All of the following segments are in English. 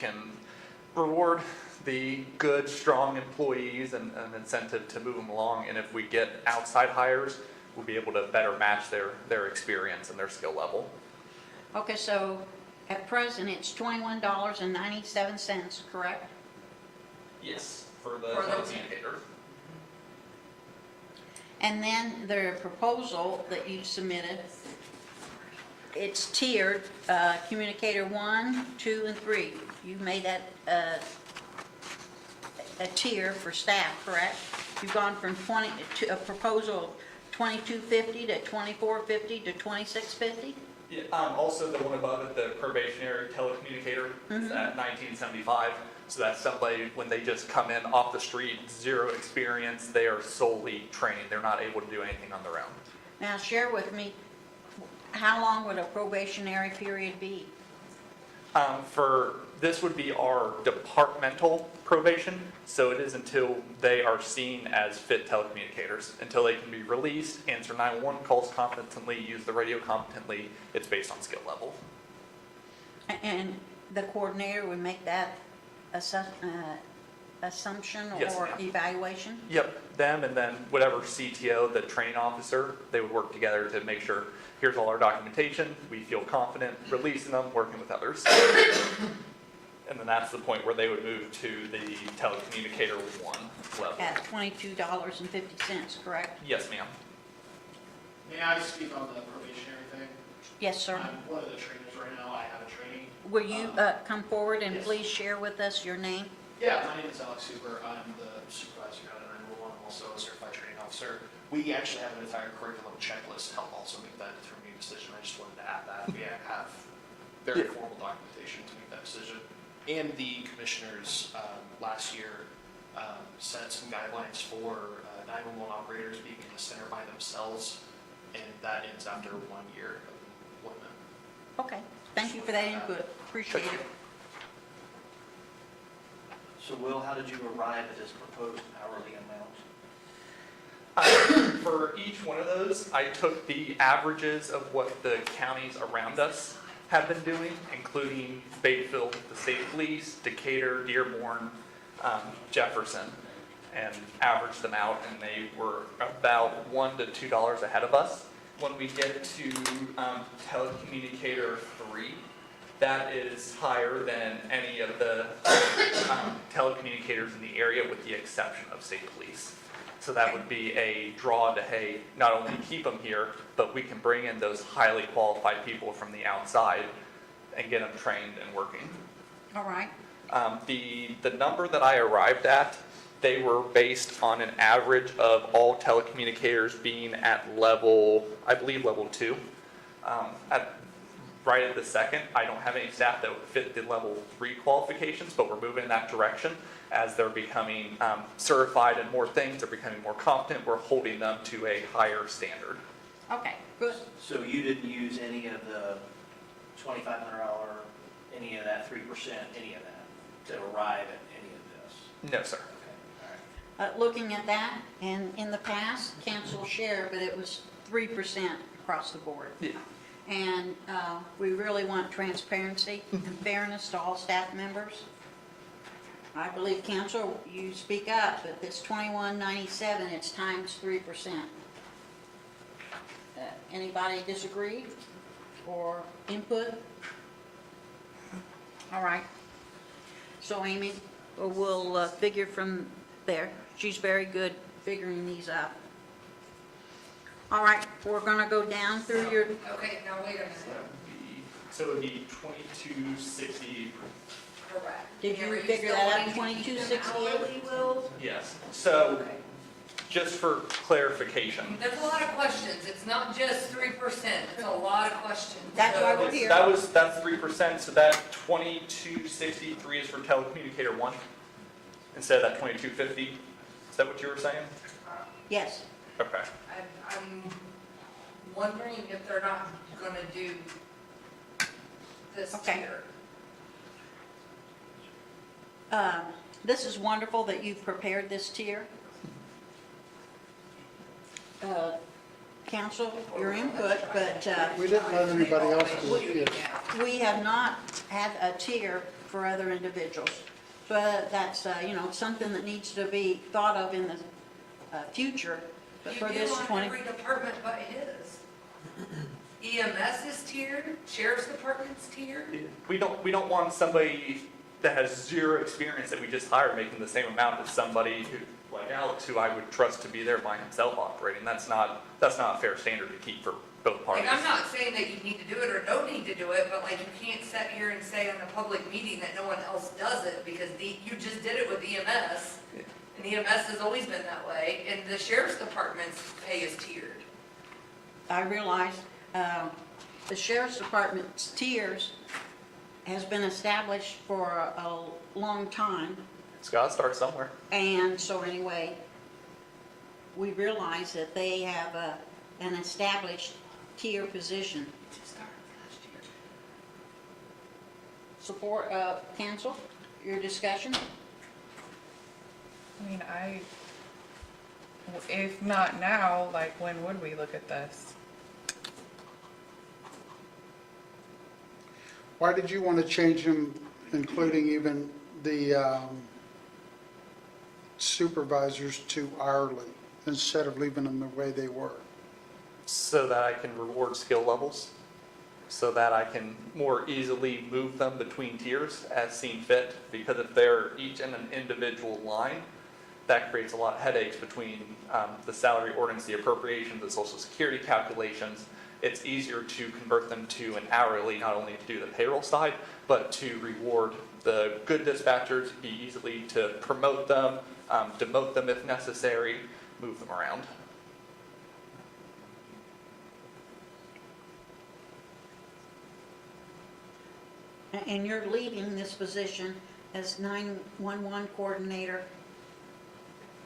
can reward the good, strong employees and an incentive to move them along. And if we get outside hires, we'll be able to better match their experience and their skill level. Okay, so at present, it's $21.97, correct? Yes, for the For the telecommunicator. And then the proposal that you submitted, it's tiered, communicator 1, 2, and 3. You made that a tier for staff, correct? You've gone from a proposal of $22.50 to $24.50 to $26.50? Yeah, also the one above it, the probationary telecommunicator, is at $19.75. So that's somebody, when they just come in off the street, zero experience, they are solely trained. They're not able to do anything on their own. Now, share with me, how long would a probationary period be? This would be our departmental probation, so it is until they are seen as fit telecommunicators, until they can be released, answer 911 calls competently, use the radio competently. It's based on skill level. And the coordinator would make that assumption Yes, or ma'am. evaluation? Yep, them and then whatever CTO, the training officer, they would work together to make sure, here's all our documentation, we feel confident releasing them, working with others. And then that's the point where they would move to the telecommunicator 1 level. At $22.50, correct? Yes, ma'am. May I speak on the probationary thing? Yes, sir. I'm one of the trainers right now. I have a training. Will you come forward and Yes. please share with us your name? Yeah, my name is Alex Hooper. I'm the supervisor down at 911. I'm also a certified training officer. We actually have an entire curriculum checklist to help also make that determining decision. I just wanted to add that. We have very Yeah. formal documentation to make that decision. And the commissioners last year set some guidelines for 911 operators being in the center by themselves, and that ends after 1 year of employment. Okay, thank you for that input, appreciate it. So Will, how did you arrive at this proposed hourly amount? For each one of those, I took the averages of what the counties around us have been doing, including Batesville, the state police, Decatur, Dearborn, Jefferson, and averaged them out, and they were about $1 to $2 ahead of us. When we get to telecommunicator 3, that is higher than any of the telecommunicators in the area, with the exception of state police. So that would be a draw to, hey, not only keep them here, but we can bring in those highly qualified people from the outside and get them trained and working. All right, The number that I arrived at, they were based on an average of all telecommunicators being at level, I believe level 2. Right at the second, I don't have any staff that would fit the level 3 qualifications, but we're moving in that direction. As they're becoming certified in more things, they're becoming more competent, we're holding them to a higher standard. okay, good. So you didn't use any of the $2,500, any of that 3%, any of that to arrive at any of this? No, sir. Okay, all right. Looking at that, and in the past, council share, but it was 3% across the board. Yeah. And we really want transparency and fairness to all staff members. I believe, council, you speak up, but this $21.97, it's times 3%. Anybody disagree or input? All right. So Amy, we'll figure from there. She's very good figuring these up. All right, we're gonna go down through your, Okay, now wait a minute. So it would be 2260. Correct. Did you Are figure still that out, wanting to keep them 2268? hourly, Will? Yes. So Okay. just for clarification, That's a lot of questions. It's not just 3%. It's a lot of questions. That's why we're So- here. that's 3%, so that 2263 is for telecommunicator 1 instead of that 2250. Is that what you were saying? yes. Okay. I'm wondering if they're not gonna do this Okay. tier. This is wonderful that you've prepared this tier. Council, your input, but We didn't let anybody else do it. Yeah. we have not had a tier for other individuals. But that's, something that needs to be thought of in the future. But for You this do on 20, every department but his. EMS is tiered, sheriff's department's tiered. We don't want somebody that has zero experience that we just hired making the same amount as somebody who, like Alex, who I would trust to be there by himself operating. That's not a fair standard to keep for both parties. Like, I'm not saying that you need to do it or don't need to do it, but like, you can't sit here and say in a public meeting that no one else does it, because you just did it with EMS. Yeah. And EMS has always been that way, and the sheriff's department's pay is tiered. I realize the sheriff's department's tiers has been established for a long time. It's got to start somewhere. And so anyway, we realize that they have an established tier position. Support, council, your discussion? I mean, if not now, like, when would we look at this? Why did you want to change them, including even the supervisors to hourly, instead of leaving them the way they were? So that I can reward skill levels, so that I can more easily move them between tiers as seen fit, because if they're each in an individual line, that creates a lot of headaches between the salary ordinance, the appropriations, the social security calculations. It's easier to convert them to an hourly, not only to do the payroll side, but to reward the good dispatchers, be easily to promote them, demote them if necessary, move them around. And you're leaving this position as 911 coordinator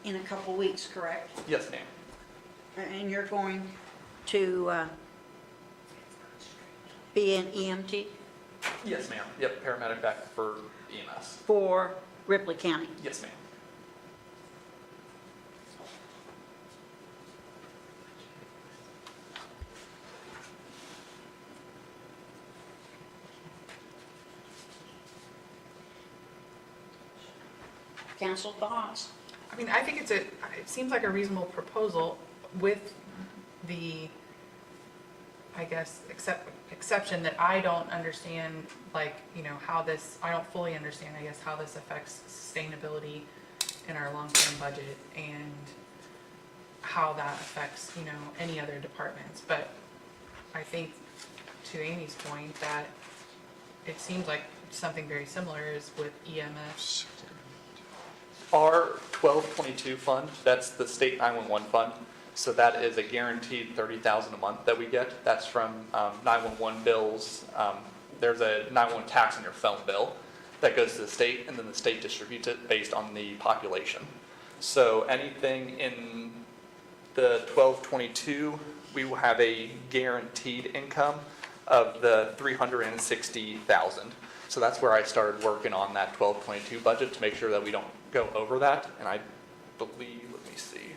in a couple weeks, correct? Yes, ma'am. And you're going to be an EMT Yes, ma'am. Yep, paramedic back for EMS. for Ripley County. Yes, ma'am. Council thoughts? I mean, I think it seems like a reasonable proposal with the, I guess, exception that I don't understand, like, I don't fully understand, I guess, how this affects sustainability in our long-term budget and how that affects, any other departments. But I think, to Amy's point, that it seems like something very similar is with EMS. Our 1222 fund, that's the state 911 fund. So that is a guaranteed $30,000 a month that we get. That's from 911 bills. There's a 911 tax on your phone bill that goes to the state, and then the state distributes it based on the population. So anything in the 1222, we will have a guaranteed income of the $360,000. So that's where I started working on that 1222 budget to make sure that we don't go over that. And I believe, let me see.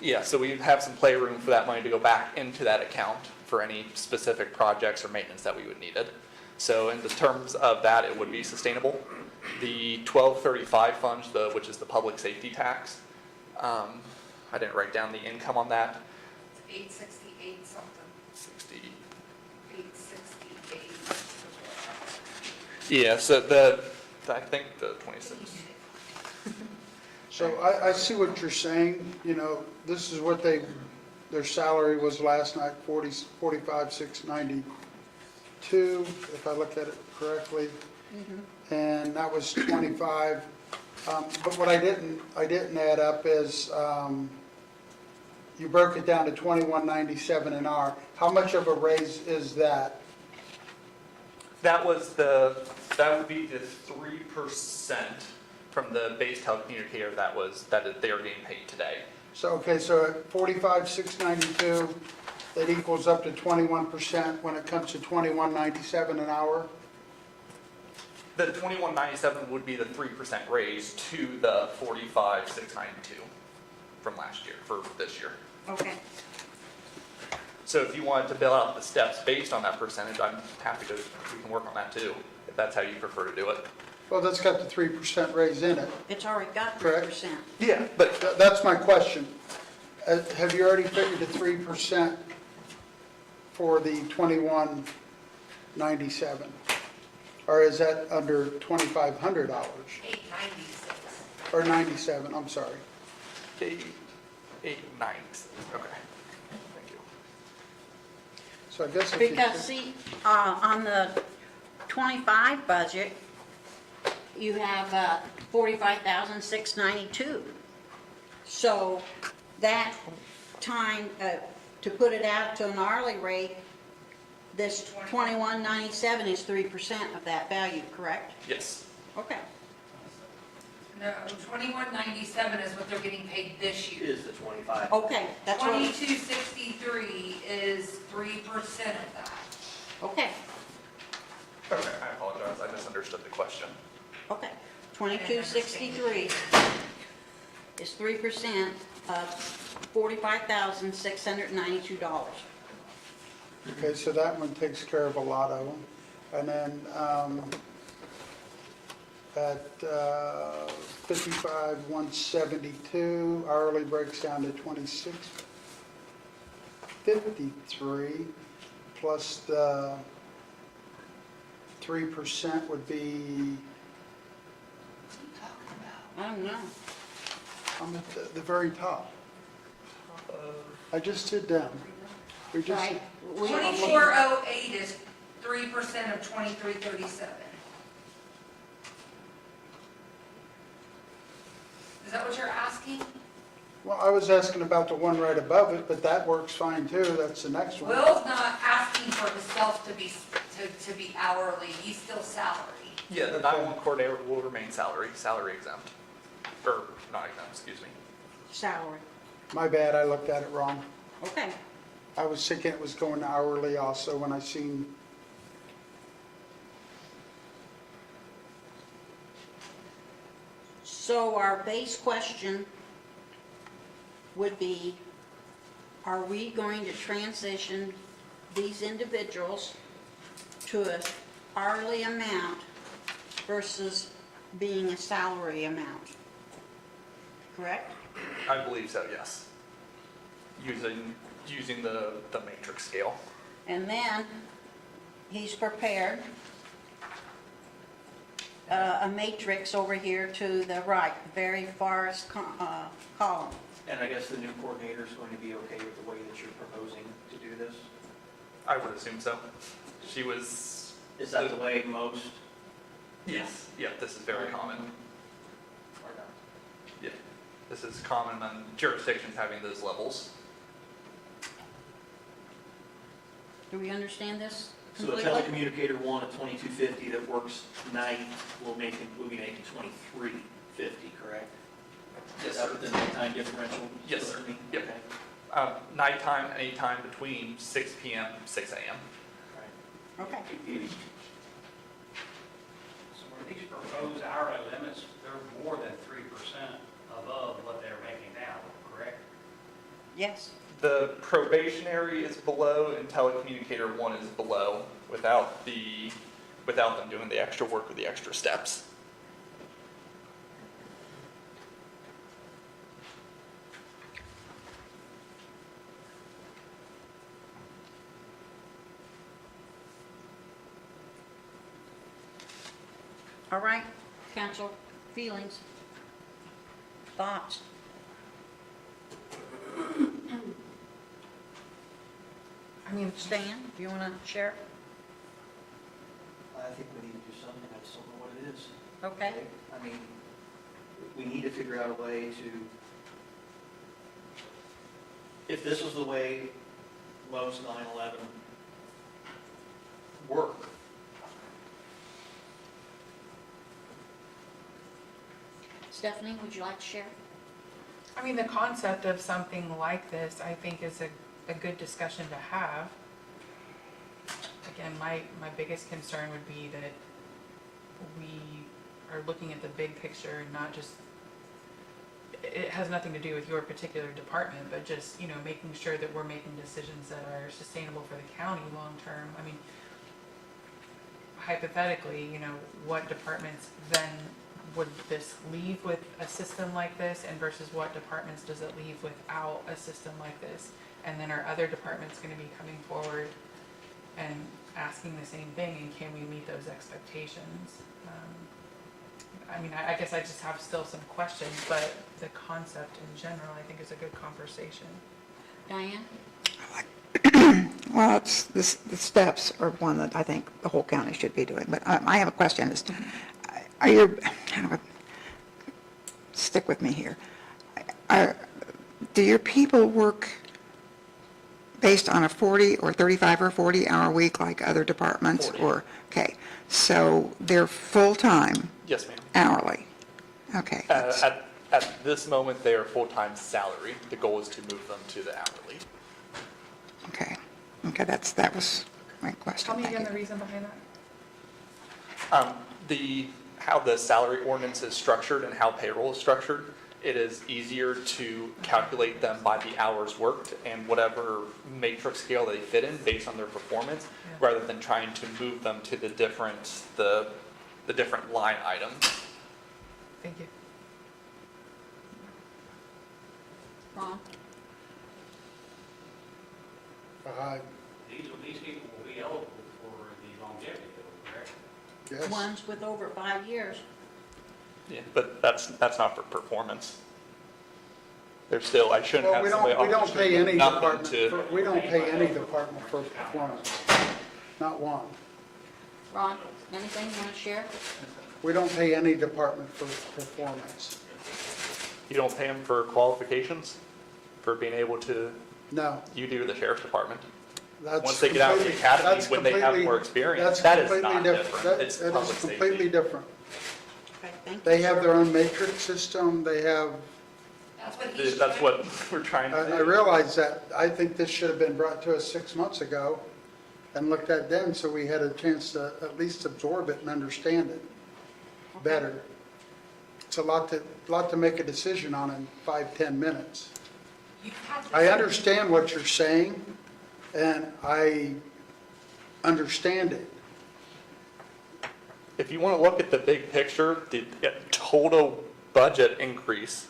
Yeah, so we have some playroom for that money to go back into that account for any specific projects or maintenance that we would need it. So in the terms of that, it would be sustainable. The 1235 fund, which is the public safety tax, I didn't write down the income on that. It's 868 something, 60. 868. Yeah, so I think the 26. So I see what you're saying, this is what their salary was last night, 45,692, if I look at it correctly. And that was 25. But what I didn't add up is, you broke it down to 21.97 an hour. How much of a raise is that? That would be the 3% from the base telecommunicator that they are getting paid today. So, okay, so at 45,692, that equals up to 21% when it comes to 21.97 an hour? The 2197 would be the 3% raise to the 45,692 from last year, for this year. Okay. So if you wanted to bill out the steps based on that percentage, I'm happy to, we can work on that too, if that's how you prefer to do it. Well, that's got the 3% raise in it. It's already got Correct. 3%. Yeah, but That's my question. Have you already figured the 3% for the 2197? Or is that under $2,500? 896. Or 97, I'm sorry. 896, okay. Thank you. So I guess if you... Because see, on the 25 budget, you have 45,692. So that time, to put it out to an hourly rate, this 2197 is 3% of that value, correct? Yes. Okay. No, 2197 is what they're getting paid this year. Is the 25. Okay, that's what, 2263 is 3% of that. okay, Okay, I apologize, I misunderstood the question. okay. 2263 is 3% of $45,692. Okay, so that one takes care of a lot of them. And then at 55,172, hourly breaks down to 26.53, plus the 3% would be, I don't know. I'm at the very top. I just did them. We just, Right. We- 2408 is 3% of 2337. Is that what you're asking? well, I was asking about the one right above it, but that works fine too. That's the next one. Will's not asking for himself to be hourly, he's still salary. Yeah, the 911 coordinator will remain salary exempt. Or, not exempt, excuse me. Salary. My bad, I looked at it wrong. Okay. I was thinking it was going hourly also when I seen, So our base question would be, are we going to transition these individuals to an hourly amount versus being a salary amount? Correct? I believe so, yes. Using the matrix scale. And then he's prepared a matrix over here to the right, the very farthest column. And I guess the new coordinator is going to be okay with the way that you're proposing to do this? I would assume so. She was... Is that the way most? Yes, yeah, this is very common. Or not? Yeah, this is common on jurisdictions having those levels. Do we understand this So a completely? telecommunicator one at 2250 that works night will be making 2350, correct? Yes, Is that sir. what the nighttime differential? is Yes, supposed to sir. be? Yep. Okay. Nighttime, anytime between 6 p.m. 6 a.m. Right. Okay. So where these proposed hourly limits, they're more than 3% above what they're making now, correct? Yes. The probationary is below and telecommunicator 1 is below without them doing the extra work or the extra steps. All right, council, feelings, thoughts? I mean, Stan, do you want to share? I think we need to do something, I just don't know what it is. Okay. I mean, we need to figure out a way to, if this was the way most 9/11 work, Stephanie, would you like to share? I mean, the concept of something like this, I think, is a good discussion to have. Again, my biggest concern would be that we are looking at the big picture and not just, it has nothing to do with your particular department, but just, making sure that we're making decisions that are sustainable for the county long-term. I mean, hypothetically, what departments then would this leave with a system like this, and versus what departments does it leave without a system like this? And then are other departments going to be coming forward and asking the same thing, and can we meet those expectations? I guess I just have still some questions, but the concept in general, I think, is a good conversation. Diane? Well, the steps are one that I think the whole county should be doing, but I have a question, stick with me here. Do your people work based on a 40 or 35 or 40-hour week like other departments? 40. Or, okay, so they're full-time, Yes, ma'am. hourly? Okay. At this moment, they are full-time salary. The goal is to move them to the hourly. Okay, that was my question. Tell me Thank again you. the reason behind that. How the salary ordinance is structured and how payroll is structured, it is easier to calculate them by the hours worked and whatever matrix scale they fit in based on their performance, Yeah. rather than trying to move them to the different line items. Thank you. Ron? These people will be eligible for the longevity bill, correct? Yes. Ones with over 5 years. Yeah, but that's not for performance. They're still, I shouldn't Well, have we somebody don't off the pay street any with nothing department, to. we don't pay any department for performance, not one. Ron, anything you want to share? We don't pay any department for performance. You don't pay them for qualifications, for being able to, No. you do the sheriff's department. That's Once they get out of the completely- academy, that's when they have completely- more experience, that's that is completely not different. That- It's that public is completely safety. different. Okay, thank you. They have sir. their own matrix system, they have, That's what he's That's trying. what we're trying to do. I realize that, I think this should have been brought to us 6 months ago and looked at then, so we had a chance to at least absorb it and understand it better. It's a lot to make a decision on in 5-10 minutes. You've had this- I understand what you're saying, and I understand it. If you want to look at the big picture, the total budget increase,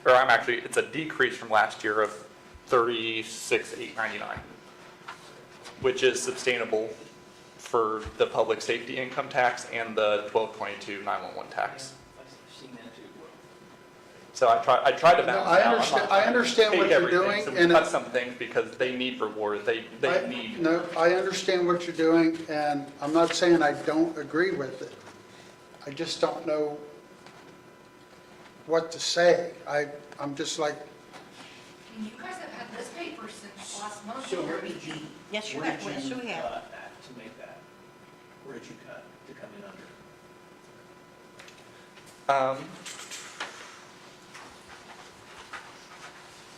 it's a decrease from last year of 36,899, which is sustainable for the public safety income tax and the 1222 911 tax. I've seen that too. So I tried to No, balance I it out. I'm not understand- I trying to understand take what you're everything. doing, So we and cut it- some things because they need reward, they need. No, I understand what you're doing, and I'm not saying I don't agree with it. I just don't know what to say. I'm just like, I mean, you guys have had this paper since last month. So where did you, Yes, you where have. did Yes, you we have. cut at to make that? Where did you cut to come in under?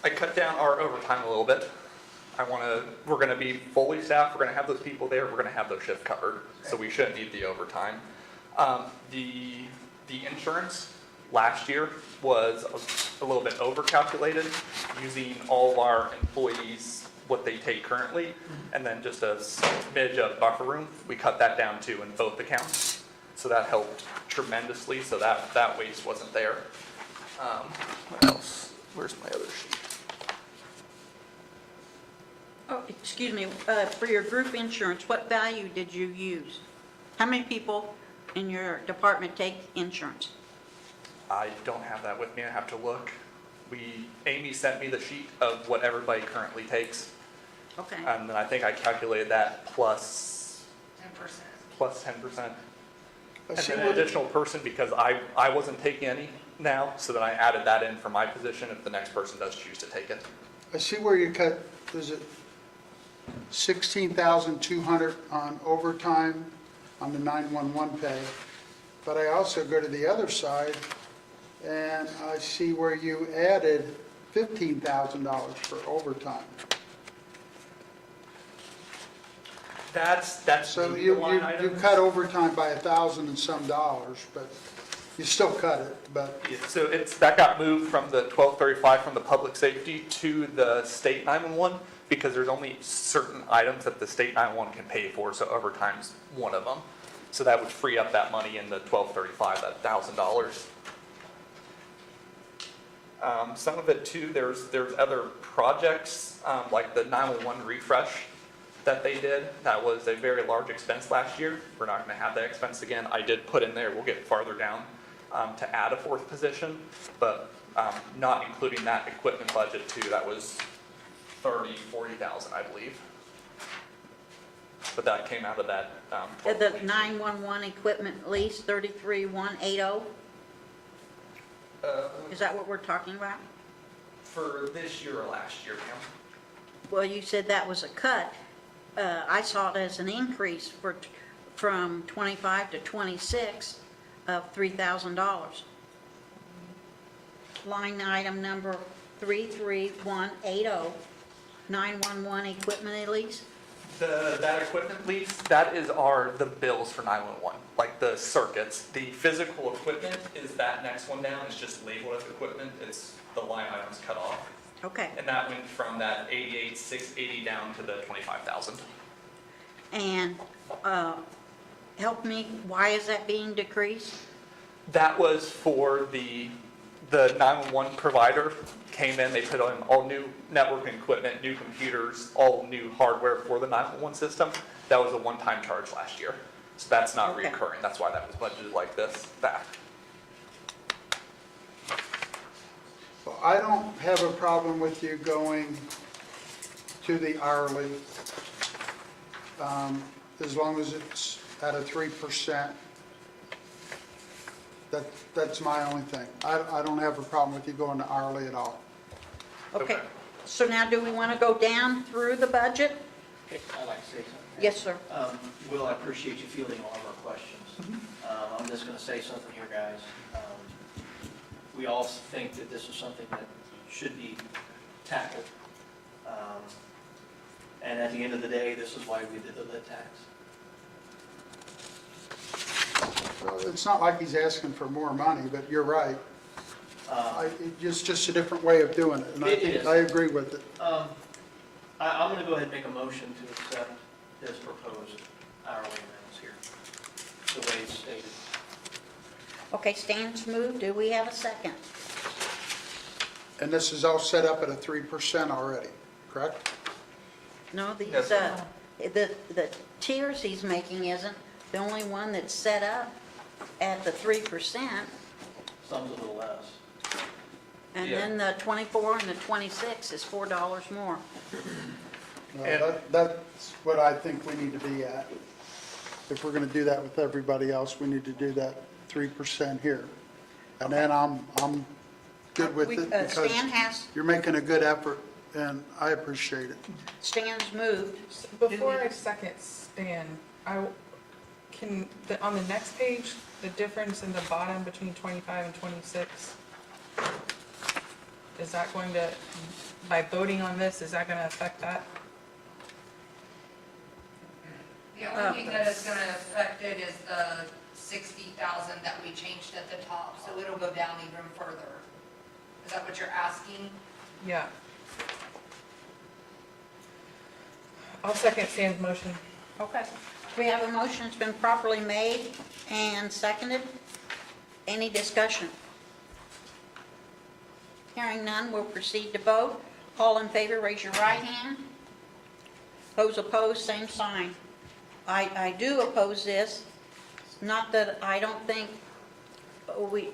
I cut down our overtime a little bit. We're gonna be fully staffed, we're gonna have those people there, we're gonna have those shifts covered, so we shouldn't need the overtime. The insurance last year was a little bit over-calculated, using all of our employees, what they take currently, and then just a smidge of buffer room. We cut that down too in both accounts, so that helped tremendously, so that waste wasn't there. What else? Where's my other sheet? Oh, excuse me, for your group insurance, what value did you use? How many people in your department take insurance? I don't have that with me, I have to look. Amy sent me the sheet of what everybody currently takes, Okay, and then I think I calculated that plus 10%. 10%. I And see then an what, additional person, because I wasn't taking any now, so then I added that in for my position if the next person does choose to take it. I see where you cut, was it 16,200 on overtime on the 911 pay? But I also go to the other side, and I see where you added $15,000 for overtime. That's So the you line you item. cut overtime by $1,000 and some dollars, but You still cut it, but, Yeah, so that got moved from the 1235 from the public safety to the state 911 because there's only certain items that the state 911 can pay for, so overtime's one of them. So that would free up that money in the 1235, that $1,000. Some of it too, there's other projects, like the 911 refresh that they did. That was a very large expense last year. We're not gonna have that expense again. I did put in there, we'll get farther down, to add a fourth position, but, not including that equipment budget too. That was 40,000, I believe. But that came out of that, The 911 equipment lease, 33,180, is that what we're talking about? for this year or last year, ma'am. Well, you said that was a cut. I saw it as an increase from 25 to 26 of $3,000. Line item number 33180, 911 equipment lease. That equipment lease, that is the bills for 911, like the circuits. The physical equipment is that next one down, it's just labeled as equipment, it's the line items cut off. Okay. And that went from that 88,680 down to the 25,000. And help me, why is that being decreased? That was for the 911 provider came in, they put on all new networking equipment, new computers, all new hardware for the 911 system. That was a one-time charge last year. So that's not Okay. reoccurring. That's why that was budgeted like that. well, I don't have a problem with you going to the hourly, as long as it's at a 3%. That's my only thing. I don't have a problem with you going to hourly at all. Okay, Okay. so now do we want to go down through the budget? Okay, I'd like to say something. Yes, sir. Will, I appreciate you fielding all of our questions. I'm just going to say something here, guys. We all think that this is something that should be tackled. And at the end of the day, this is why we did the lit tax. Well, it's not like he's asking for more money, but you're right. It's just a different way of doing it, and It is. I agree with it. I'm going to go ahead and make a motion to accept his proposed hourly amounts here, the way it's stated. Okay, Stan's moved. Do we have a second? And this is all set up at a 3% already, correct? No, these, Yes, sir. the tiers he's making isn't. The only one that's set up at the 3%, Some's a little less. and Yeah. then the 24 and the 26 is $4 more. No, And- That's what I think we need to be at. If we're going to do that with everybody else, we need to do that 3% here. And then I'm good with it because Stan has, you're making a good effort, and I appreciate it. Stan's moved. Before I second Stan, on the next page, the difference in the bottom between 25 and 26, is that going to, by voting on this, is that going to affect that? The only thing that is gonna affect it is the 60,000 that we changed at the top, so it'll go down even further. Is that what you're asking? Yeah. I'll second Stan's motion. Okay. We have a motion that's been properly made and seconded. Any discussion? Hearing none, we'll proceed to vote. All in favor, raise your right hand. Those opposed, same sign. I do oppose this, not that I don't think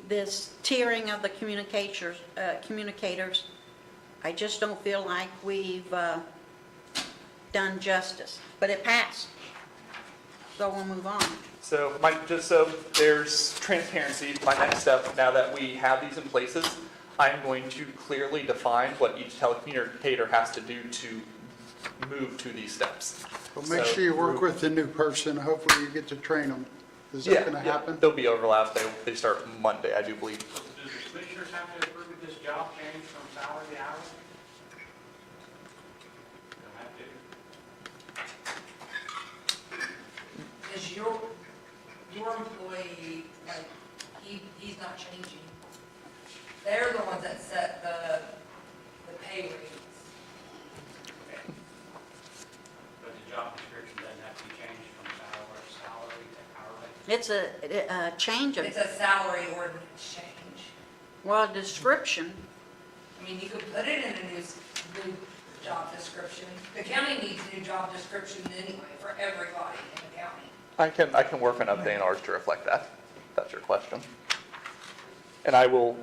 this tiering of the communicators, I just don't feel like we've done justice, but it passed. So we'll move on. So just so there's transparency, my next step, now that we have these in places, I'm going to clearly define what each telecommunicator has to do to move to these steps. Well, make So sure you work through- with the new person. Hopefully you get to train them. Is Yeah, that going to yeah, happen? there'll be overlap. They start Monday, I do believe. Does the commissioners have to approve of this job change from salary to hourly? Don't have to. Is your employee, like, he's not changing. They're the ones that set the pay rates. But the job description doesn't have to be changed from salary to hourly. It's a change of, It's a salary ordinance change. well, description. I mean, you could put it in a new job description. The county needs new job descriptions anyway for everybody in the county. I can work on updating ours to reflect that. If that's your question. And I'm going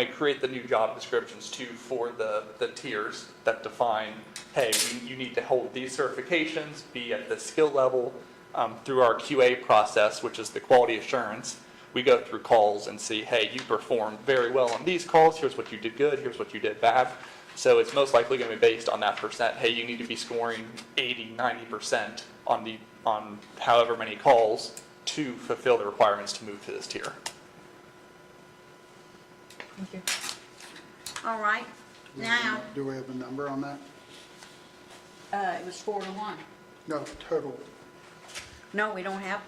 to create the new job descriptions too for the tiers that define, hey, you need to hold these certifications, be at this skill level. Through our QA process, which is the quality assurance, we go through calls and see, hey, you performed very well on these calls, here's what you did good, here's what you did bad. So it's most likely going to be based on that percent. Hey, you need to be scoring 80, 90% on however many calls to fulfill the requirements to move to this tier. Thank you. All right, now, Do we have a number on that? it was 4-1. No, total. No, we don't have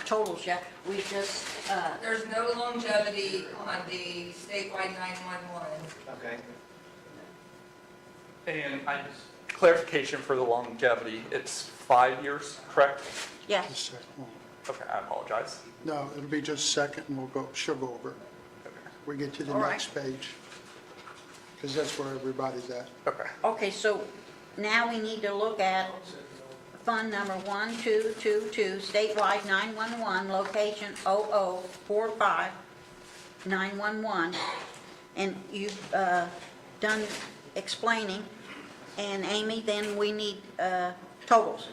totals yet. We just, There's no longevity on the statewide 911. Okay. And clarification for the longevity, it's 5 years, correct? The yes, second one. Okay, I apologize. No, it'll be just second and she'll go over it. Okay. We get to the All right. next page. Because that's where everybody's at. Okay. okay, so now we need to look at fund number 1222, statewide 911, location 0045911. And you've done explaining, and Amy, then we need totals.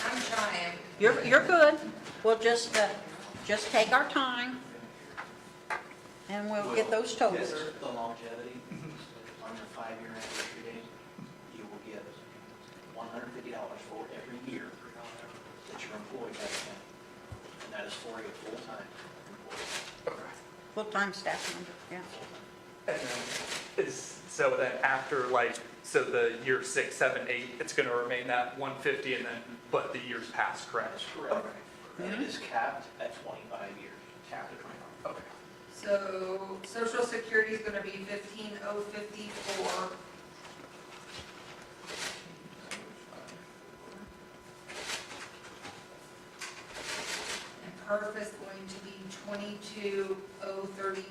I'm trying. You're good. We'll just take our time, and we'll get those totals. The longevity on the 5-year anniversary date, you will get $150 for every year that you're employed by the county. And that is for a full-time employee. Okay. Full-time staff member, yeah. And then so then after so the year 6, 7, 8, it's going to remain that 150 and then, but the years pass, correct? That's correct. And it is capped at 25 years. Capped at 25. Okay. So social security is going to be 15,054. And perf is going to be 22,039.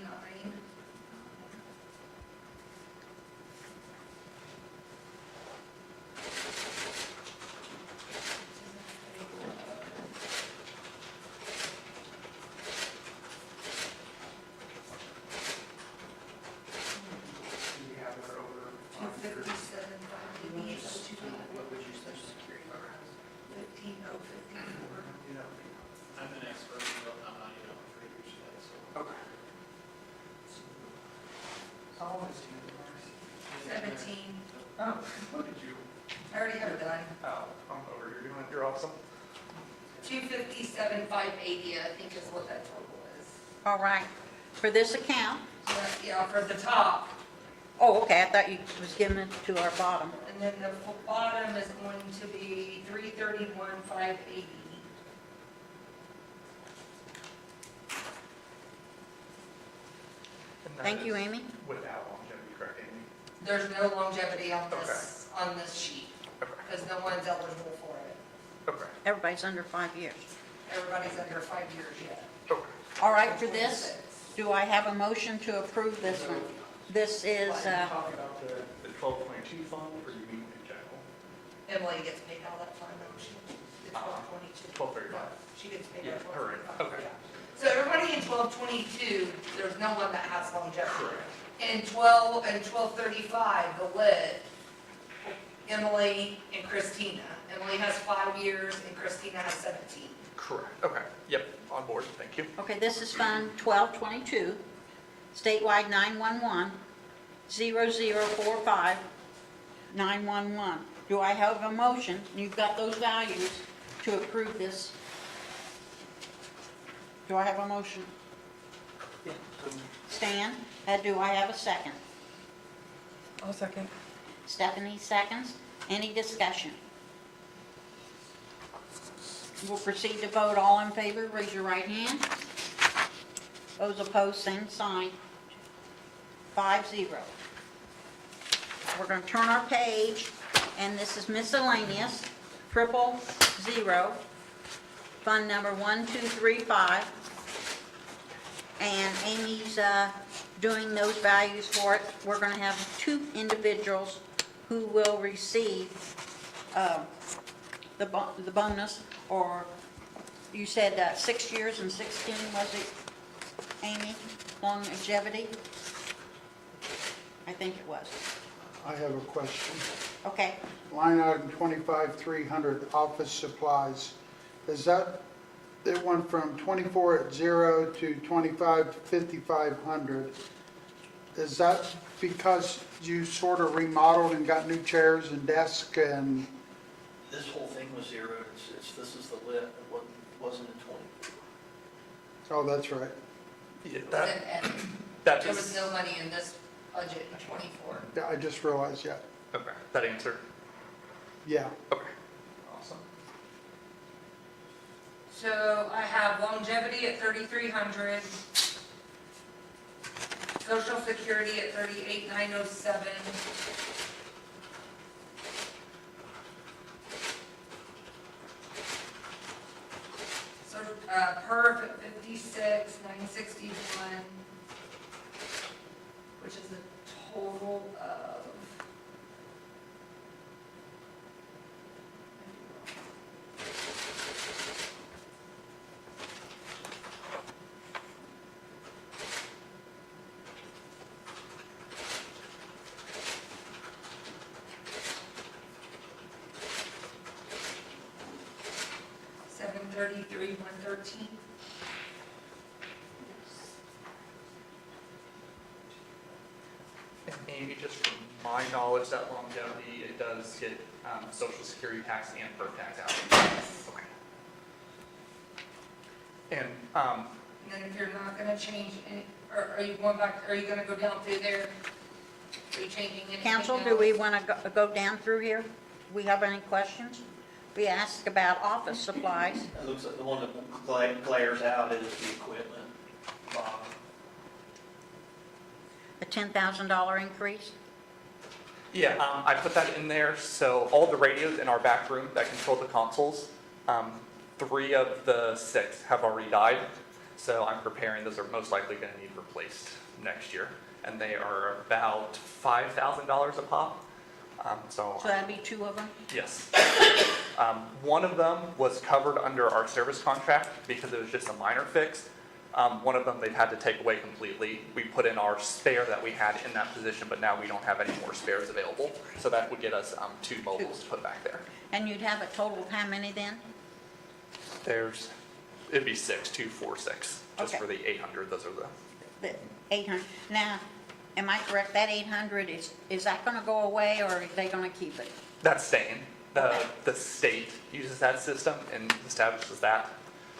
You have her over. 257, 588, 288. What was your social security? 15,054. I'm an expert, but I'm not even on figures yet, so. Okay. How long is it? 17. Oh, look at you. I already have it done. Oh, I'm over here doing it. You're awesome. 257, 580, I think is what that total is. All right, for this account, So that- Yeah, for the top. oh, okay, I thought you was giving it to our bottom. And then the bottom is going to be 331, 580. And that Thank you, is Amy. Without longevity, correct, Amy? There's no longevity on this sheet, Okay. because no one's eligible for it. Okay. Everybody's under 5 years. Everybody's under 5 years yet. Okay. All right, for this, do I have a motion to approve this one? This is, Talking about the 1222 fund, or you mean in general? Emily gets paid out of that fund, though. She, it's 1222. 1235. She gets paid Yeah, out of her, 1235. okay. Yeah. So everybody in 1222, there's no one that has longevity. In 1235, the lit, Emily and Christina. Emily has 5 years and Christina has 17. Correct. Okay. Yep. On board. Thank you. okay, this is Fund 1222, statewide 911, 0045 911. Do I have a motion? You've got those values to approve this. Do I have a motion? Stan, do I have a second? I'll second. Stephanie seconds. Any discussion? We'll proceed to vote. All in favor, raise your right hand. Those opposed, same sign. 5-0. We're going to turn our page, and this is miscellaneous, 000, fund number 1235. And Amy's doing those values for it. We're going to have 2 individuals who will receive the bonus, or you said 6 years and 16, was it, Amy? Longevity? I think it was. I have a question. Okay. Line item 25,300, office supplies. Is that, it went from 24 at 0 to 25 to 5,500. Is that because you sort of remodeled and got new chairs and desk and, This whole thing was zeroed. This is the lit. It wasn't in 20. oh, that's right. Yeah, And that there was is, no money in this budget in '24. Yeah, I just realized, yeah. okay, that answer, Yeah. okay, awesome. So I have longevity at 3,300, social security at 38,907. So, perf at 56,961, which is a total of. $733,113. And Amy, just from my knowledge, that longevity, it does get social security tax and PERF tax out. Okay. And, And then if you're not gonna change any, or are you going back, are you gonna go down through there? Are you changing anything Council, do we else? want to go down through here? Do we have any questions? We asked about office supplies. It looks like the one that glares out is the equipment. A $10,000 increase? yeah, I put that in there, so all the radios in our back room that control the consoles, 3 of the 6 have already died, so I'm preparing, those are most likely going to need replaced next year, and they are about $5,000 a pop. So that'd be 2 of them? Yes. One of them was covered under our service contract because it was just a minor fix. One of them they've had to take away completely. We put in our spare that we had in that position, but now we don't have any more spares available. So that would get us 2 mobiles to put back there. And you'd have a total of how many then? It'd be 6, 2, 4, 6. Just Okay. for the 800, those are the, The 800. Now, am I correct, that 800, is that going to go away, or are they going to keep it? that's staying. The state uses that system and establishes that.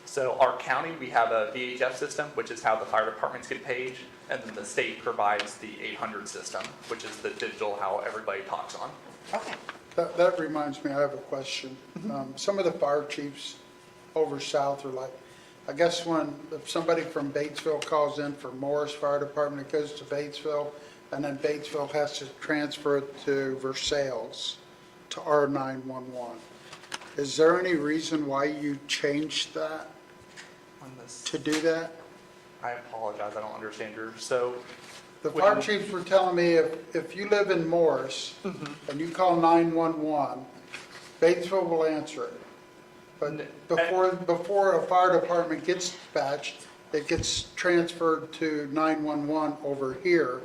So our county, we have a VHF system, which is how the fire departments get paid, and then the state provides the 800 system, which is the digital, how everybody talks on. Okay. That reminds me, I have a question. Some of the fire chiefs over south are like, I guess if somebody from Batesville calls in for Morris Fire Department, it goes to Batesville, and then Batesville has to transfer it to Versailles, to R911. Is there any reason why you changed that, On this, to do that? I apologize, I don't understand your, so. The Would fire you- chiefs were telling me if you live in Morris and you call 911, Batesville will answer it. But before a fire department gets dispatched, it gets transferred to 911 over here,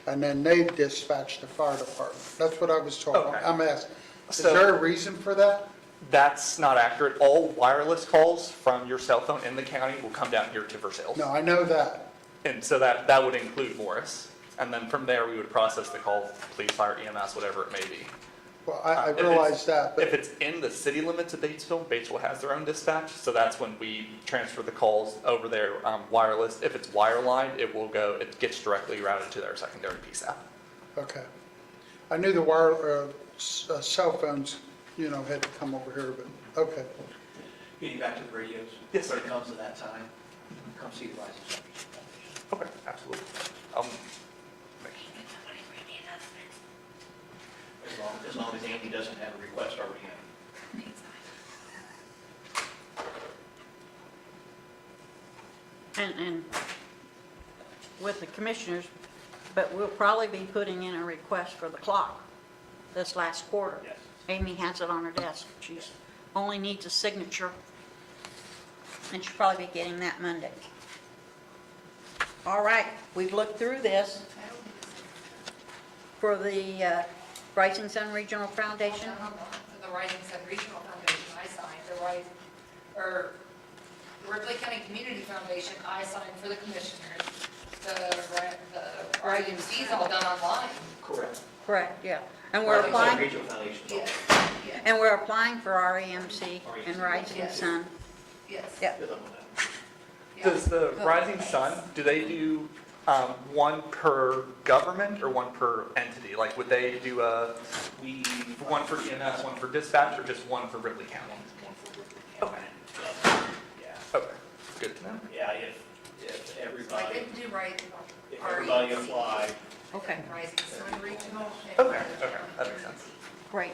and then they dispatch the fire department. That's what I was told. Okay. I'm asking, is So- there a reason for that? That's not accurate. All wireless calls from your cell phone in the county will come down here to Versailles. No, I know that. And so that would include Morris. And then from there, we would process the call, police, fire, EMS, whatever it may be. Well, I If it's- realize that, If but it's in the city limits of Batesville, Batesville has their own dispatch, so that's when we transfer the calls over their wireless. If it's wireline, it gets directly routed to their secondary PSAP. okay. I knew the cell phones, had to come over here, but, okay. Getting back to the radios. Yes, sir. When it comes to that time, come see the Rising Stars. Okay, absolutely. Make sure. As long as Andy doesn't have a request already in. And with the commissioners, but we'll probably be putting in a request for the clock this last quarter. Yes. Amy has it on her desk. She's, only needs a signature, and she'll probably be getting that Monday. All right, we've looked through this for the Rising Sun Regional Foundation. The Rising Sun Regional Foundation, I signed, the Ripley County Community Foundation, I signed for the commissioners. The RUMC's all done online. Correct. Correct, yeah. And we're Rising Sun applying, Regional Foundation. Yes, yes, and we're applying for REMC and Rising Yes. Sun. yes. Yeah. Good luck with that. Yeah. Does the Rising Sun, do they do one per government or one per entity? Like, would they do We, one for EMS, one for dispatch, or just one for Ripley County? one for Ripley Okay. County. Yeah, Okay, good to know. yeah, if So I everybody, didn't do right. if everybody RUMC. applied, Okay, Rising Sun Regional. and Okay, Rising okay, Sun. that makes sense. great.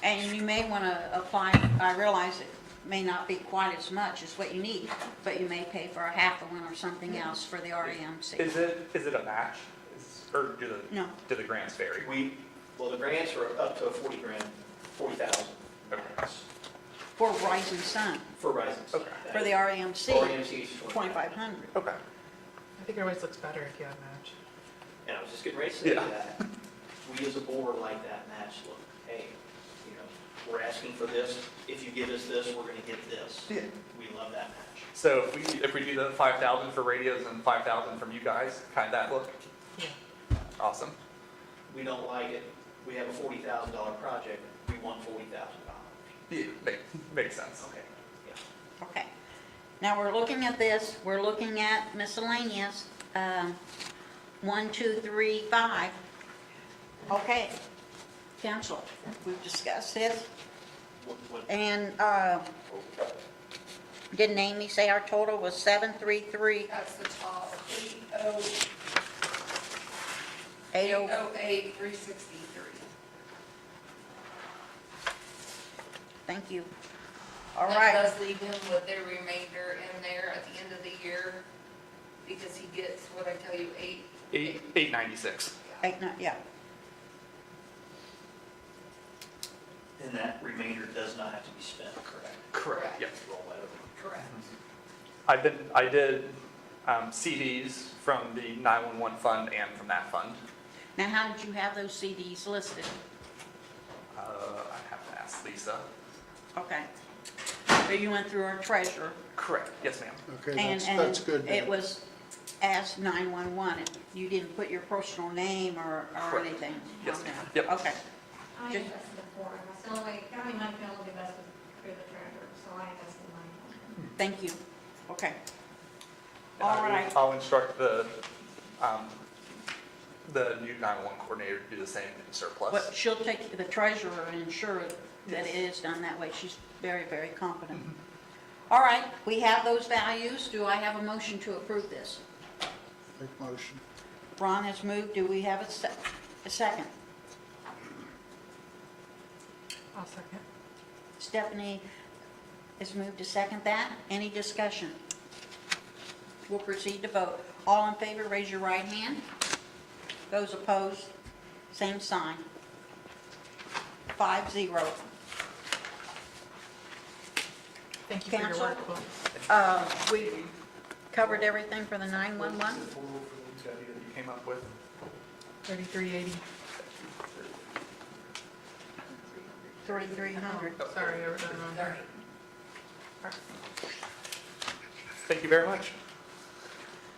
And you may want to apply, I realize it may not be quite as much as what you need, but you may pay for a half a one or something else for the REMC. Is it a match? Or No. do the grants vary? well, the grants are up to 40,000 Okay. For Rising Sun, for Rising Sun. Okay. for the REMC, RMC is 2,500. Okay. I think it always looks better if you have a match. And I was just getting ready to say Yeah. that. We as a board like that match look. Hey, we're asking for this. If you give us this, we're going to get this. Yeah. We love that match. So if we do the 5,000 for radios and 5,000 from you guys, kind of that look? Yeah. Awesome. We don't like it. We have a $40,000 project. We want $40,000. Yeah, makes sense. Okay. Yeah. Okay. Now, we're looking at this, we're looking at miscellaneous, 1, 2, 3, 5. Okay. Council, we've discussed this, What, and didn't Amy say our total was 733? That's the top, 80. 808, 363. Thank you. All That right. does leave him with their remainder in there at the end of the year, because he gets, what I tell you, 896. Yeah. and that remainder does not have to be spent, correct? Correct. Yep. Roll that over. correct. I did CDs from the 911 fund and from that fund. Now, how did you have those CDs listed? I have to ask Lisa. Okay. So you went through our treasurer, Correct. Yes, ma'am. Okay, and that's good. it was as 911. You didn't put your personal name or Correct. anything Yes, on ma'am. there? Yep. Okay. I Just- invested the four, that's the only way, county money can only be invested through the treasurer, so I invested mine. Thank you. Okay. And All right. I'll instruct the new 911 coordinator to do the same in surplus. But she'll take the treasurer and ensure that it is done that way. She's very, very competent. All right, we have those values. Do I have a motion to approve this? Make motion. Ron has moved. Do we have a second? I'll second. Stephanie has moved to second that. Any discussion? We'll proceed to vote. All in favor, raise your right hand. Those opposed, same sign. 5-0. Thank you for your Cancel. work, Will. We covered everything for the 911? Total for the deputy that you came up with? 3380. 3,300. Sorry, I wrote that wrong. Sorry. Thank you very much.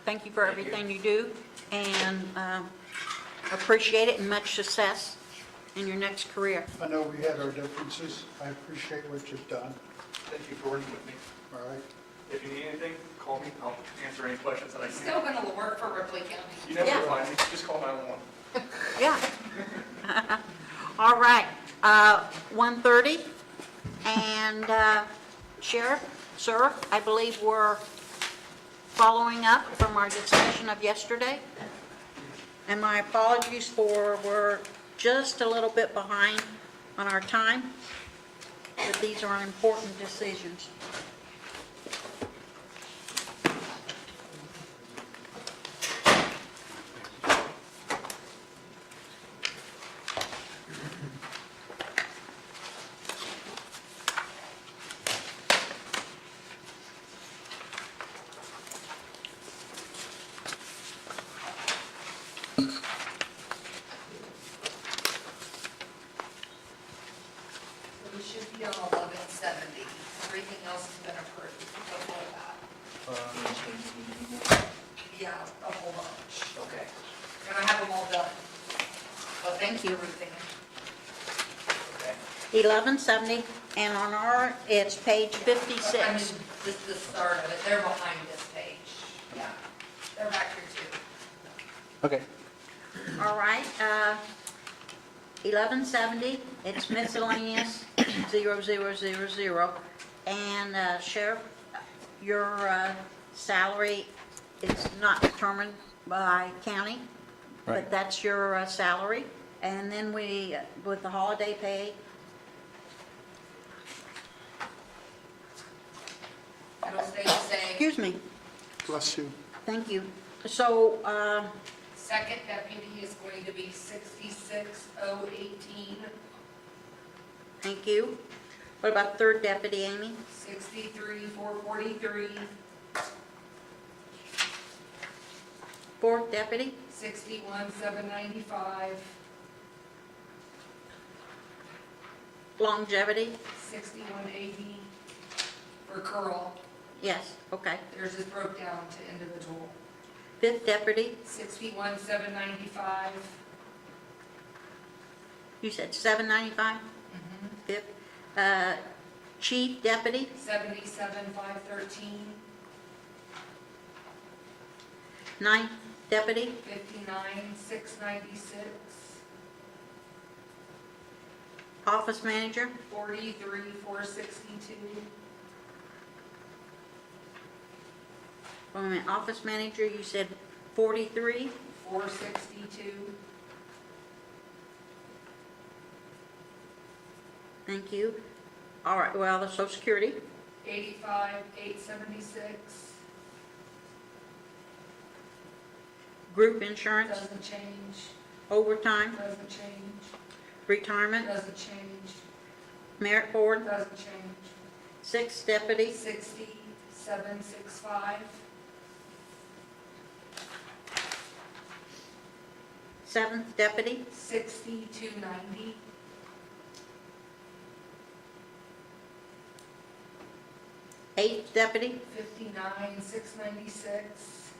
Thank you for everything you do, and appreciate it, and much success in your next career. I know we had our differences. I appreciate what you've done. Thank you for working with me. All right. If you need anything, call me. I'll answer any questions that I can. Still gonna work for Ripley County. You never Yeah. find me, just call 911. Yeah. All right, 1:30, and Sheriff, sir, I believe we're following up from our discussion of yesterday. And my apologies for, we're just a little bit behind on our time, but these are important decisions. So we should be on 1170. Everything else has been approved before that. Yeah, a whole bunch. Okay. And I have them all done. But thank you, everything. Okay. 1170, and on our, it's page I mean, 56. this is the start of it. They're behind this page. Yeah. They're back here too. Okay. All right, 1170, it's miscellaneous, 0000. And Sheriff, your salary is not determined by county, but Right. that's your salary. And then we, with the holiday pay, It'll stay the same. excuse me, Bless you. thank you. So, Second deputy is going to be 66,018, thank you. What about third deputy, Amy? 63,443, Fourth deputy? 61,795, Longevity? 6180 for Curl. Yes, okay. Theirs is broke down to individual. Fifth deputy, 61,795. you said 795? Fifth. Chief deputy, 77,513, ninth deputy, 59,696, office manager, 43,462, wait a minute, office manager, you said 43? 462, Thank you. All right, well, the social security, 85,876. group insurance, Doesn't change, overtime, doesn't change, retirement, doesn't change, merit board, doesn't change. sixth deputy, 60,765, seventh deputy, 60,290, eighth deputy, 59,696,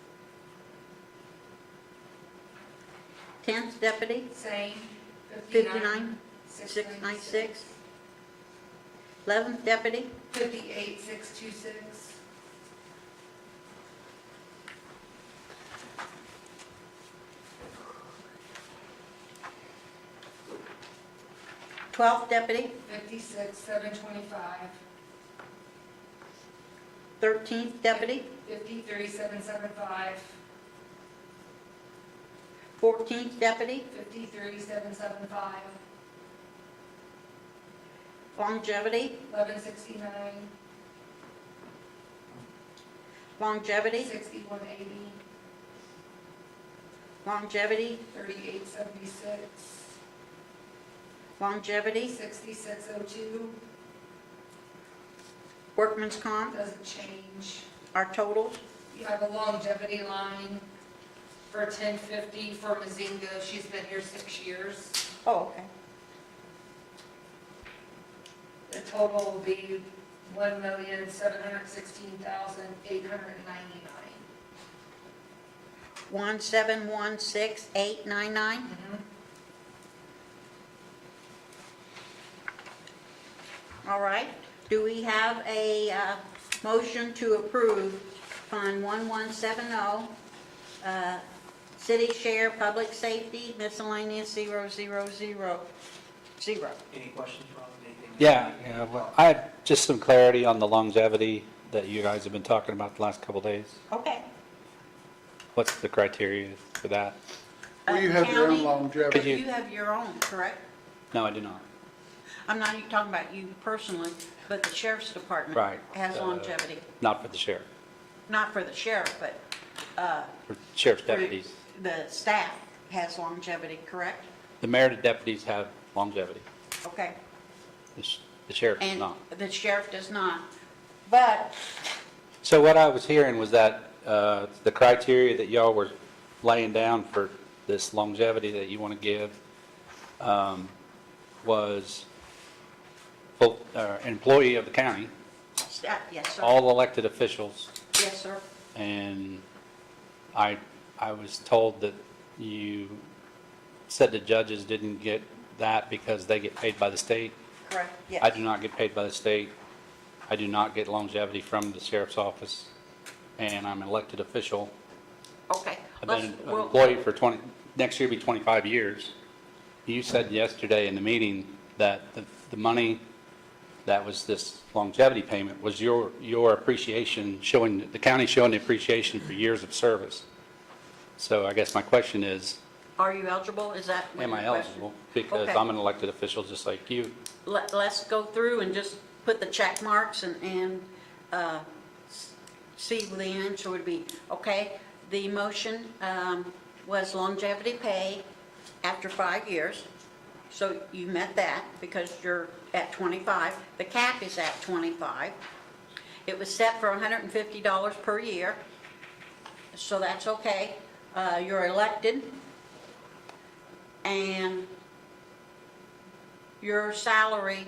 10th deputy, same, 59, 59,696, 696, 11th deputy, 58,626, 12th deputy, 56,725, 13th deputy, 53,775, 14th deputy, 53,775, longevity, 1169, longevity, 6180, longevity, 3876, longevity, 6602, workman's comp, doesn't change. our totals, You have a longevity line for 1050 for Mazinga, she's been here 6 years. oh, okay. The total will be 1,716,899. 1716899. All right, do we have a motion to approve Fund 1170, City Share Public Safety Miscellaneous 0000? Any questions, Ron? Anything? Yeah, well, I had just some clarity on the longevity that you guys have been talking about the last couple of days? Okay. What's the criteria for that? Well, you have your own County, longevity. You have your own, correct? No, I do not. I'm not even talking about you personally, but the sheriff's department Right. has longevity. Not for the sheriff, Not for the sheriff, but for sheriff's for deputies. the staff has longevity, correct? The merited deputies have longevity. Okay. The sheriff does And not. the sheriff does not. But, So what I was hearing was that the criteria that y'all were laying down for this longevity that you want to give was full, employee of the county, yes, sir. all elected officials, Yes, sir. and I was told that you said the judges didn't get that because they get paid by the state. Correct, yes. I do not get paid by the state. I do not get longevity from the sheriff's office, and I'm an elected official. Okay. I've been an Well, employee for next year will be 25 years. You said yesterday in the meeting that the money that was this longevity payment was your appreciation, showing, the county showing the appreciation for years of service. So I guess my question is, Are you eligible? Is that? am I your question? eligible? Because Okay. I'm an elected official just like you. Let's go through and just put the check marks and see what the answer would be. Okay, the motion was longevity pay after 5 years. So you met that because you're at 25. The cap is at 25. It was set for $150 per year, so that's okay. You're elected. And your salary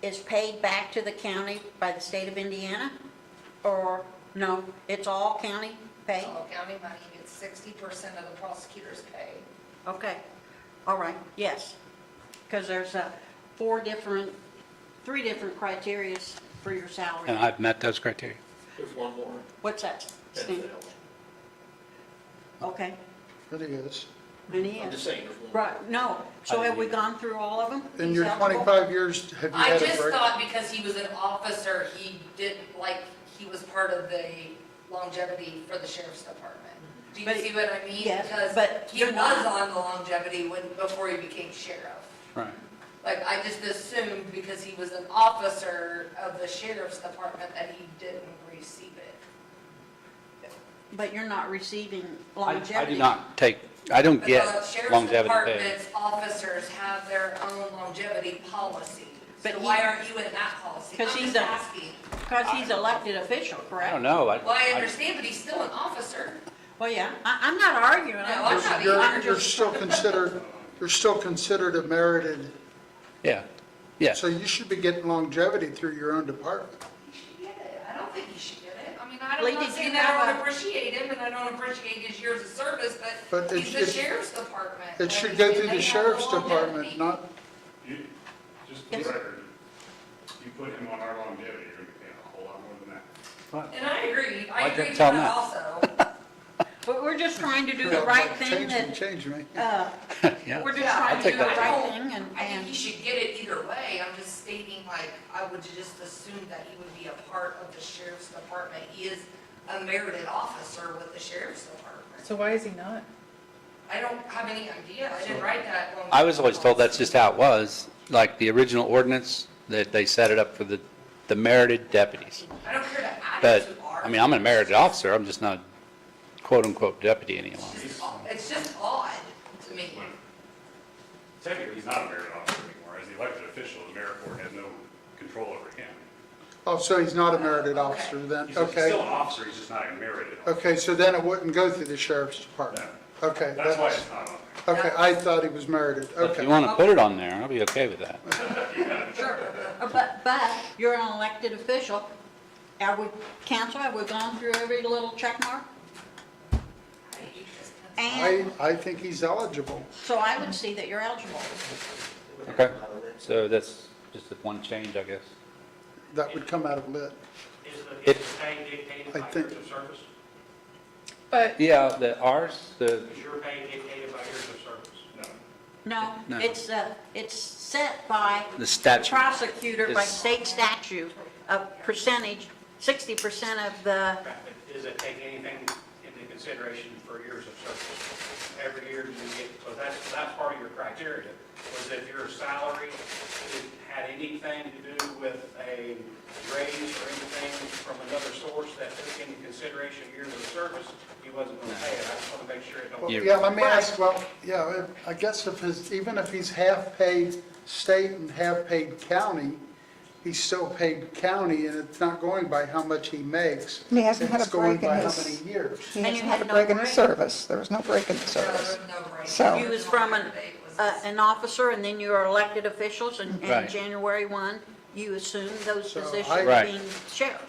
is paid back to the county by the state of Indiana? Or, no, it's all county pay? All county money, it's 60% of the prosecutor's pay. Okay, all right, yes. Because there's three different criterias for your salary. And I've met those criteria. There's one more. What's that, Steve? Benefit Okay, It is. and he I'm just is. saying, there's one. Right, no, so have we gone through all of them? In He's your eligible? 25 years, have you I had a just break? thought because he was an officer, he was part of the longevity for the sheriff's department. Do you But- see what I mean? yes, Because but he you're was not. on the longevity before he became sheriff. Right. Like, I just assumed because he was an officer of the sheriff's department that he didn't receive it. But you're not receiving I longevity. do not take, I don't But get the sheriff's longevity pay. department's officers have their own longevity policy. But So he- why aren't you in that policy? 'Cause I'm he's just a- asking. Because he's elected official, I correct? don't know. Well, I understand, but he's still an officer. Well, yeah, I'm not arguing. No, I'm just- not You're, either. you're still considered a merited, Yeah, yeah. so you should be getting longevity through your own department. You should get it. I don't think you should get it. I mean, Lee, I'm not did saying you that I have don't a- appreciate him and I don't appreciate his years of service, But but he's the it- sheriff's department. It should and go they through the have sheriff's longevity. department, not, You, just for Yes. the record, you put him on our longevity, you're gonna be paying a whole lot more than that. And I agree. I Why'd you agree with tell him that that? also. But we're just trying to do the right thing change me. Yeah. we're just Yeah, trying I'll to take do the that. right thing I think and, he should get it either way. I'm just stating, like, I would just assume that he would be a part of the sheriff's department. He is a merited officer with the sheriff's department. So why is he not? I don't have any idea. I didn't write that one. I was always told that's just how it was, like the original ordinance, that they set it up for the merited deputies. I don't care to add But, it to ours. I mean, I'm a merited officer, I'm just not a quote-unquote deputy any longer. It's just odd to me. Technically, he's not a merit officer anymore. As the elected official, the merit board has no control over him. Oh, so he's not a merited officer then? He's Okay. still an officer, he's just not a merited officer. Okay, so then it wouldn't go through the sheriff's department? Okay. That's why it's not on there. Okay, I thought he was merited, If okay. you want to put it on there, I'll be okay with that. Sure. But you're an elected official. Council, have we gone through every little check mark? And I think he's eligible. so I would see that you're eligible. Okay, so that's just the one change, I guess. That would come out of lit. Is It- the pay dictated I by think- years of service? But Yeah, the ours, the, Is your pay dictated by years of service? No, No. it's set by The statute. prosecutor by Is- state statute, a percentage, 60% of the, Does it take anything into consideration for years of service? Every year you get, so that's part of your criteria, was if your salary had anything to do with a raise or anything from another source that took into consideration years of service, you wasn't going to pay it. I just want to make sure it don't. Well, You- yeah, let me ask, well, yeah, I guess if his, even if he's half paid state and half paid county, he's still paid county, and it's not going by how much he makes. He hasn't had a It's going break in by how his- many years. He And hasn't you had had a no break in the break? service. There was no break in the service. So- you was from an officer, and then you were elected officials, and Right. January 1, you assumed those So positions Right. being sheriff.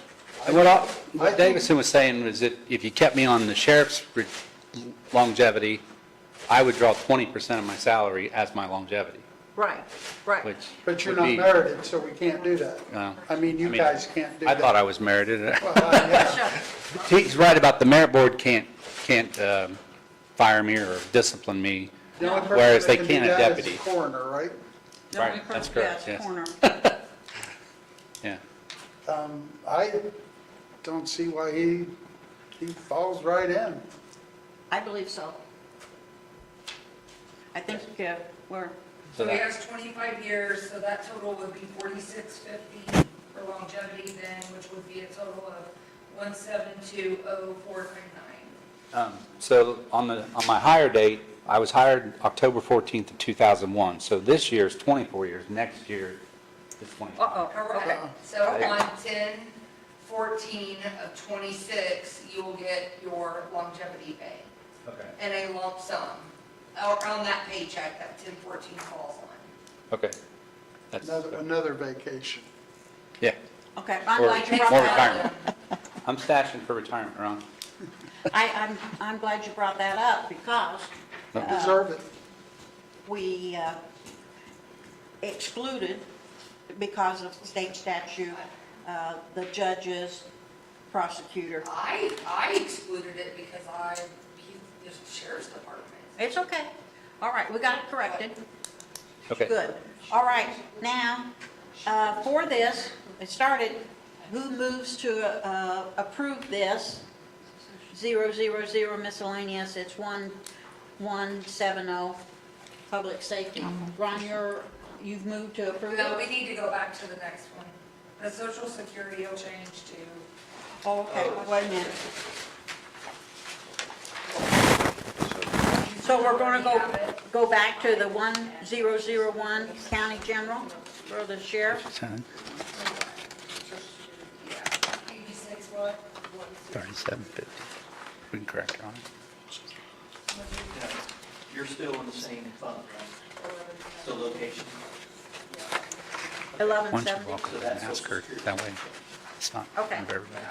And what Davison was saying was that if you kept me on the sheriff's longevity, I would draw 20% of my salary as my longevity, Right, right. which But you're would not be- merited, so we can't do that. No. I mean, you guys can't do I that. thought I was merited. Well, yeah. He's right about the merit board can't fire me or discipline me. The only person Whereas that they can can do a that is deputy. the coroner, right? The only Right, that's person- correct, yeah, yes. corner. Yeah. I don't see why he falls right in. I believe so. I think we're, So he has 25 years, so that total would be 4650 for longevity then, which would be a total of 1720499. So on my hire date, I was hired October 14th of 2001. So this year is 24 years. Next year is 25. uh-oh. Correct. So on 10/14 of 26, you will get your longevity pay Okay. in a lump sum, or on that paycheck that 10/14 falls on. Okay. That's, Another vacation. yeah. Okay, I'm Or glad you brought more that up. retirement. I'm stashing for retirement, Ron. I'm glad you brought that up because Deserve it. we excluded, because of state statute, the judges, prosecutor. I excluded it because he's the sheriff's department. It's okay. All right, we got it corrected. Okay. Good. All right, now, for this, it started, who moves to approve this? 000 miscellaneous, it's 1170, public safety. Ron, you've moved to approve No, we it? need to go back to the next one. The social security will change to, Oh, okay, wait a minute. So we're gonna go back to the 1001 county general for the sheriff? 86 what? 3750. We can correct it on it. You're still in the same fund, right? Still location? Why don't you 1170? walk over and ask her that way? It's not Okay. of everybody.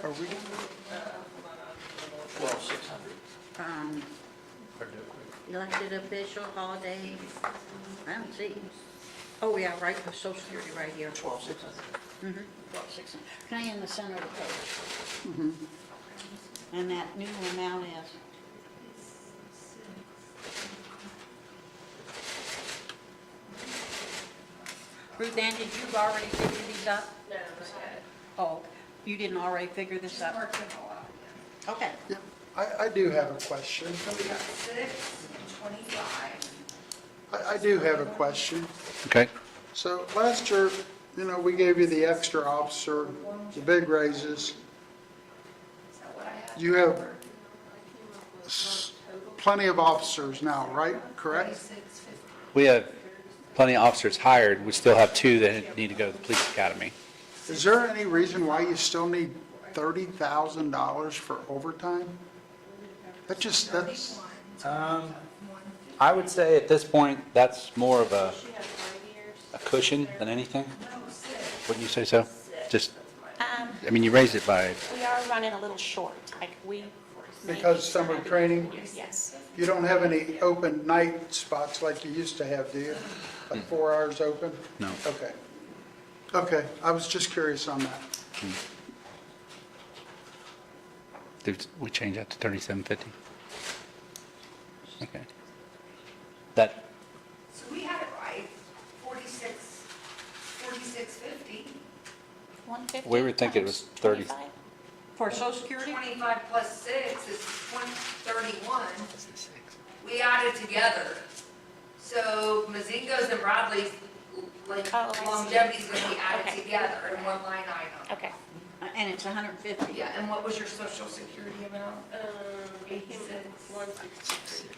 Are we, 12,600. Elected official, holiday, I don't see. Oh, yeah, right, the social security right here. 12,600. 12,600. Kind of in the center of the page. And that new amount is? Ruth Ann, did you already figure these up? No, Oh, you didn't already figure this up? Mark them all out. Okay. yeah, I do have a question. So we got 6 and 25. I do have a question. Okay. So last year, we gave you the extra officer, the big raises. Is that what I had? You have plenty of officers now, right? Correct? 2650. We have plenty of officers hired. We still have 2 that need to go to the police academy. Is there any reason why you still need $30,000 for overtime? That's, I would say at this point, that's more of a cushion than anything. Wouldn't you say so? Just, I mean, you raised it by, We are running a little short, because summer training, yes. you don't have any open night spots like you used to have, do you? Like 4 hours open? no. Okay. Okay, I was just curious on that. Did we change that to 3750? Okay. That 150? We were thinking it was 30. 25? For social security? 25 plus 6 is 31. We added together. So Mazingo's and Bradley's, like, Oh, I see. longevity's gonna be added Okay. together in one line item. Okay. And it's 150. Yeah, and what was your social security amount? 86. 166.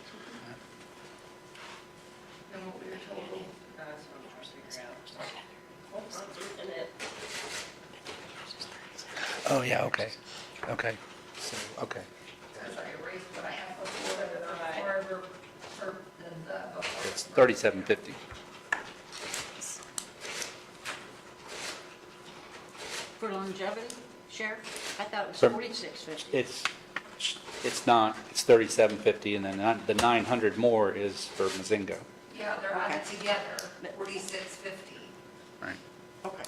And what were your total? That's what I'm trying to figure out. And it, Oh, yeah, okay, okay, so, okay. Because I erased what I had before, or the before. It's 3750. For longevity, Sheriff? I thought it was For- 4650. It's not, it's 3750, and then the 900 more is for Mazingo. Yeah, they're added together, 4650. Right. Okay.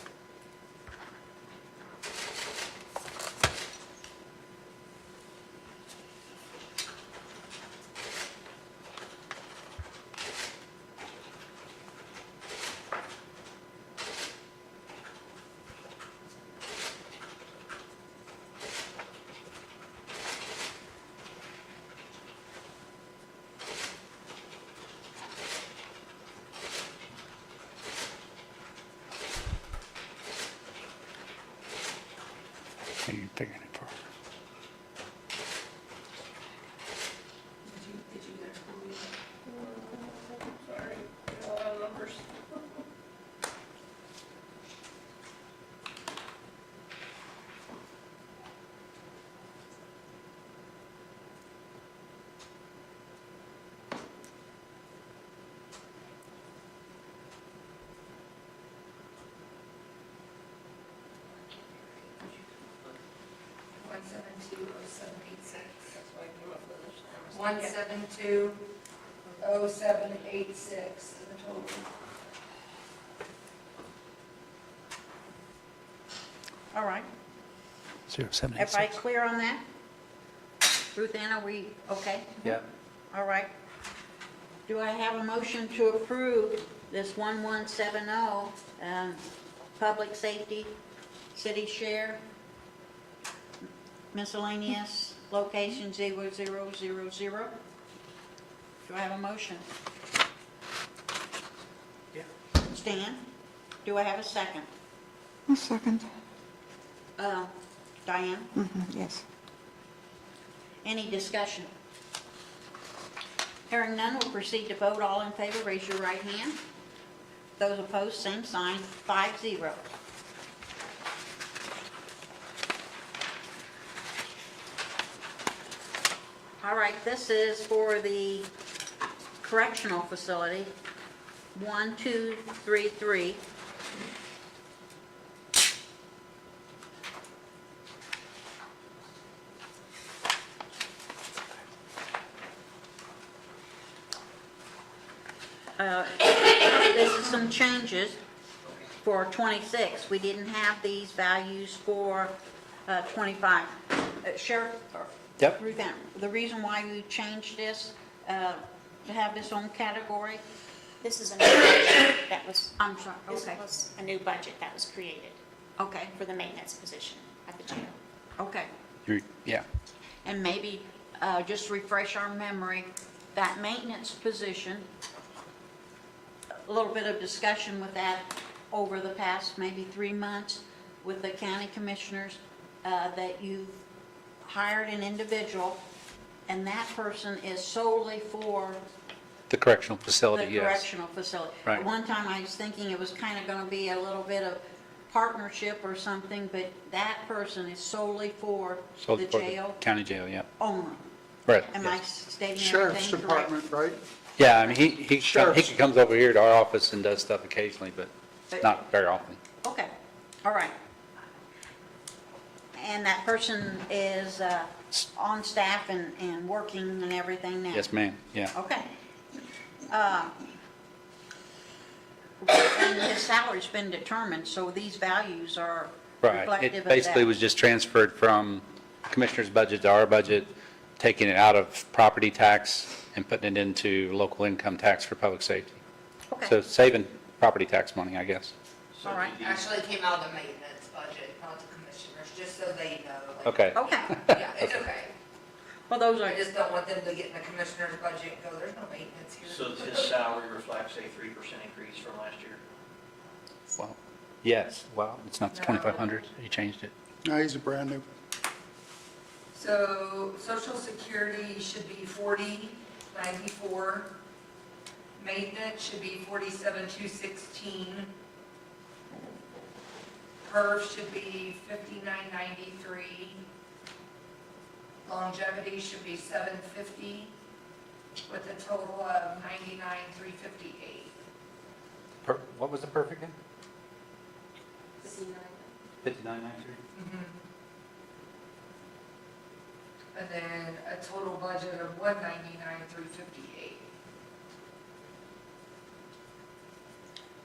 Are you figuring it for? Did you get it? sorry, a lot of numbers. One seven two oh seven eight six. That's why I came up with this. 1720786 is the total. All right. 0786. Everybody clear on that? Ruth Ann, are we okay? Yeah. All right. Do I have a motion to approve this 1170, public safety, city share, miscellaneous, location 0000? Do I have a motion? Yeah. Stan, do I have a second? A second. Diane, Yes. any discussion? Hearing none, we'll proceed to vote. All in favor, raise your right hand. Those opposed, same sign, 5-0. All right, this is for the correctional facility, 1233. This is some changes for 26. We didn't have these values for 25. Sheriff, or Yep. Ruth Ann, the reason why we changed this, to have this own category, This is a new budget that was, I'm sorry, this okay, was a new budget that was created okay, for the maintenance position at the jail. okay. Yeah. And maybe just refresh our memory, that maintenance position, a little bit of discussion with that over the past maybe 3 months with the county commissioners, that you've hired an individual, and that person is solely for The correctional the facility, yes. correctional facility. Right. At one time, I was thinking it was kind of going to be a little bit of partnership or something, but that person is solely for So the for jail County jail, yeah. only. Right. Am I yes. stating Sheriff's everything correct? Department, right? Yeah, I mean, he Sheriff's- comes over here to our office and does stuff occasionally, but not very often. Okay, all right. And that person is on staff and working and everything now? Yes, ma'am, yeah. Okay. And his salary's been determined, so these values are Right. reflective It of that? basically was just transferred from Commissioner's budget to our budget, taking it out of property tax and putting it into local income tax for public safety. So Okay, saving property tax money, I guess. all right. Actually came out of the maintenance budget, just so they know. like- Okay. Okay, Yeah, it's okay. well, those are, I just don't want them to get in the commissioner's budget and go, there's no maintenance here. So his salary reflects a 3% increase from last year? Well, yes, well, it's not the No. 2,500, you changed it. No, he's a brand new. So social security should be 40,94. Maintenance should be 47,216. Perf should be 59,93. Longevity should be 750 with a total of 99,358. What was the perfect again? 5993? And then a total budget of 199,358.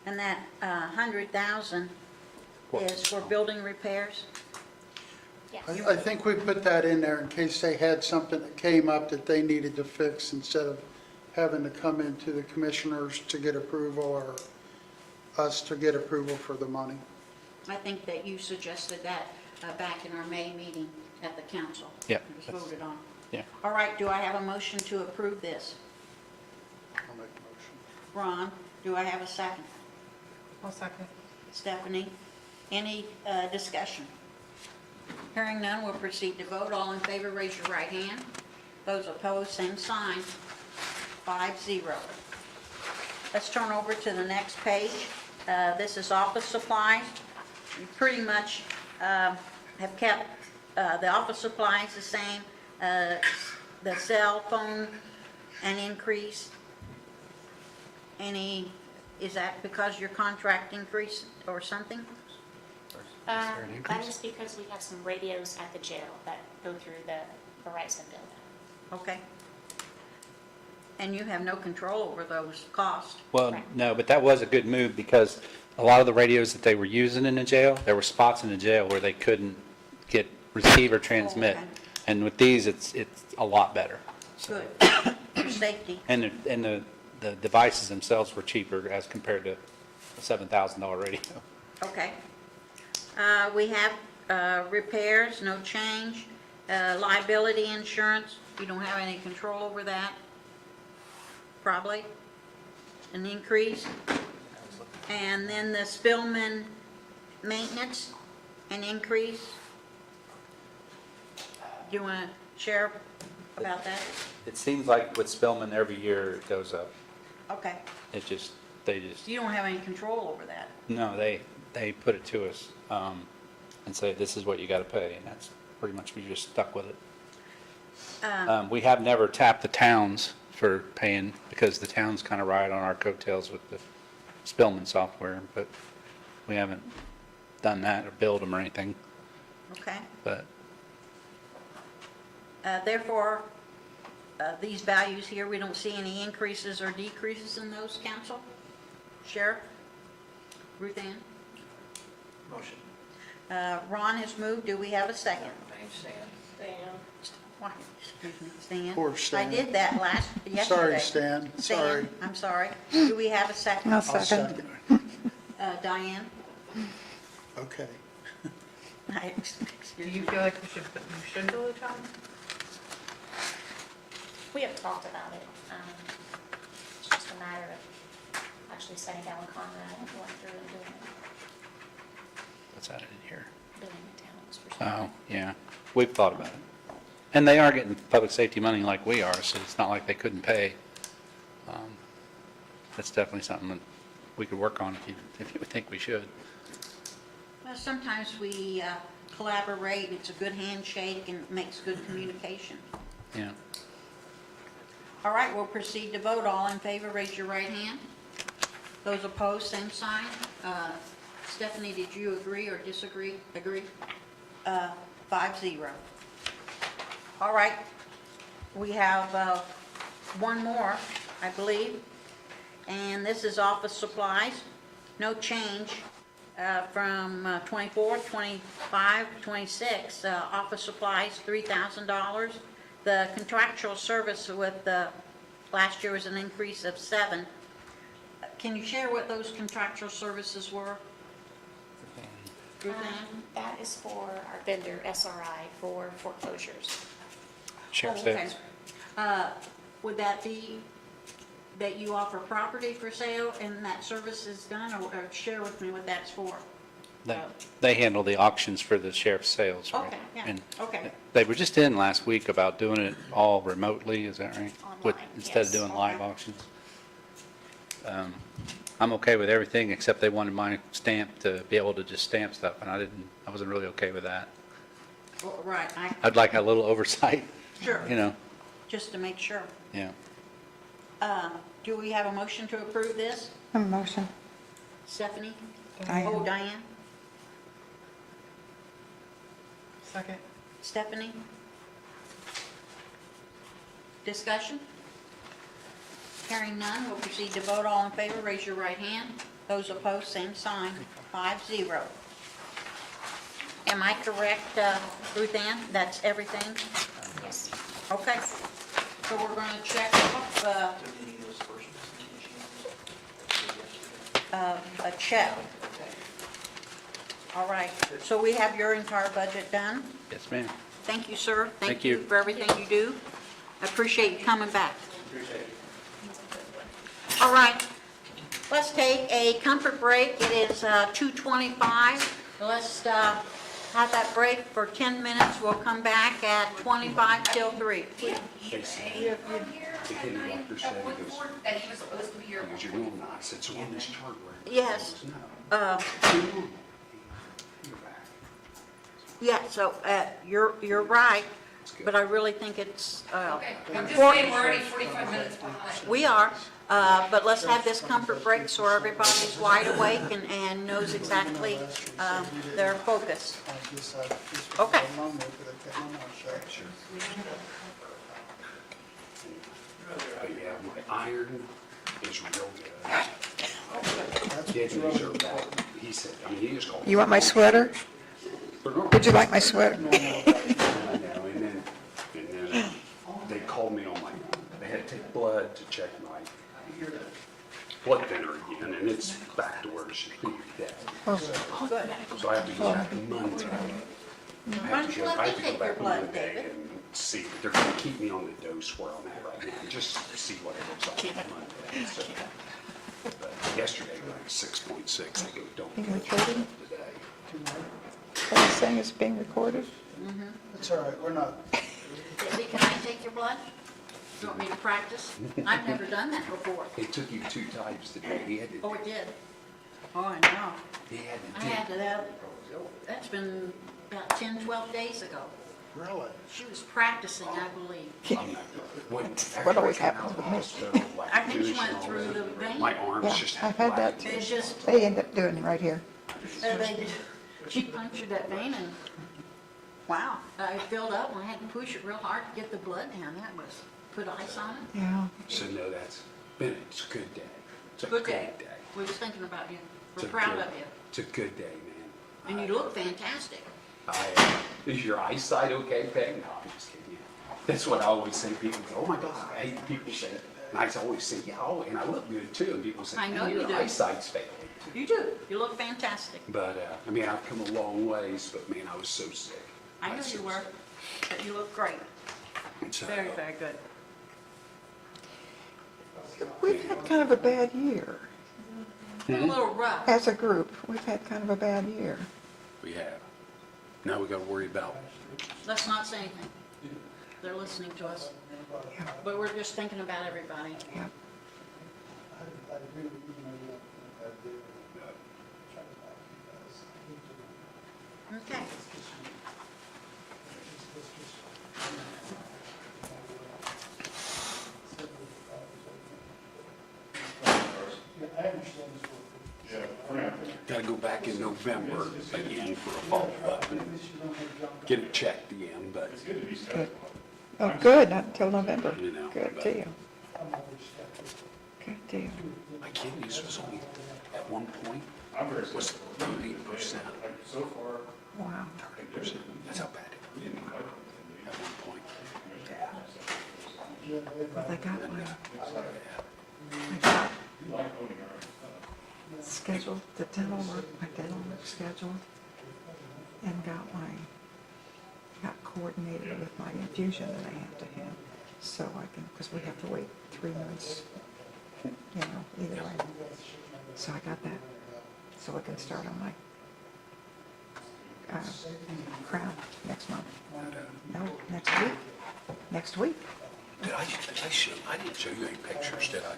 and that 100,000 is for building repairs? I think we put that in there in case they had something that came up that they needed to fix instead of having to come into the commissioners to get approval or us to get approval for the money. I think that you suggested that back in our May meeting at the council. Yeah, It was that's- voted on. yeah. All right, do I have a motion to approve this? I'll make a motion. Ron, do I have a second? I'll second. Stephanie, any discussion? Hearing none, we'll proceed to vote. All in favor, raise your right hand. Those opposed, same sign. 5-0. Let's turn over to the next page. This is office supplies. We pretty much have kept the office supplies the same. The cell phone, an increase. Is that because your contract increased or something? there an That increase? is because we have some radios at the jail that go through the Verizon building. Okay. And you have no control over those costs. Well, Correct. no, but that was a good move because a lot of the radios that they were using in the jail, there were spots in the jail where they couldn't get receive or transmit. okay. And with these, it's a lot better. Good. For safety. And the devices themselves were cheaper as compared to a $7,000 radio. Okay. We have repairs, no change. Liability insurance, you don't have any control over that? Probably? An increase? And then the Spillman maintenance, an increase? Do you want to share about that? It seems like with Spillman, every year it goes up. Okay. They just, You don't have any control over that? no, they put it to us and say, this is what you got to pay, and that's pretty much, we just stuck with it. We have never tapped the towns for paying, because the towns kind of ride on our coattails with the Spillman software, but we haven't done that or billed them or anything, Okay. but Therefore, these values here, we don't see any increases or decreases in those, council? Sheriff? Ruth Ann? Motion. Ron has moved, do we have a second? Name stand. Why, excuse me, Stan? Poor Stan. I did that yesterday. Sorry, Stan, sorry. I'm sorry. Do we have a second? I'll I'll second. Diane? Okay. Do you feel like you should bill the town? We have talked about it. It's just a matter of actually sitting down with Conrad and going through and doing it, what's that in here? billing the towns for sure. Oh, yeah, we've thought about it. And they are getting public safety money like we are, so it's not like they couldn't pay. That's definitely something that we could work on if you would think we should. Well, sometimes we collaborate, it's a good handshake and makes good communication. Yeah. All right, we'll proceed to vote. All in favor, raise your right hand. Those opposed, same sign. Stephanie, did you agree or disagree? Agree? 5-0. All right, we have one more, I believe, and this is office supplies. No change from 24, 25, 26. Office supplies, $3,000. The contractual service with last year was an increase of 7. Can you share what those contractual services were? Ruth Ann? That is for our vendor, SRI, for foreclosures. Sheriff's Oh, okay. sales. Would that be that you offer property for sale and that service is done, or share with me what that's for? They handle the auctions for the sheriff's sales, right? Okay, yeah, And okay. they were just in last week about doing it all remotely, is that right? With- Online, Instead of yes. doing live Okay. auctions. I'm okay with everything, except they wanted my stamp to be able to just stamp stuff, and I wasn't really okay with that. Well, right, I'd like a little oversight, sure, you know, just to make sure. yeah. Do we have a motion to approve this? A motion. Stephanie? Diane. Oh, Diane? Second. Stephanie? Discussion? Hearing none, we'll proceed to vote. All in favor, raise your right hand. Those opposed, same sign, 5-0. Am I correct, Ruth Ann? That's everything? Yes. Okay. So we're going to check off So any of those first ones, a check. All right. So we have your entire budget done? Yes, ma'am. Thank you, sir. Thank you. For everything you do. I appreciate you coming back. All right, let's take a comfort break. It is 2:25. Let's have that break for 10 minutes. We'll come back at 25 till 3. The doctor said he was supposed to be here. Because you're doing that, I said, so on this chart where. Yes. No. You're back. Yeah, so you're right, but I really think it's Okay, I'm just important. saying we're already 45 minutes behind. We are, but let's have this comfort break so everybody's wide awake and knows exactly their focus. Okay. But yeah, my iron is real good. Didn't deserve that. He said, I mean, he just called. You want my sweater? Would you like my sweater? I know, and then they called me on my, they had to take blood to check my blood thinner again, and it's back to where it should be, dead. Good. So I have to go back Monday. Why don't you let me take your blood, Monday David? and see, they're gonna keep me on the dose where I'm at right now, just to see what it looks like on Monday. So, but yesterday, like 6.6, I go, don't Being go recorded? today. Are you saying it's being recorded? It's all right, we're not. David, can I take your blood? You want me to practice? I've never done that before. It took you 2 times today, he had to. Oh, it did? Oh, I know. He had I to had to, that's been about 10, 12 days ago. Really? She was practicing, I believe. What always happens with me. I think she went through the vein. My arms Yeah, just. I've had that too. It's just, They end up doing it right here. she punctured that vein and, wow, it filled up and I had to push it real hard to get the blood down. That was, put ice on it. Yeah. So no, it's a good day. It's a Good great day. day. We was thinking about you. It's We're a proud good- of you. It's a good day, man. And you look fantastic. Is your eyesight okay, Peg? No, I'm just kidding you. That's what I always say. People go, oh my God, I hate people say it. And I always say, yeah, oh, and I look good too. And people say, I know "Man, you your do. eyesight's failing. You do. You look fantastic. But, I mean, I've come a long ways, but man, I was so sick. I know was you so were, sick. but you look great. So, Very, very good. We've had kind of a bad year. A little rough. As a group, we've had kind of a bad year. we have. Now we got to worry about. Let's not say anything. They're listening to us. Yeah. But we're just thinking about everybody. Yeah. Okay. Got to go back in November again for a follow-up and get it checked again, but, Good. Oh, good, not until November. You know, Good but- deal. Good deal. my kidneys was only, at one point, was 30%. Wow. 30%. That's how bad it was. At one point. Well, they got And, one. yeah. Scheduled, the dental work, my dental work scheduled. and got coordinated with my infusion that I have to have, so I can, because we have to wait 3 months, either way. So I got that, so I can start on my crown next month. No, next week. Next week. I didn't show you any pictures, did I?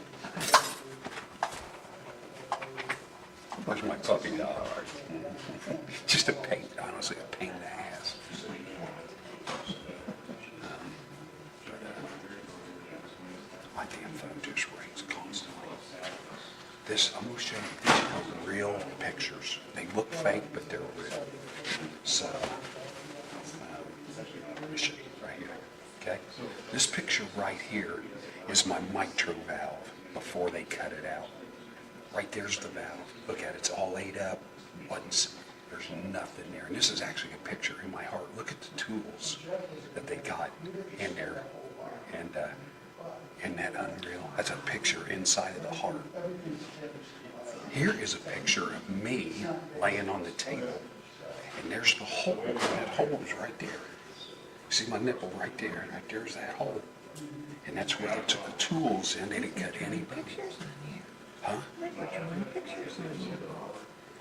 Where's my puppy dog? Just a pain, honestly, a pain in the ass. My damn phone just rings constantly. I'm gonna show you, these are real pictures. They look fake, but they're real. So, let me show you right here, okay? This picture right here is my mitral valve before they cut it out. Right there's the valve. Look at it, it's all laid up. There's nothing there. And this is actually a picture in my heart. Look at the tools that they got in there. And isn't that unreal? That's a picture inside of the heart. Here is a picture of me laying on the table. And there's the hole. And that hole is right there. See my nipple right there? And right there's that hole. And that's where they took the tools in. They didn't cut anything. Huh? Drawing pictures on you.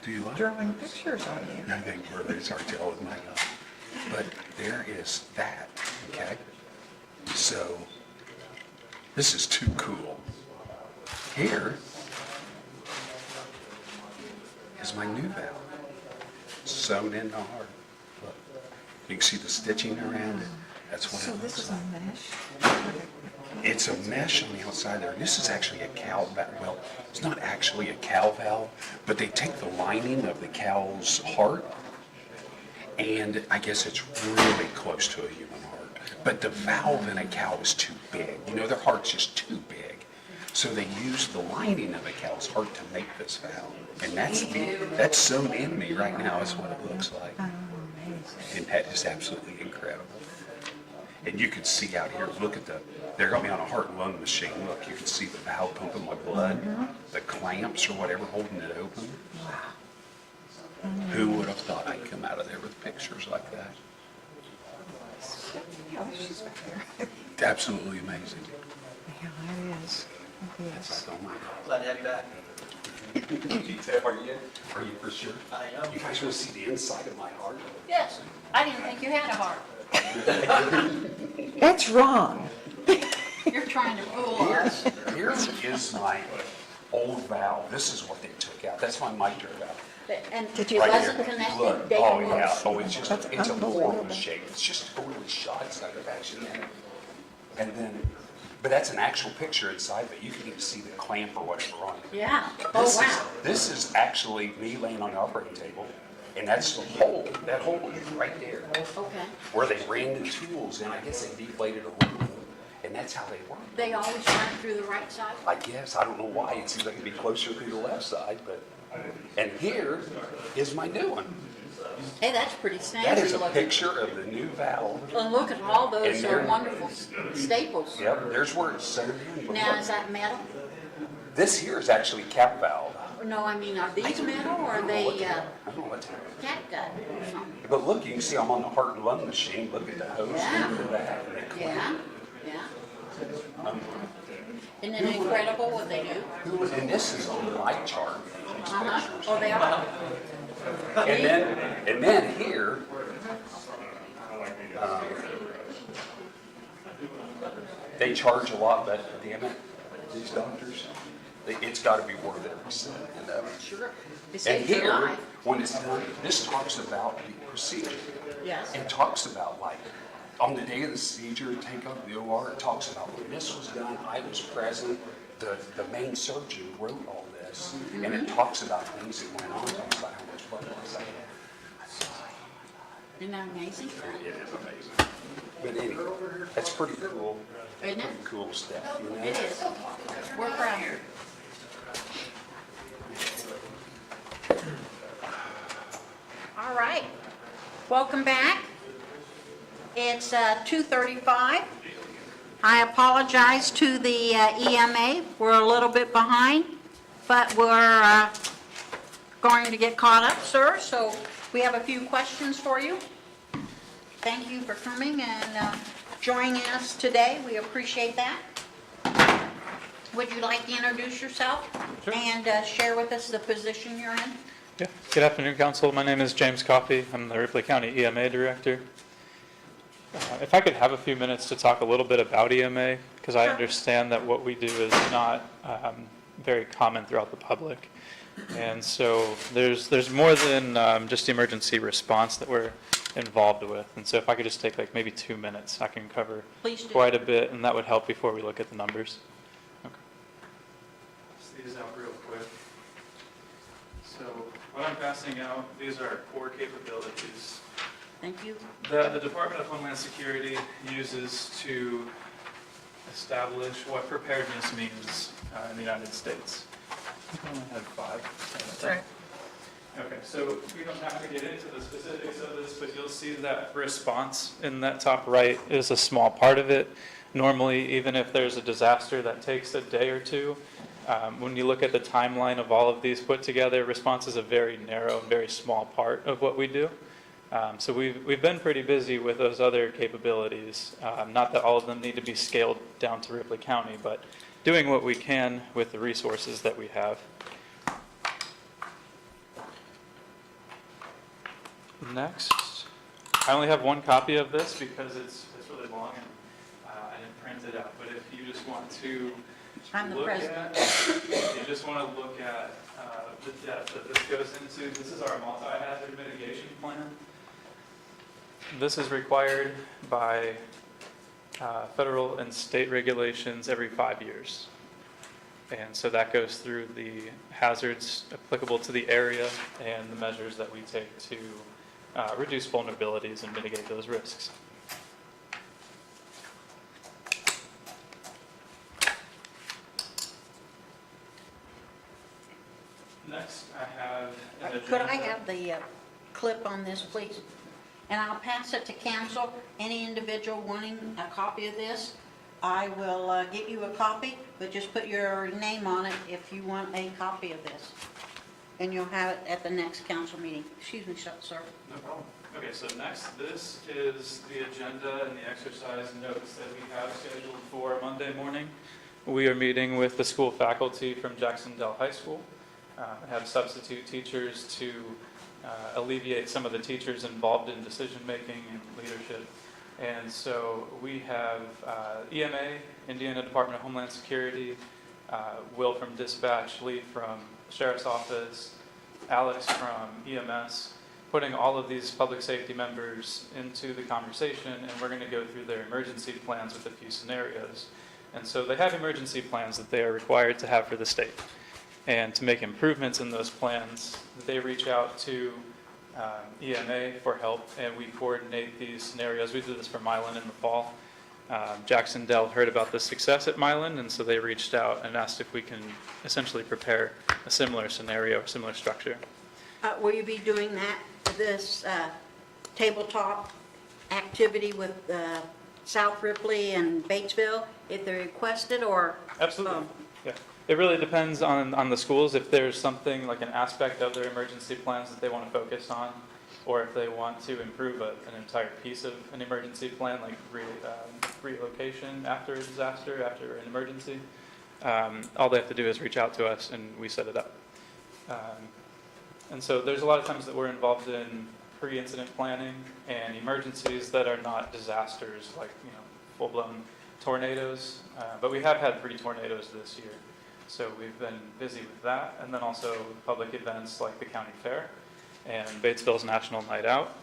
Do you like? Drawing pictures on you. I think where they start telling me. But there is that, okay? So, this is too cool. Here is my new valve, sewn in the heart. Look, you can see the stitching around it. That's what So it this looks is like. a mesh? It's a mesh on the outside there. This is actually a cow valve. Well, it's not actually a cow valve, but they take the lining of the cow's heart, and I guess it's really close to a human heart. But the valve in a cow is too big. Their heart's just too big. So they use the lining of a cow's heart to make this valve. And that's sewn in me right now. That's what it looks like. And that is absolutely incredible. And you can see out here, look at they got me on a heart and lung machine. Look, you can see the valve pumping my blood, the clamps or whatever holding it open. Who would have thought I'd come out of there with pictures like that? Oh, she's back there. Absolutely amazing. Yeah, it is. It It's is. like, oh my God. Glad to have you back. Are you for sure? I am. You guys want to see the inside of my heart? Yes, I didn't think you had a heart. That's wrong. You're trying to fool us. Here is my old valve. This is what they took out. That's my mitral valve. And Did it you- Right wasn't here. connected, Look, they oh can yeah, look. oh it's That's a horrible unbelievable. shape. It's just totally shot. It's not actually in it. And then, but that's an actual picture inside of it. You can even see the clamp or whatever on it. Yeah, oh wow. This is actually me laying on the operating table, and that's the hole. That hole is right there, Okay. where they ran the tools in. I guess they deflated a little, and that's how they work. They always run through the right side? I guess, I don't know why, it seems like it'd be closer to the left side, but, and here is my new one. Hey, that's pretty That is snazzy a looking. picture of the new valve. And look at all those And there- wonderful staples. Yep, there's where it's sewn in. but Now, look, is that metal? This here is actually cap valve. No, I mean, are these metal or are they I don't know what to do. catgut or something? But look, you can see I'm on the heart and lung machine. Look at the hose Yeah. for that. and the clamp. Yeah, yeah. Isn't it incredible what they do? And this is on my chart. These Uh-huh. pictures. Oh, they are? And then here, they charge a lot, but damn it, these doctors, it's got to be worth every cent. Sure. It And saves your here, life. when it's done, this talks about the procedure. Yes. It talks about like, on the day of the procedure, take up the OR, it talks about when this was done, I was present, the main surgeon wrote all this, and it talks about things that went on, talks about how much blood was there. Isn't that amazing? It is amazing. But anyway, that's pretty cool. Isn't it? Pretty cool stuff, you know? It is. We're proud of you. All right. Welcome back. It's 2:35. I apologize to the EMA. We're a little bit behind, but we're going to get caught up, sir. So We have a few questions for you. Thank you for coming and joining us today. We appreciate that. Would you like to introduce yourself Sure. and share with us the position you're in? Yeah. Good afternoon, Council. My name is James Coffey. I'm the Ripley County EMA Director. If I could have a few minutes to talk a little bit about EMA, because I Sure. understand that what we do is not very common throughout the public. And so there's more than just emergency response that we're involved with. And so if I could just take like maybe 2 minutes, I can cover Please do. quite a bit, and that would help before we look at the numbers. Okay. See these out real quick. So what I'm passing out, these are our core capabilities. Thank you. The Department of Homeland Security uses to establish what preparedness means in the United States. I think I only had 5. Sorry. Okay, so we don't have to get into the specifics of this, but you'll see that response in that top right is a small part of it. Normally, even if there's a disaster that takes a day or two, when you look at the timeline of all of these put together, response is a very narrow, very small part of what we do. So we've been pretty busy with those other capabilities. Not that all of them need to be scaled down to Ripley County, but doing what we can with the resources that we have. Next, I only have one copy of this because it's really long and I didn't print it out. But if you just want to I'm the look president. at, you just want to look at the depth that this goes into. This is our multi-hazard mitigation plan. This is required by federal and state regulations every 5 years. And so that goes through the hazards applicable to the area and the measures that we take to reduce vulnerabilities and mitigate those risks. Next, I have an Could I agenda. have the clip on this, please? And I'll pass it to council. Any individual wanting a copy of this, I will get you a copy, but just put your name on it if you want a copy of this. And you'll have it at the next council meeting. Excuse me, sir. No problem. Okay, so next, this is the agenda and the exercise notes that we have scheduled for Monday morning. We are meeting with the school faculty from Jacksonville High School. Have substitute teachers to alleviate some of the teachers involved in decision-making and leadership. And so we have EMA, Indiana Department of Homeland Security, Will from Dispatch, Lee from Sheriff's Office, Alex from EMS, putting all of these public safety members into the conversation, and we're going to go through their emergency plans with a few scenarios. And so they have emergency plans that they are required to have for the state. And to make improvements in those plans, they reach out to EMA for help, and we coordinate these scenarios. We did this for Milan in the fall. Jacksonville heard about the success at Milan, and so they reached out and asked if we can essentially prepare a similar scenario or similar structure. Will you be doing this tabletop activity with South Ripley and Batesville if they're requested, or? Absolutely, yeah. It really depends on the schools, if there's something like an aspect of their emergency plans that they want to focus on, or if they want to improve an entire piece of an emergency plan, like relocation after a disaster, after an emergency. All they have to do is reach out to us and we set it up. And so there's a lot of times that we're involved in pre-incident planning and emergencies that are not disasters, like full-blown tornadoes. But we have had 3 tornadoes this year. So we've been busy with that, and then also public events like the county fair and Batesville's National Night Out.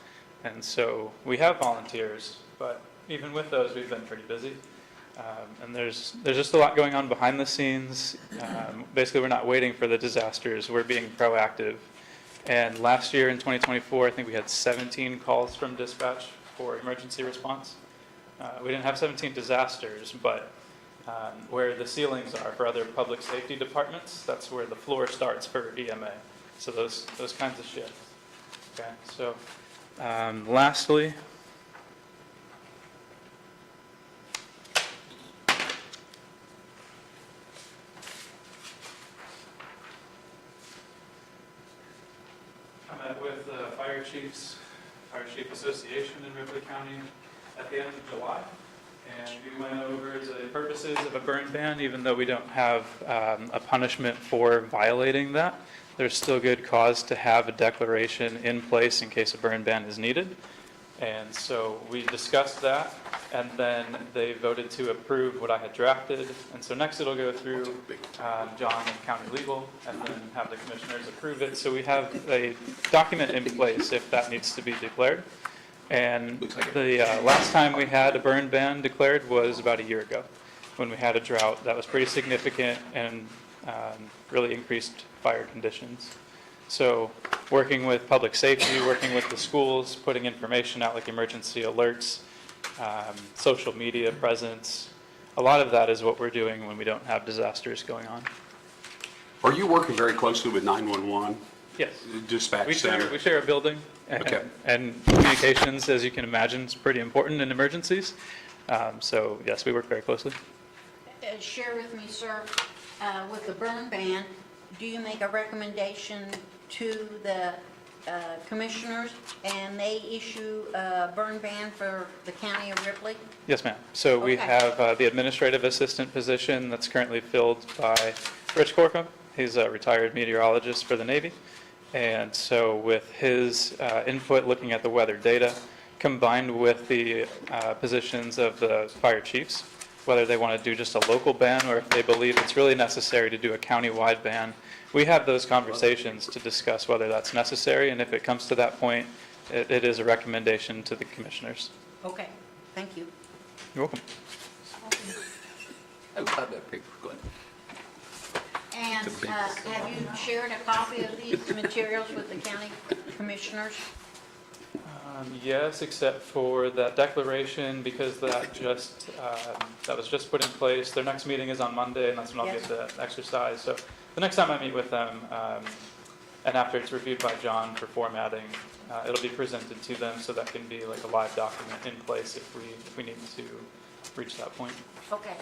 And so we have volunteers, but even with those, we've been pretty busy. And there's just a lot going on behind the scenes. Basically, we're not waiting for the disasters. We're being proactive. And last year in 2024, I think we had 17 calls from dispatch for emergency response. We didn't have 17 disasters, but where the ceilings are for other public safety departments, that's where the floor starts for EMA. So those kinds of shifts. Okay, so lastly, I'm at met with the Fire Chief Association in Ripley County at the end of July. And we went over the purposes of a burn ban, even though we don't have a punishment for violating that. There's still good cause to have a declaration in place in case a burn ban is needed. And so we discussed that, and then they voted to approve what I had drafted. And so next it'll go through John and County Legal, and then have the commissioners approve it. So we have a document in place if that needs to be declared. And the last time we had a burn ban declared was about a year ago, when we had a drought that was pretty significant and really increased fire conditions. So working with public safety, working with the schools, putting information out like emergency alerts, social media presence, a lot of that is what we're doing when we don't have disasters going on. Are you working very closely with 911 Yes. dispatch We center? share a building, and, Okay. and communications, as you can imagine, is pretty important in emergencies. So yes, we work very closely. Share with me, sir, with the burn ban, do you make a recommendation to the commissioners and they issue a burn ban for the county of Ripley? Yes, ma'am. So we Okay. have the administrative assistant position that's currently filled by Rich Corkum. He's a retired meteorologist for the Navy. And so with his input looking at the weather data, combined with the positions of the fire chiefs, whether they want to do just a local ban or if they believe it's really necessary to do a county-wide ban, we have those conversations to discuss whether that's necessary. And if it comes to that point, it is a recommendation to the commissioners. Okay, thank you. You're welcome. I love that paper. Go ahead. And have you shared a copy of these materials with the county commissioners? Yes, except for that declaration, because that was just put in place. Their next meeting is on Monday, and that's when I'll Yes. get the exercise. So the next time I meet with them, and after it's reviewed by John for formatting, it'll be presented to them, so that can be like a live document in place if we need to reach that point. Okay.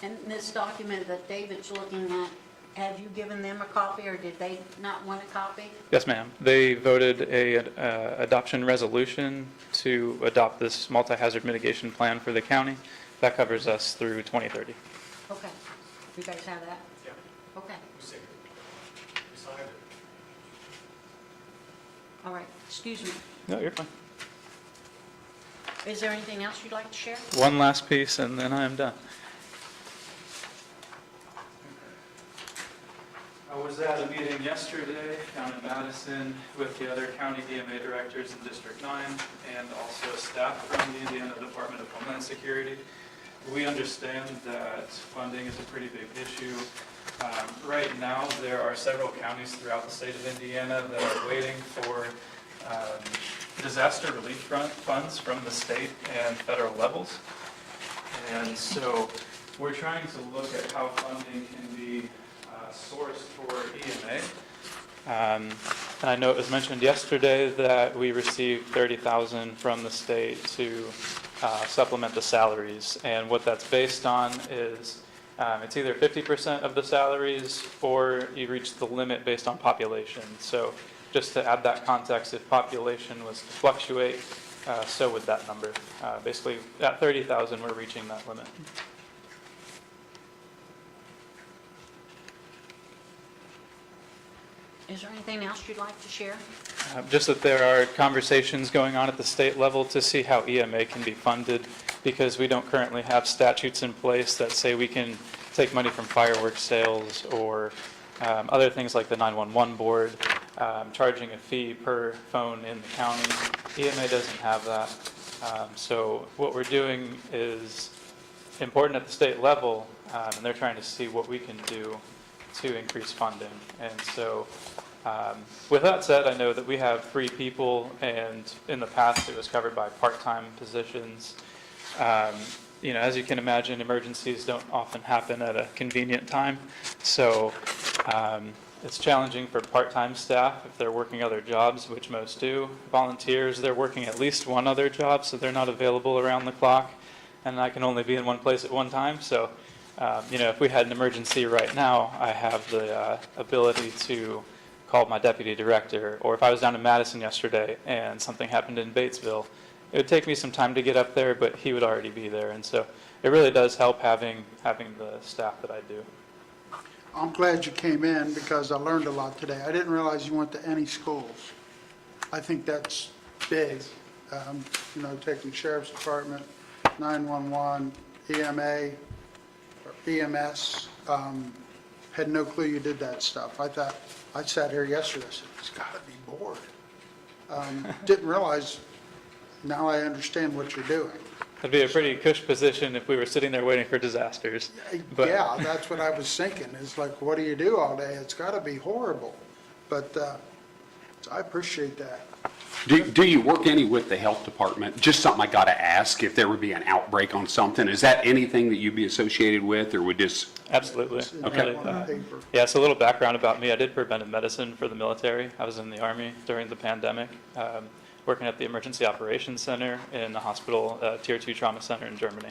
And this document that David's looking at, have you given them a copy or did they not want a copy? Yes, ma'am. They voted a adoption resolution to adopt this multi-hazard mitigation plan for the county. That covers us through 2030. Okay. You guys have that? Yeah. Okay. We signed it. All right. Excuse me. No, you're fine. Is there anything else you'd like to share? One last piece, and then I am done. I was at a meeting yesterday down in Madison with the other county EMA directors in District 9 and also staff from the Indiana Department of Homeland Security. We understand that funding is a pretty big issue. Right now, there are several counties throughout the state of Indiana that are waiting for disaster relief funds from the state and federal levels. And so we're trying to look at how funding can be sourced for EMA. And I know it was mentioned yesterday that we received $30,000 from the state to supplement the salaries. And what that's based on is it's either 50% of the salaries or you reach the limit based on population. So just to add that context, if population was to fluctuate, so would that number. Basically, at 30,000, we're reaching that limit. Is there anything else you'd like to share? Just that there are conversations going on at the state level to see how EMA can be funded, because we don't currently have statutes in place that say we can take money from fireworks sales or other things like the 911 board, charging a fee per phone in the county. EMA doesn't have that. So what we're doing is important at the state level, and they're trying to see what we can do to increase funding. And so with that said, I know that we have 3 people, and in the past it was covered by part-time positions. You know, as you can imagine, emergencies don't often happen at a convenient time. So it's challenging for part-time staff if they're working other jobs, which most do. Volunteers, they're working at least one other job, so they're not available around the clock. And I can only be in one place at one time. So you know, if we had an emergency right now, I have the ability to call my deputy director, or if I was down in Madison yesterday and something happened in Batesville, it would take me some time to get up there, but he would already be there. And so it really does help having the staff that I do. I'm glad you came in because I learned a lot today. I didn't realize you went to any schools. I think that's big, taking sheriff's department, 911, EMA, or EMS. Had no clue you did that stuff. I sat here yesterday, I said, it's got to be bored. Didn't realize, now I understand what you're doing. It'd be a pretty cush position if we were sitting there waiting for disasters. But Yeah, that's what I was thinking. It's like, what do you do all day? It's got to be horrible. But I appreciate that. Do you work any with the health department? Just something I got to ask, if there would be an outbreak on something, is that anything that you'd be associated with, or would this? absolutely. Okay. Really, yeah, so a little background about me. I did preventive medicine for the military. I was in the Army during the pandemic, working at the Emergency Operations Center in the hospital, Tier 2 Trauma Center in Germany.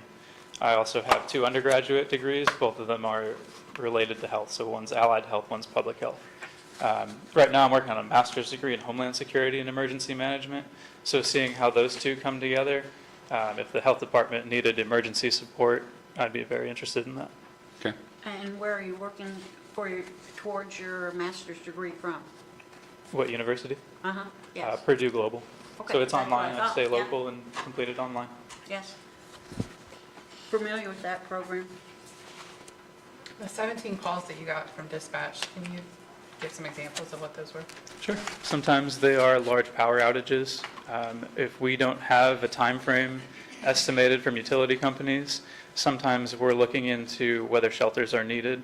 I also have 2 undergraduate degrees. Both of them are related to health. So one's allied health, one's public health. Right now I'm working on a master's degree in Homeland Security and Emergency Management. So seeing how those two come together, if the health department needed emergency support, I'd be very interested in that. Okay. And where are you working towards your master's degree from? What university? Yes. Purdue Global. Okay, So it's that's what I online. I thought, stay yeah. local and complete it online. Yes. Familiar with that program? The 17 calls that you got from dispatch, can you give some examples of what those were? Sure. Sometimes they are large power outages. If we don't have a time frame estimated from utility companies, sometimes we're looking into whether shelters are needed.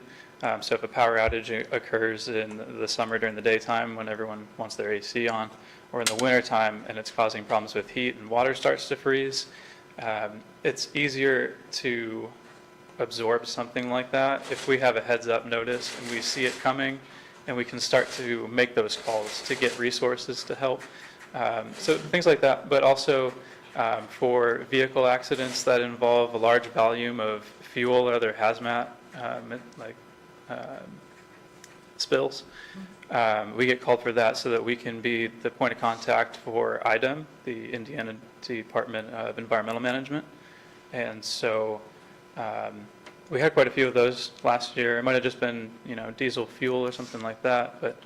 So if a power outage occurs in the summer during the daytime when everyone wants their AC on, or in the wintertime and it's causing problems with heat and water starts to freeze, it's easier to absorb something like that if we have a heads-up notice and we see it coming, and we can start to make those calls to get resources to help. So things like that, but also for vehicle accidents that involve a large volume of fuel or other hazmat, spills. We get called for that so that we can be the point of contact for IDEM, the Indiana Department of Environmental Management. And so we had quite a few of those last year. It might have just been, diesel fuel or something like that. But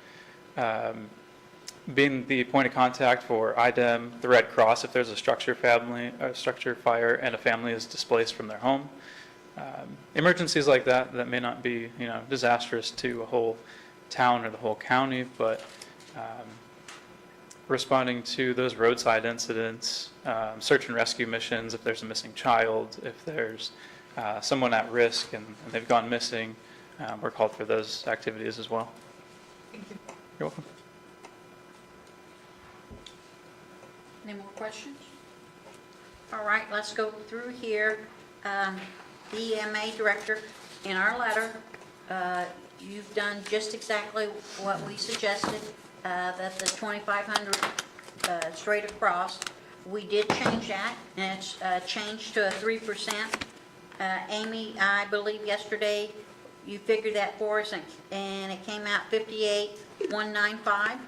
being the point of contact for IDEM, the Red Cross, if there's a structure fire and a family is displaced from their home, emergencies like that may not be, disastrous to a whole town or the whole county, but responding to those roadside incidents, search and rescue missions, if there's a missing child, if there's someone at risk and they've gone missing, we're called for those activities as well. Thank you. You're welcome. Any more questions? All right, let's go through here. The EMA director, in our letter, you've done just exactly what we suggested, that the 2,500 straight across. We did change that, and it's changed to a 3%. Amy, I believe yesterday you figured that for us, and it came out 58,195.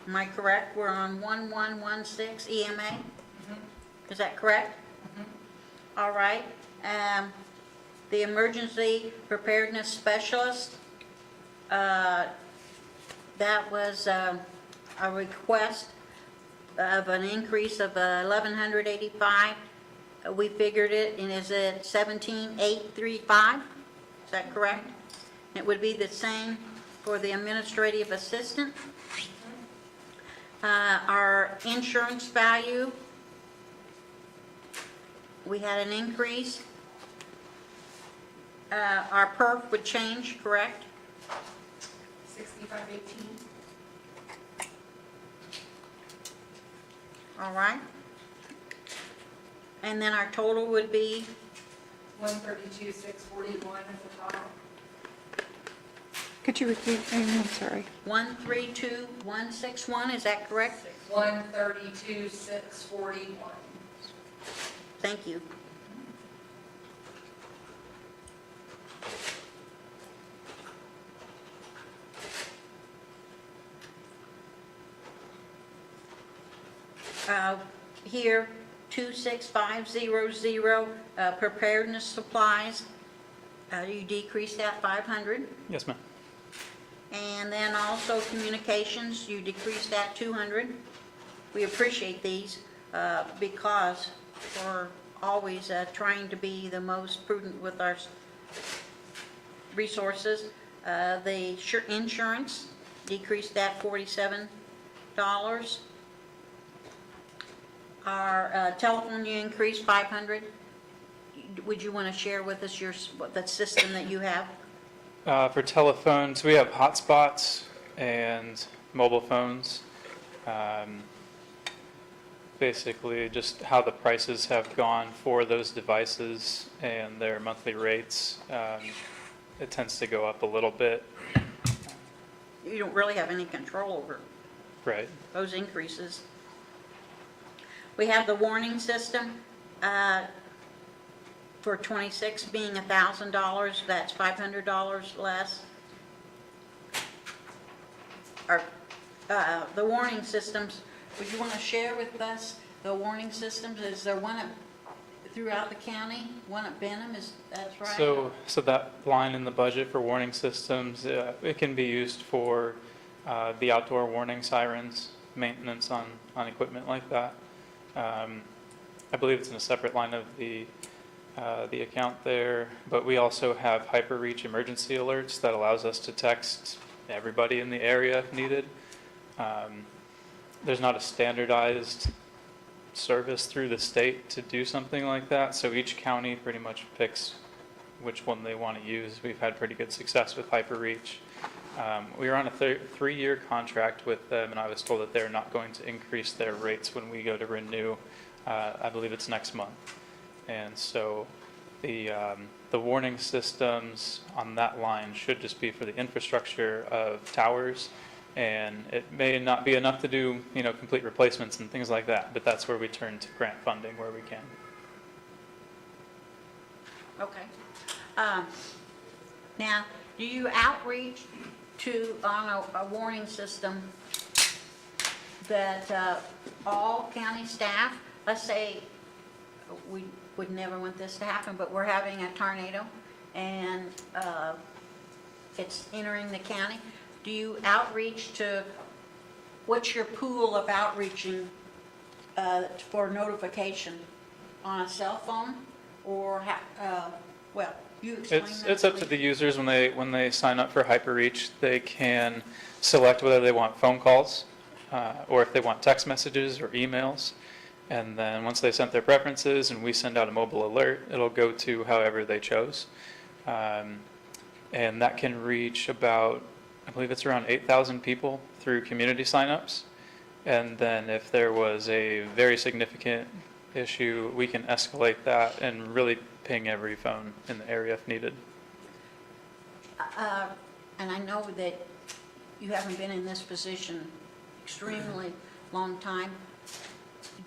Am I correct? We're on 1116 EMA? Is that correct? All right. The emergency preparedness specialist, that was a request of an increase of 1,185. We figured it, and is it 17,835? Is that correct? It would be the same for the administrative assistant. Our insurance value, we had an increase. Our perk would change, correct? 6518. All right. And then our total would be 132,641 at the top. Could you repeat, Amy? I'm sorry. 132,161, is that correct? 132,641. Thank you. here, 26500, preparedness supplies, you decreased that 500. Yes, ma'am. And then also communications, you decreased that 200. We appreciate these because we're always trying to be the most prudent with our resources. The insurance decreased that $47. Our telephone you increased 500. Would you want to share with us the system that you have? For telephones, we have hotspots and mobile phones. Basically, just how the prices have gone for those devices and their monthly rates. It tends to go up a little bit. You don't really have any control over Right. those increases. We have the warning system for 26 being $1,000, that's $500 less. The warning systems, would you want to share with us the warning systems? Is there one throughout the county, one at Benham, that's right? So that line in the budget for warning systems, it can be used for the outdoor warning sirens, maintenance on equipment like that. I believe it's in a separate line of the account there, but we also have HyperReach emergency alerts that allows us to text everybody in the area if needed. There's not a standardized service through the state to do something like that, so each county pretty much picks which one they want to use. We've had pretty good success with HyperReach. We are on a 3-year contract with them, and I was told that they're not going to increase their rates when we go to renew. I believe it's next month. And so the warning systems on that line should just be for the infrastructure of towers, and it may not be enough to do, complete replacements and things like that, but that's where we turn to grant funding where we can. Okay. Now, do you outreach on a warning system that all county staff, let's say, we would never want this to happen, but we're having a tornado and it's entering the county. Do you outreach what's your pool of outreaching for notification? On a cell phone or, you explain that. It's up to the users when they sign up for HyperReach. They can select whether they want phone calls or if they want text messages or emails. And then once they sent their preferences and we send out a mobile alert, it'll go to however they chose. And that can reach about, I believe it's around 8,000 people through community signups. And then if there was a very significant issue, we can escalate that and really ping every phone in the area if needed. And I know that you haven't been in this position extremely long time.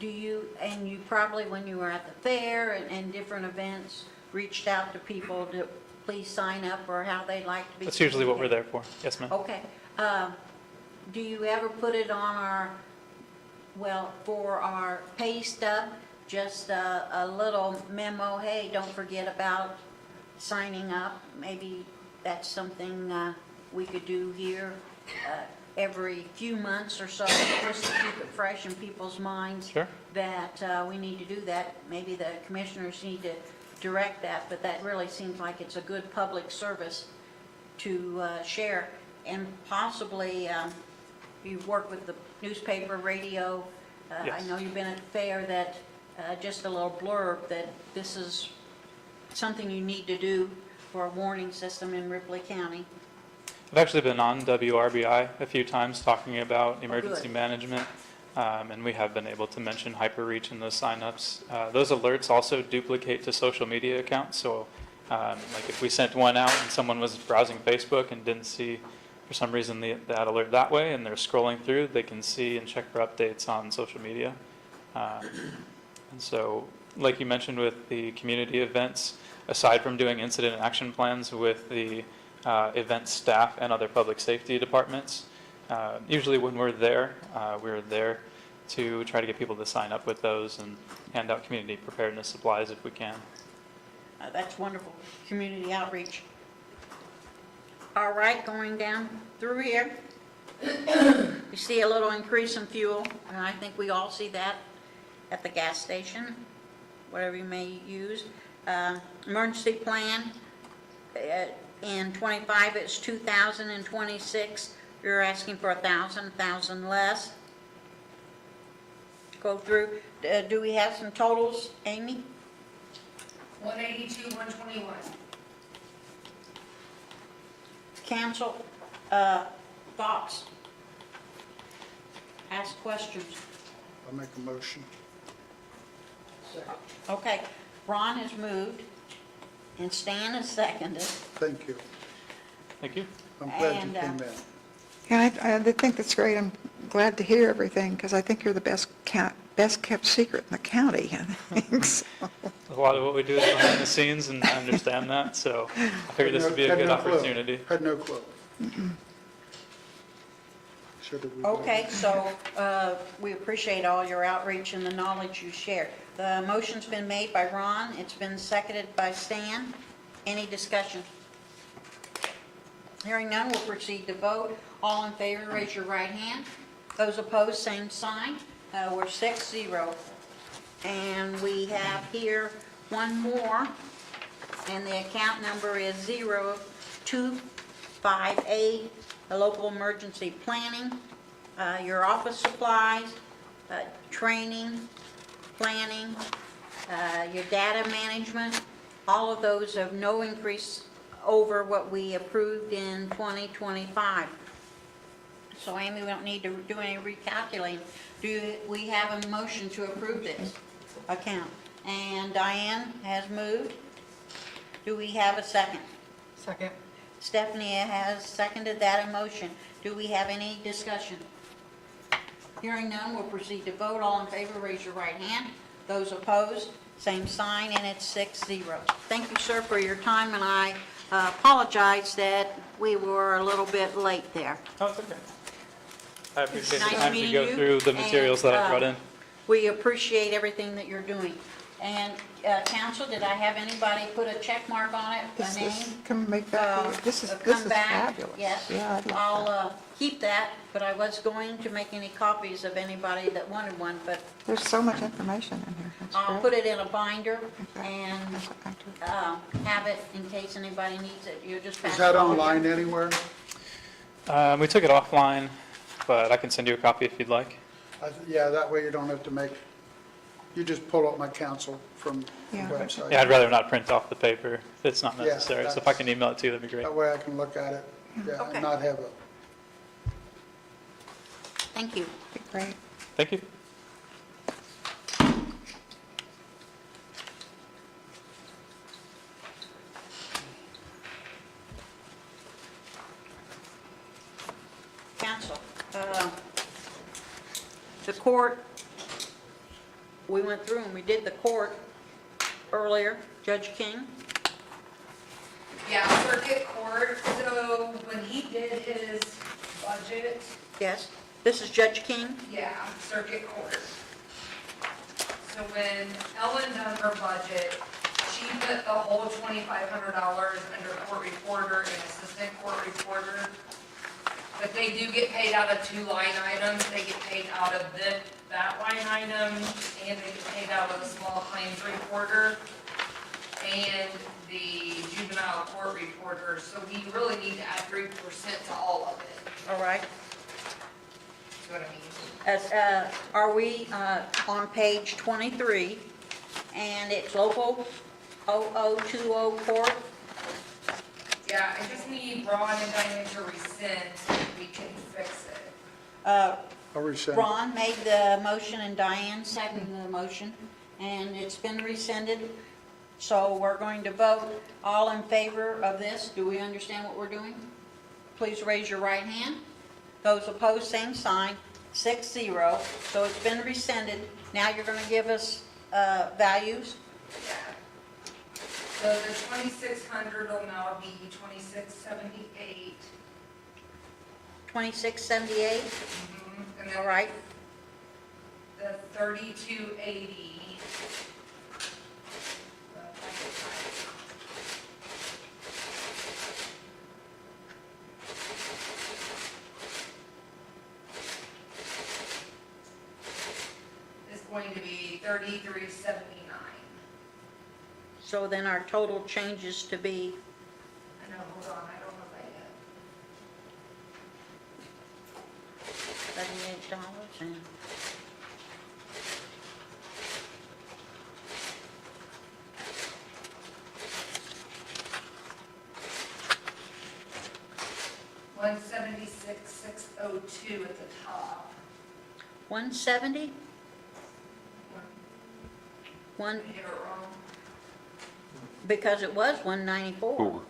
Do you, and you probably when you were at the fair and different events, reached out to people to please sign up or how they'd like to be? That's usually what we're there for. Yes, ma'am. Okay. Do you ever put it on for our pay stub, just a little memo, hey, don't forget about signing up? Maybe that's something we could do here every few months or so, just to keep it fresh in people's minds. Sure. That we need to do that. Maybe the commissioners need to direct that, but that really seems like it's a good public service to share. And possibly, you've worked with the newspaper, radio. Yes. I know you've been at the fair, that just a little blurb that this is something you need to do for a warning system in Ripley County. I've actually been on WRBI a few times talking about emergency good. management, and we have been able to mention HyperReach in those signups. Those alerts also duplicate to social media accounts, so like if we sent one out and someone was browsing Facebook and didn't see, for some reason, that alert that way, and they're scrolling through, they can see and check for updates on social media. And so, like you mentioned with the community events, aside from doing incident and action plans with the event staff and other public safety departments, usually when we're there to try to get people to sign up with those and hand out community preparedness supplies if we can. That's wonderful, community outreach. All right, going down through here, you see a little increase in fuel, and I think we all see that at the gas station, whatever you may use. Emergency plan, in 25, it's 2,000, and 26, you're asking for 1,000 less. Go through, do we have some totals, Amy? 182, 121. Council, thoughts? Ask questions. I'll make a motion. Okay, Ron has moved, and Stan has seconded. Thank you. Thank you. I'm glad you And, came in. Yeah, I think that's great. I'm glad to hear everything, because I think you're the best kept secret in the county, I think, so. A lot of what we do is behind the scenes, and I understand that, so I figured this would be a Had good no clue. opportunity. Had no clue. Should've we- Okay, so we appreciate all your outreach and the knowledge you share. The motion's been made by Ron, it's been seconded by Stan. Any discussion? Hearing none, we'll proceed to vote. All in favor, raise your right hand. Those opposed, same sign. We're 6-0. And we have here one more, and the account number is 0258, the local emergency planning, your office supplies, training, planning, your data management, all of those have no increase over what we approved in 2025. So Amy, we don't need to do any recalculating. Do we have a motion to approve this account? And Diane has moved. Do we have a second? Second. Stephanie has seconded that motion. Do we have any discussion? Hearing none, we'll proceed to vote. All in favor, raise your right hand. Those opposed, same sign, and it's 6-0. Thank you, sir, for your time, and I apologize that we were a little bit late there. Oh, it's okay. I appreciate the Nice time to meeting go you, through the materials that I brought in. We appreciate everything that you're doing. And council, did I have anybody put a check mark on it, a This name? come make that, this is Come back? fabulous. Yes. Yeah, I'd like that. I'll keep that, but I was going to make any copies of anybody that wanted one, but There's so much information in here. That's I'll great. put it in a binder Okay. and That's what I do. have it in case anybody needs it. You just pass Is it that on. online anywhere? We took it offline, but I can send you a copy if you'd like. Yeah, that way you don't have to make, you just pull up my council from the Yeah. website. Yeah, I'd rather not print off the paper if it's not Yeah, necessary, so if I can email it to you, that'd be great. That way I can look at it, yeah, Okay. and not have a, Thank you. Be great. Thank you. Council, the court, we went through and we did the court earlier, Judge King. Yeah, circuit court, so when he did his budget, Yes, this is Judge King. yeah, circuit court. So when Ellen done her budget, she put the whole $2,500 under court reporter and assistant court reporter. But they do get paid out of two line items. They get paid out of that line item, and they get paid out of the small claims reporter and the juvenile court reporter. So we really need to add 3% to all of it. All right. See what I mean? Are we on page 23, and it's local 0020 court? Yeah, I just need Ron and Diane to rescind so we can fix it. I'll resend. Ron made the motion and Diane seconded the motion, and it's been rescinded. So we're going to vote. All in favor of this? Do we understand what we're doing? Please raise your right hand. Those opposed, same sign. 6-0. So it's been rescinded. Now you're going to give us values. Yeah. So the 2,600 will now be 2,678. 2678. And All then right. the 3280. Is going to be 3379. So then our total changes to be, I know, hold on, I don't know that yet. $78 and, $176,602 at the top. 170? Did One, I get it wrong? because it was 194. Four.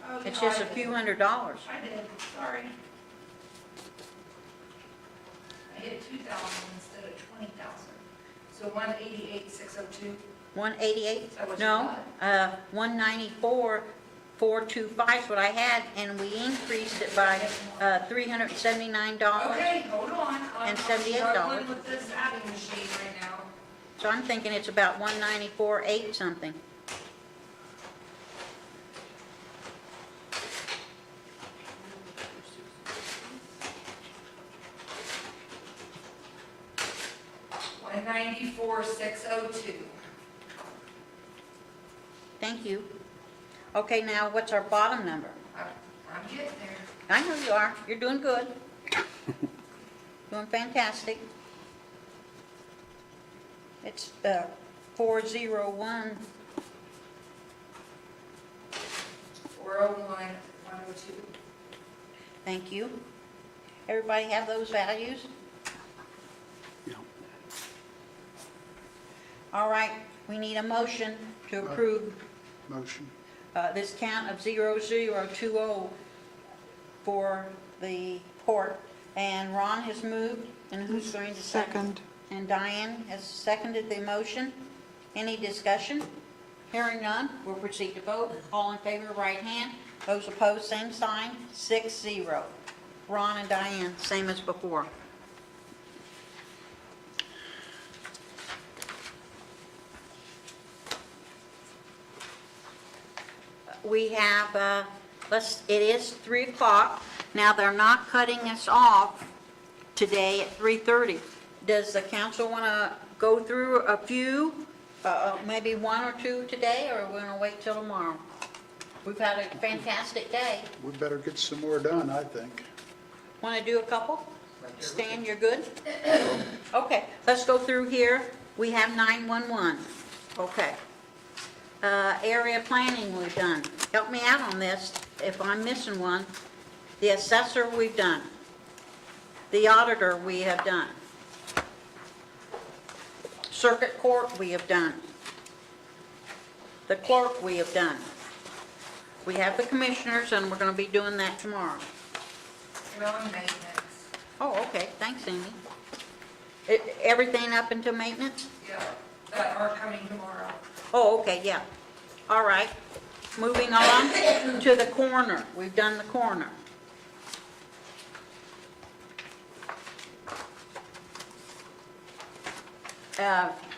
Oh, It's no, just I a few did. $100. I did, sorry. I hit 2,000 instead of 20,000. So 188,602. 188? That was your No, 194, 425 is what I had, and we increased it by $379. Okay, hold on. And I'm $78. struggling with this adding machine right now. So I'm thinking it's about 194, 8 something. $194,602. Thank you. Okay, now what's our bottom number? I'm getting there. I know you are. You're doing good. Doing fantastic. It's 401. 401,102. Thank you. Everybody have those values? Yeah. All right, we need a motion to approve Motion. this count of 0020 for the court. And Ron has moved, and who's going to second? Second. And Diane has seconded the motion. Any discussion? Hearing none, we'll proceed to vote. All in favor, right hand. Those opposed, same sign, 6-0. Ron and Diane, same as before. We have, it is 3 o'clock. Now, they're not cutting us off today at 3:30. Does the council want to go through a few, maybe 1 or 2 today, or are we going to wait till tomorrow? We've had a fantastic day. We better get some more done, I think. Want to do a couple? Stan, you're good? Okay, let's go through here. We have 911. Okay. Area planning we've done. Help me out on this if I'm missing one. The assessor we've done. The auditor we have done. Circuit court we have done. The clerk we have done. We have the commissioners, and we're going to be doing that tomorrow. We're on maintenance. Oh, okay, thanks, Amy. Everything up until maintenance? Yeah, that are coming tomorrow. Oh, okay, yeah. All right. Moving on to the coroner. We've done the coroner.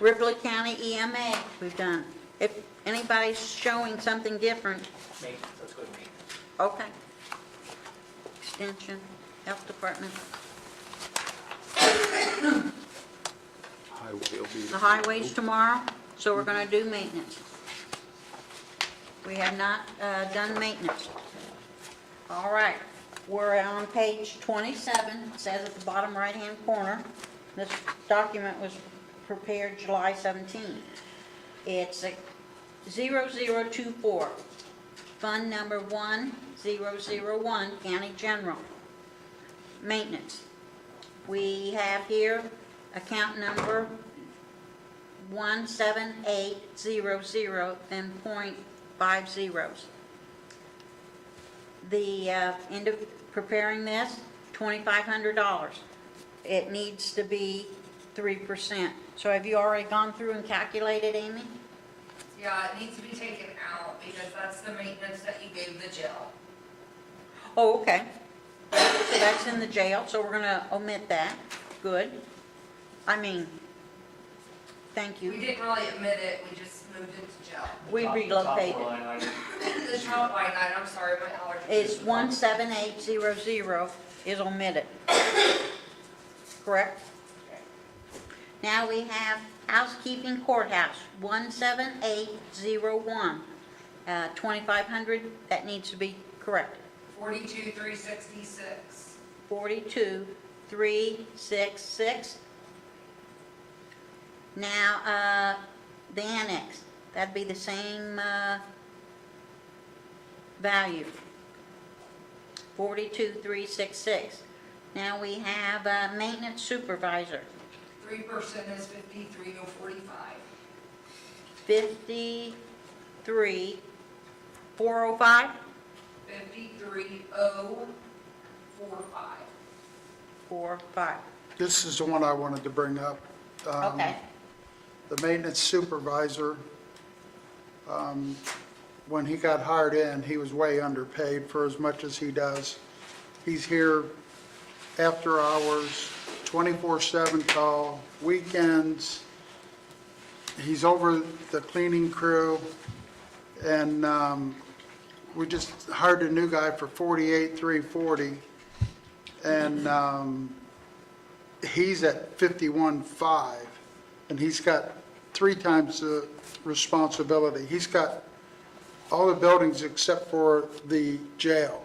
Ripley County EMA, we've done. If anybody's showing something different, Maintenance, let's go to maintenance. okay. Extension, Health Department. Highway will be. The highways tomorrow, so we're gonna do maintenance. We have not done maintenance. All right, we're on page 27, it says at the bottom right-hand corner, this document was prepared July 17. It's a 0024, fund number 1001, county general, maintenance. We have here account number 17800, then 0.5 zeros. The end of preparing this, $2,500. It needs to be 3%. So have you already gone through and calculated, Amy? Yeah, it needs to be taken out because that's the maintenance that you gave the jail. Oh, okay. so that's in the jail, so we're gonna omit that. Good. I mean, thank We you. didn't really admit it, we just moved it to jail. We relocated. The top line item, I'm sorry, my allergies. Is 17800 is omitted. Correct? Now we have housekeeping courthouse, 17801. 2,500, that needs to be corrected. 42,366. 42,366. Now, the annex, that'd be the same value. 42,366. Now we have maintenance supervisor, 3% is 53,045. 53,405. 53,045. 45. This is the one I wanted to bring up. Okay. The maintenance supervisor, when he got hired in, he was way underpaid for as much as he does. He's here after hours, 24/7 call, weekends. He's over the cleaning crew, and we just hired a new guy for 48,340, and he's at 51.5, and he's got 3 times the responsibility. He's got all the buildings except for the jail.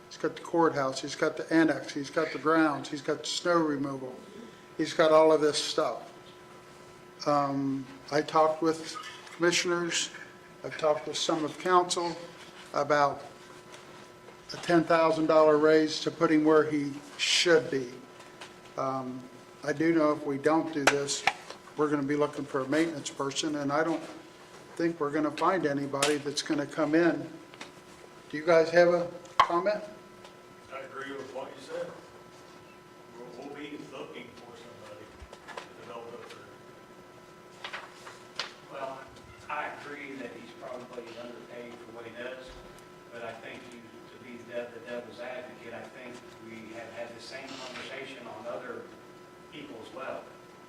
He's got the courthouse, he's got the annex, he's got the grounds, he's got the snow removal. He's got all of this stuff. I talked with commissioners, I've talked with some of council about a $10,000 raise to put him where he should be. I do know if we don't do this, we're going to be looking for a maintenance person, and I don't think we're going to find anybody that's going to come in. Do you guys have a comment? I agree with what you said. We'll be looking for somebody to develop it. Well, I agree that he's probably underpaid for what he does, but I think to be the devil's advocate, I think we have had the same conversation on other people as well.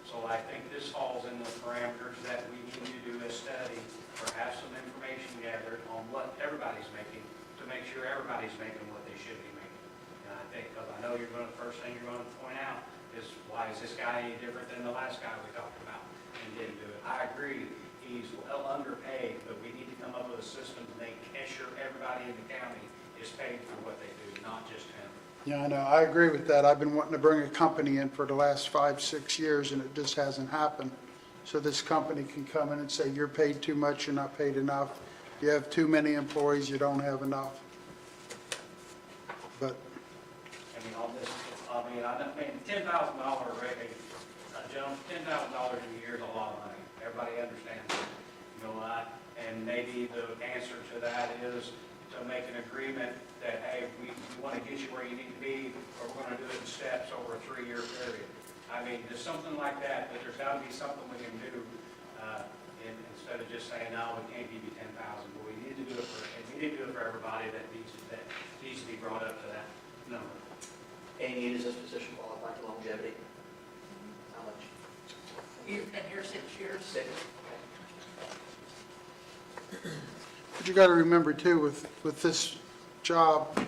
So I think this falls in the parameters that we need to do a study or have some information gathered on what everybody's making to make sure everybody's making what they should be making. And I think, because I know the first thing you're going to point out is, why is this guy any different than the last guy we talked about and didn't do it? I agree, he's well underpaid, but we need to come up with a system to make sure everybody in the county is paid for what they do, not just him. Yeah, I know, I agree with that. I've been wanting to bring a company in for the last 5-6 years, and it just hasn't happened. So this company can come in and say, you're paid too much, you're not paid enough. You have too many employees, you don't have enough. But, I mean, all this, I mean, $10,000 rate, Jones, $10,000 a year is a lot of money. Everybody understands that, you know, and maybe the answer to that is to make an agreement that, hey, we want to get you where you need to be, or we're going to do it in steps over a 3-year period. I mean, there's something like that, but there's got to be something we can do, instead of just saying, no, we can't give you 10,000, but we need to do it for everybody that needs to be brought up to that number. Amy, does this position qualify for longevity? How much? You've been here 6 years. 6? but you got to remember too, with this job,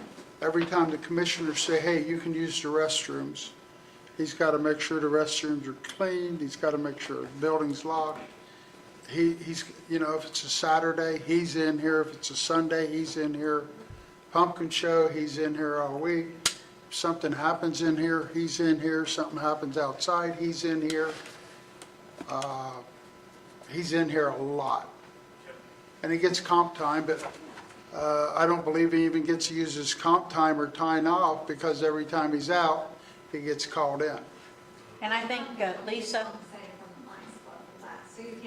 every time the commissioners say, hey, you can use the restrooms, he's got to make sure the restrooms are cleaned, he's got to make sure the building's locked. He's, you know, if it's a Saturday, he's in here. If it's a Sunday, he's in here. Pumpkin show, he's in here all week. If something happens in here, he's in here. Something happens outside, he's in here. He's in here a lot. And he gets comp time, but I don't believe he even gets to use his comp time or time off, because every time he's out, he gets called in. And I think Lisa,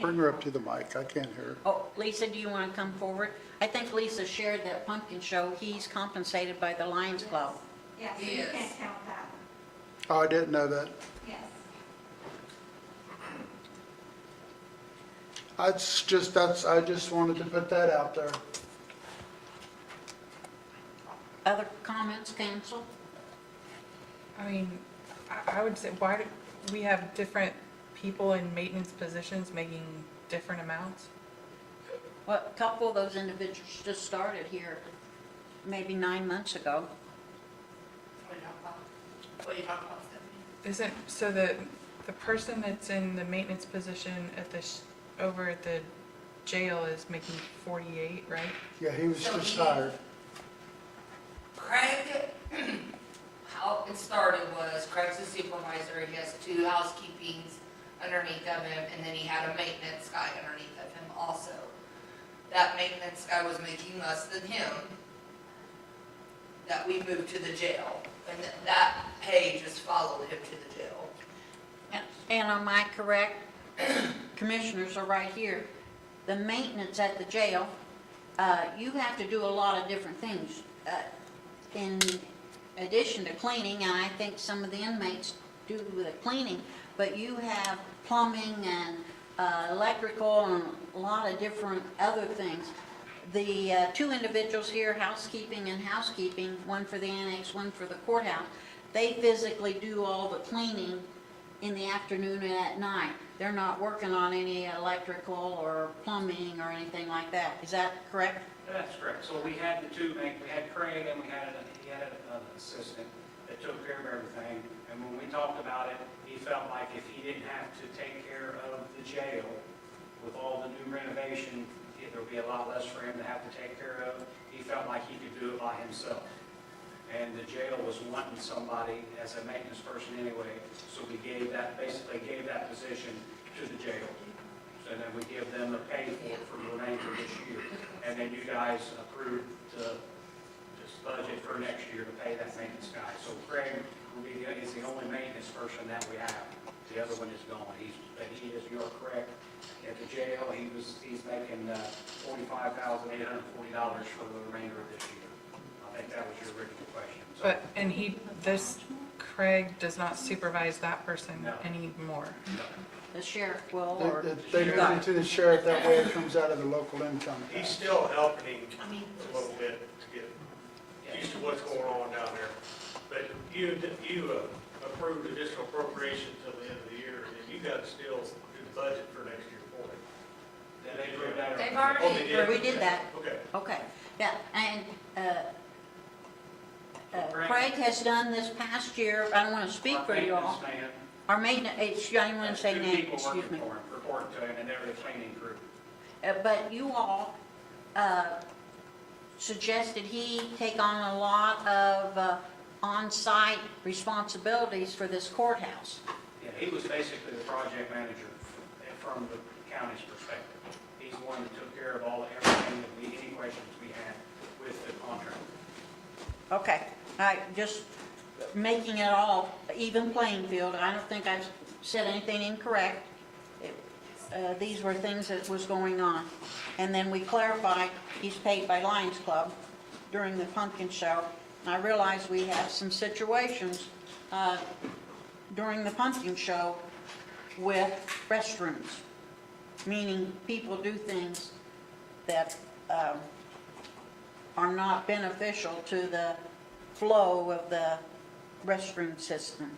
Bring her up to the mic, I can't hear her. oh, Lisa, do you want to come forward? I think Lisa shared that pumpkin show, he's compensated by the Lions Club. Yes, so you Yes. can't count that. Oh, I didn't know that. Yes. I just wanted to put that out there. Other comments, council? I mean, I would say, why do we have different people in maintenance positions making different amounts? Well, a couple of those individuals just started here maybe 9 months ago. What are you talking about? What are you talking about, Stephanie? Isn't, so the person that's in the maintenance position at the, over at the jail is making 48, right? Yeah, he was So just he- hired. Craig, how it started was Craig's the supervisor, he has 2 housekeepings underneath of him, and then he had a maintenance guy underneath of him also. That maintenance guy was making less than him, that we moved to the jail, and that pay just followed him to the jail. And am I correct? Commissioners are right here. The maintenance at the jail, you have to do a lot of different things. In addition to cleaning, and I think some of the inmates do the cleaning, but you have plumbing and electrical and a lot of different other things. The 2 individuals here, housekeeping and housekeeping, one for the annex, one for the courthouse, they physically do all the cleaning in the afternoon and at night. They're not working on any electrical or plumbing or anything like that. Is that correct? That's correct. So we had the 2, we had Craig and he had an assistant that took care of everything. And when we talked about it, he felt like if he didn't have to take care of the jail with all the new renovation, there would be a lot less for him to have to take care of. He felt like he could do it by himself. And the jail was wanting somebody as a maintenance person anyway, so we basically gave that position to the jail. So then we give them the pay for the remainder of this year. And then you guys approved this budget for next year to pay that maintenance guy. So Craig is the only maintenance person that we have. The other one is gone. But he is, you're correct. At the jail, he's making $45,840 for the remainder of this year. I think that was your original question. So- But, and this Craig does not supervise that person No. anymore. The sheriff will, or? They moved it to the sheriff, that way it comes out of the local income He's tax. still helping him I mean, a little bit to get used to what's going on down there. But you approved additional appropriation till the end of the year, and then you got to still do the budget for next year for it. Then they approved that. They've Oh, already, they did? We did that. Okay. Okay, yeah, and Craig has done this past year, I don't want to speak for you all. Our maintenance, I didn't want to say Two name, people excuse working me. for him, reporting to him, and they're the cleaning crew. But you all suggested he take on a lot of on-site responsibilities for this courthouse. Yeah, he was basically the project manager from the county's perspective. He's the one that took care of everything any questions we had with the contract. Okay, I just making it all even playing field. I don't think I've said anything incorrect. These were things that was going on. And then we clarified, he's paid by Lions Club during the pumpkin show. And I realize we have some situations during the pumpkin show with restrooms, meaning people do things that are not beneficial to the flow of the restroom system.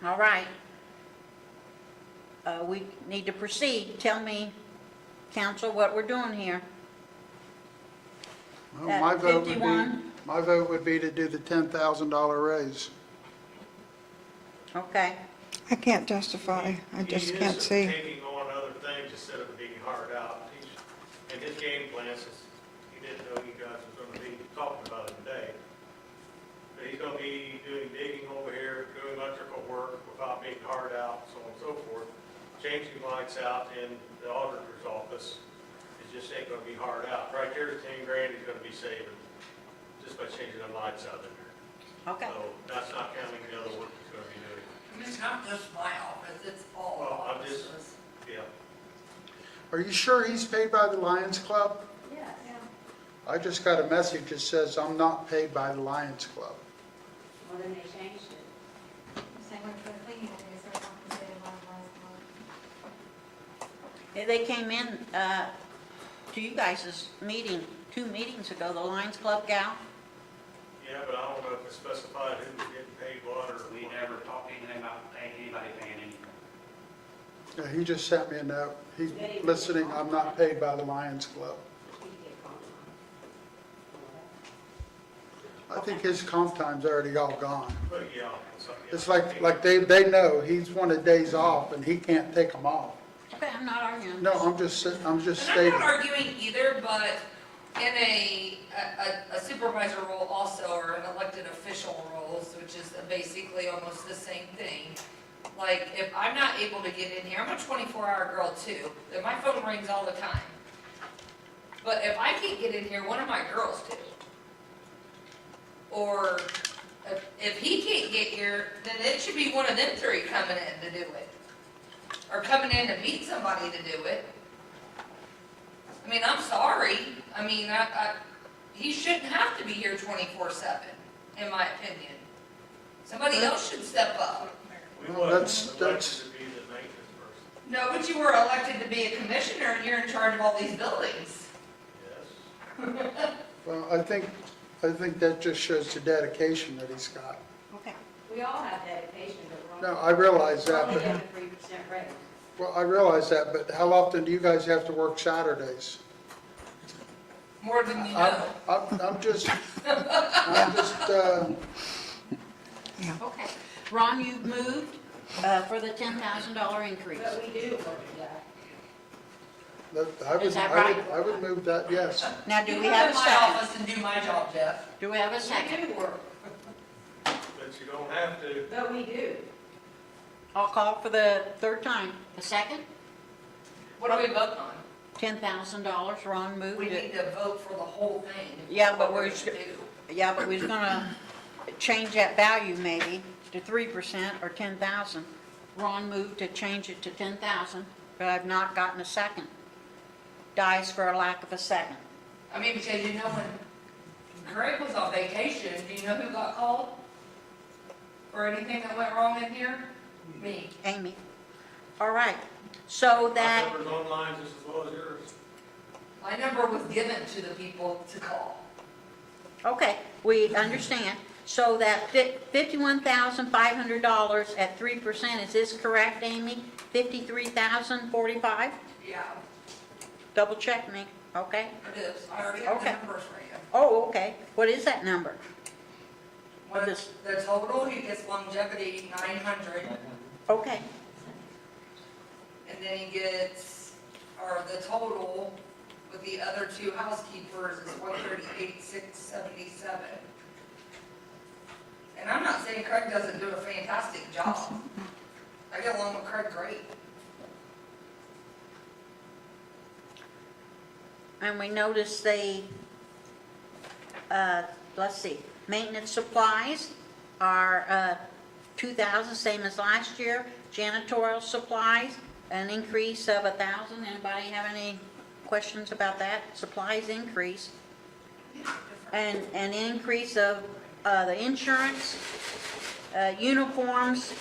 All right. We need to proceed. Tell me, council, what we're doing here. Well, my At vote would 51? be, my vote would be to do the $10,000 raise. Okay. I can't justify, I just can't see. He is taking on other things instead of being hard out. And his game plan, since he didn't know you guys was going to be talking about it today, but he's going to be doing digging over here, doing electrical work without being hard out, so on and so forth. Changing lights out in the auditor's office is just ain't going to be hard out. Right there's 10 grand he's going to be saving just by changing the lights out in there. Okay. So that's not counting the other work he's going to be doing. and it's not just my office, it's all Well, I'm just- offices. Yeah. Are you sure he's paid by the Lions Club? Yeah, yeah. I just got a message that says I'm not paid by the Lions Club. Well, then they changed it. Same way for the cleaning, they said compensated by the last month. They came in to you guys' meeting 2 meetings ago, the Lions Club gal. Yeah, but I don't know if it's specified who was getting paid water. We never talked anything about paying anybody paying anything. Yeah, he just sent me a note. He's listening, I'm not paid by the Lions Club. I think his comp time's already all gone. But yeah, so, yeah. It's like they know he's wanted days off and he can't take them off. Okay, I'm not arguing. No, I'm just And I'm stating. not arguing either, but in a supervisor role also, or an elected official roles, which is basically almost the same thing. Like, if I'm not able to get in here, I'm a 24-hour girl too, and my phone rings all the time. But if I can't get in here, one of my girls do. Or if he can't get here, then it should be one of them three coming in to do it. Or coming in to meet somebody to do it. I mean, I'm sorry. I mean, he shouldn't have to be here 24/7, in my opinion. Somebody else should step up. We Well, wasn't that's- elected to be the maintenance person. No, but you were elected to be a commissioner and you're in charge of all these buildings. Yes. Well, I think that just shows the dedication that he's got. Okay. We all have dedication, but No, I realize we're that, only but, getting a 3% raise. well, I realize that, but how often do you guys have to work Saturdays? More than you know. I'm just, Okay. Ron, you've moved for the $10,000 increase. But we do work that. Is that right? I would move that, yes. Now, do You we come have in a my second? office and do my job, Jeff. Do we have a We second? do work, But you don't have to. but we do. I'll call for the third time. A second? What are we voting on? $10,000, Ron moved We need it. to vote for the whole thing. Yeah, but What we're gonna do. Yeah, but we're gonna change that value maybe to 3% or 10,000. Ron moved to change it to 10,000, but I've not gotten a second. Dies for a lack of a second. I mean, because you know when Greg was on vacation, do you know who got called? For anything that went wrong in here? Me. Amy. All right, so My that, number's online just as well as yours. My number was given to the people to call. okay, we understand. So that $51,500 at 3%, is this correct, Amy? 53,045? Yeah, Double check me, okay? it is. I already have the Okay. numbers for you. Oh, okay. What is that number? What this- the total, he gets longevity 900, Okay, and then he gets, or the total with the other two housekeepers is 138,677. And I'm not saying Craig doesn't do a fantastic job. I get along with Craig great. and we noticed let's see, maintenance supplies are 2,000, same as last year. Janitorial supplies, an increase of 1,000. Anybody have any questions about that? Supplies increase. And an increase of the insurance, uniforms,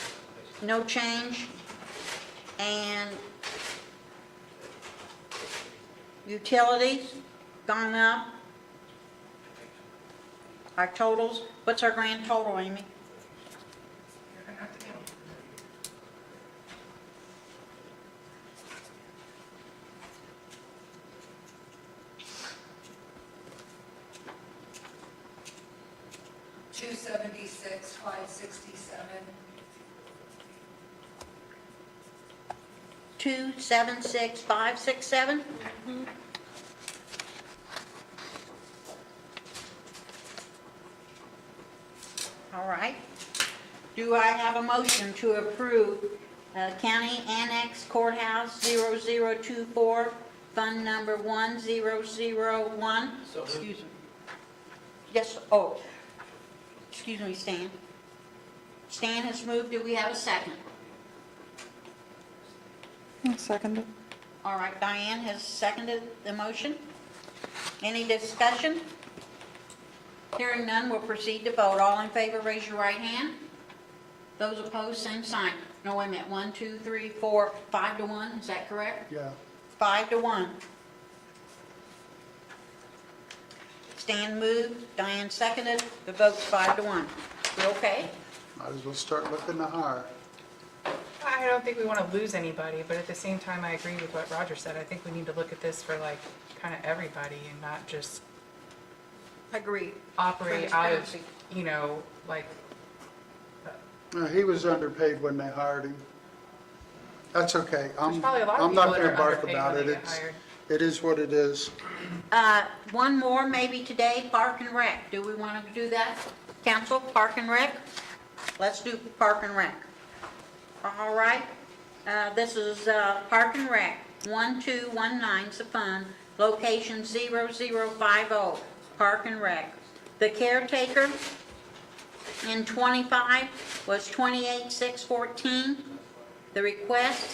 no change, and utilities gone up. Our totals, what's our grand total, Amy? You're gonna have to give him. $276,567. 276,567? All right. Do I have a motion to approve County Annex Courthouse 0024, Fund Number 1001? Excuse me. Yes, oh, excuse me, Stan. Stan has moved. Do we have a second? Seconded. All right, Diane has seconded the motion. Any discussion? Hearing none, we'll proceed to vote. All in favor, raise your right hand. Those opposed, same sign. No, wait a minute, 1, 2, 3, 4, 5 to 1, is that correct? Yeah. 5 to 1. Stan moved, Diane seconded, the vote's 5 to 1. We okay? Might as well start looking to hire. I don't think we want to lose anybody, but at the same time, I agree with what Roger said. I think we need to look at this for like kind of everybody and not just Agreed. operate out of, Transparency. you know, like, He was underpaid when they hired him. That's okay. there's probably a lot of I'm people not that gonna are bark underpaid about when it. they get It's, hired. it is what it is. One more maybe today, Park and Rec. Do we want to do that? Council, Park and Rec? Let's do Park and Rec. All right. This is Park and Rec, 1219 is the fund, location 0050, Park and Rec. The caretaker in 25 was 28,614. The request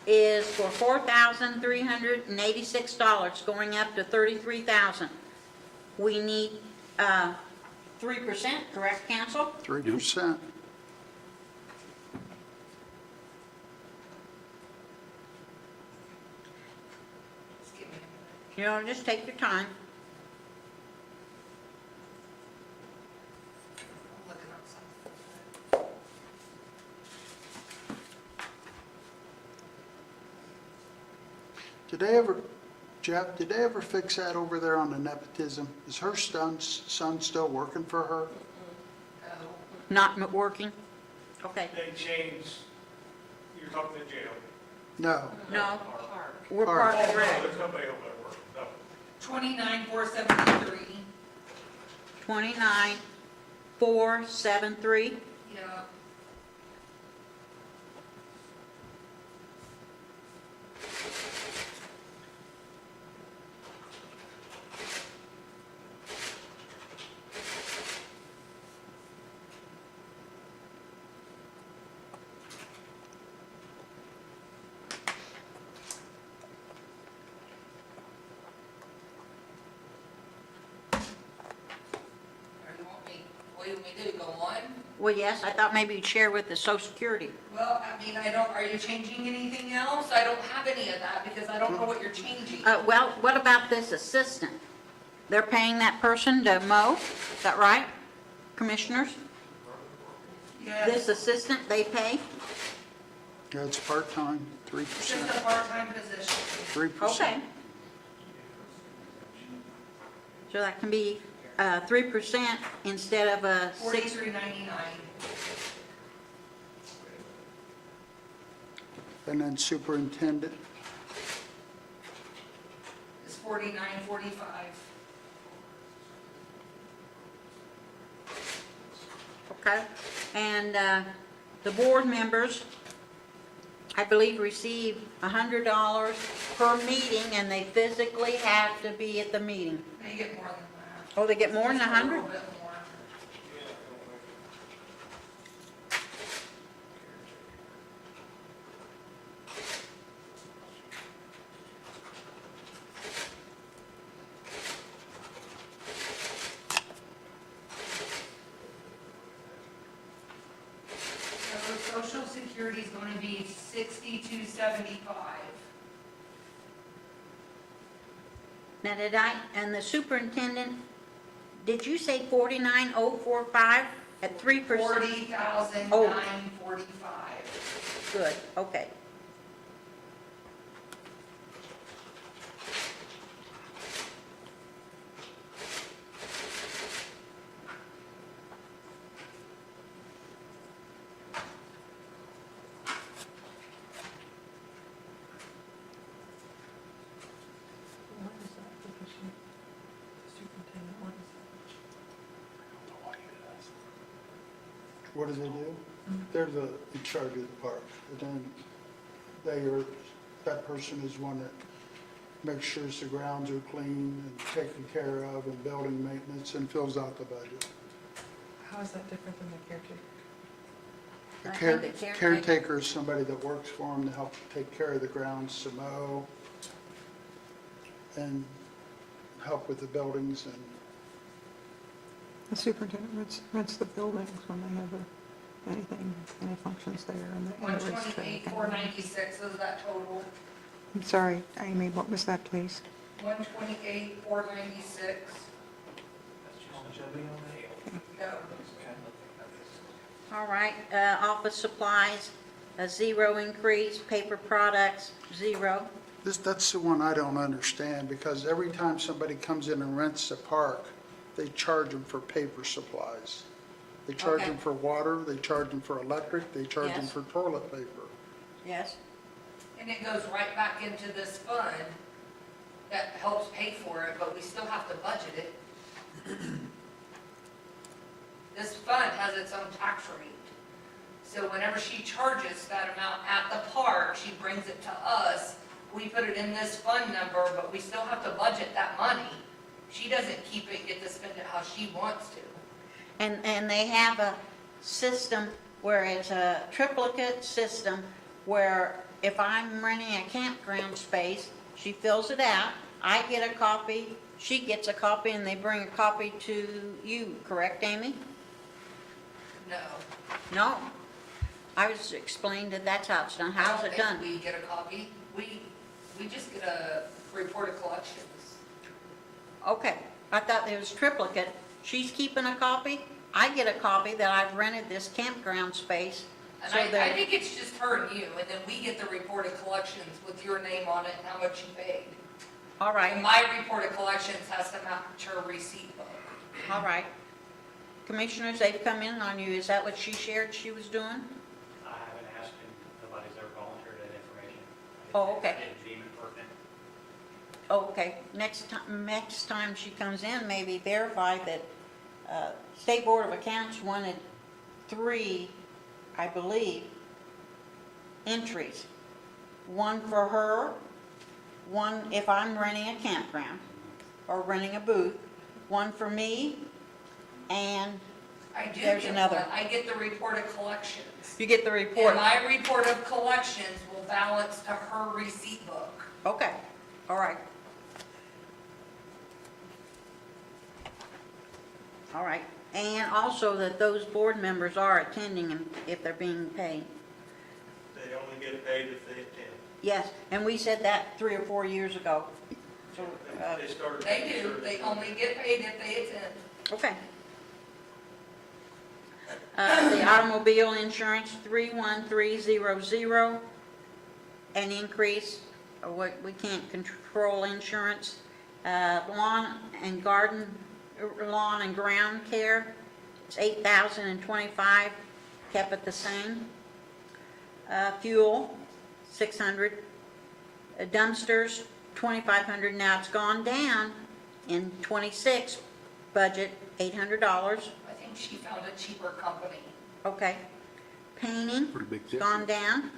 is for $4,386, going up to $33,000. We need 3%, correct, council? 3%. Just give me a minute. You know, just take your time. I'm looking up something. Did they ever, Jeff, did they ever fix that over there on the nepotism? Is her son still working for her? Oh, Not working? Okay, They changed, you're talking to jail. No. no, Park. we're Park. Park and Oh, Rec. no, there's nobody over there working, no. 29,473. 29,473. Yeah. What do you want me to do, go on? Well, yes, I thought maybe you'd share with the Social Security. Well, I mean, are you changing anything else? I don't have any of that because I don't know what you're changing. Well, what about this assistant? They're paying that person to mow, is that right, commissioners? Yes, This assistant, they pay? Yeah, it's part-time, it's just a 3%. part-time position. 3%. Okay. So that can be 3% instead of a 6. $43.99. And then superintendent, It's $49.45. Okay, and the board members, I believe, receive $100 per meeting, and they physically have to be at the meeting. They get more than that. Oh, they get more than Just a 100? little bit more. So Social Security is going to be $62.75. Now, and the superintendent, did you say 49,045 at 3%? $40,945. Good, okay. What is that position? Superintendent, what is that? what do they do? They're in charge of the park. And then that person is one that makes sure the grounds are clean and taken care of, and building maintenance, and fills out the budget. How is that different than the caretaker? A I think the caretaker- caretaker is somebody that works for them to help take care of the grounds, to mow, and help with the buildings and The superintendent rents the buildings when they have anything, any functions there and the racetrack. $128,496 is that total. I'm sorry, Amy, what was that, please? $128,496. That's longevity on that? No. All right, office supplies, a 0 increase, paper products, 0. That's the one I don't understand, because every time somebody comes in and rents a park, they charge them for paper supplies. They charge Okay. them for water, they charge them for electric, they charge them Yes. for toilet paper. Yes? And it goes right back into this fund that helps pay for it, but we still have to budget it. This fund has its own tax rate. So whenever she charges that amount at the park, she brings it to us. We put it in this fund number, but we still have to budget that money. She doesn't keep it, get to spend it how she wants to. And they have a system where it's a triplicate system where if I'm renting a campground space, she fills it out, I get a copy, she gets a copy, and they bring a copy to you, correct, Amy? No. No. I was explained that that's how it's done. How's it I done? don't think we get a copy. We just get a report of collections. Okay, I thought there was triplicate. She's keeping a copy, I get a copy that I've rented this campground space. And So I that, think it's just her and you, and then we get the report of collections with your name on it and how much you paid. all And right, my report of collections has to match her receipt book. all right. Commissioners, they've come in on you. Is that what she shared she was doing? I haven't asked him, nobody's ever volunteered that information. Oh, okay. I didn't deem it pertinent. Okay, next time she comes in, maybe verify that, State Board of Accounts wanted 3, I believe, entries. One for her, one if I'm renting a campground or renting a booth, one for me, and I do There's get another. one. I get the report of collections. you get the report. And my report of collections will balance to her receipt book. Okay, all right. All right, and also that those board members are attending and if they're being paid. They only get paid if they attend. Yes, and we said that 3 or 4 years ago. So, They started. They making do, sure they that- only get paid if they attend. okay. The automobile insurance, 31300, an increase, we can't control insurance. Lawn and ground care, it's $8,025, kept it the same. Fuel, 600. Dumpsters, 2,500, now it's gone down in 26 budget, $800. I think she found a cheaper company. Okay. Painting, Pretty big it's difference. gone down.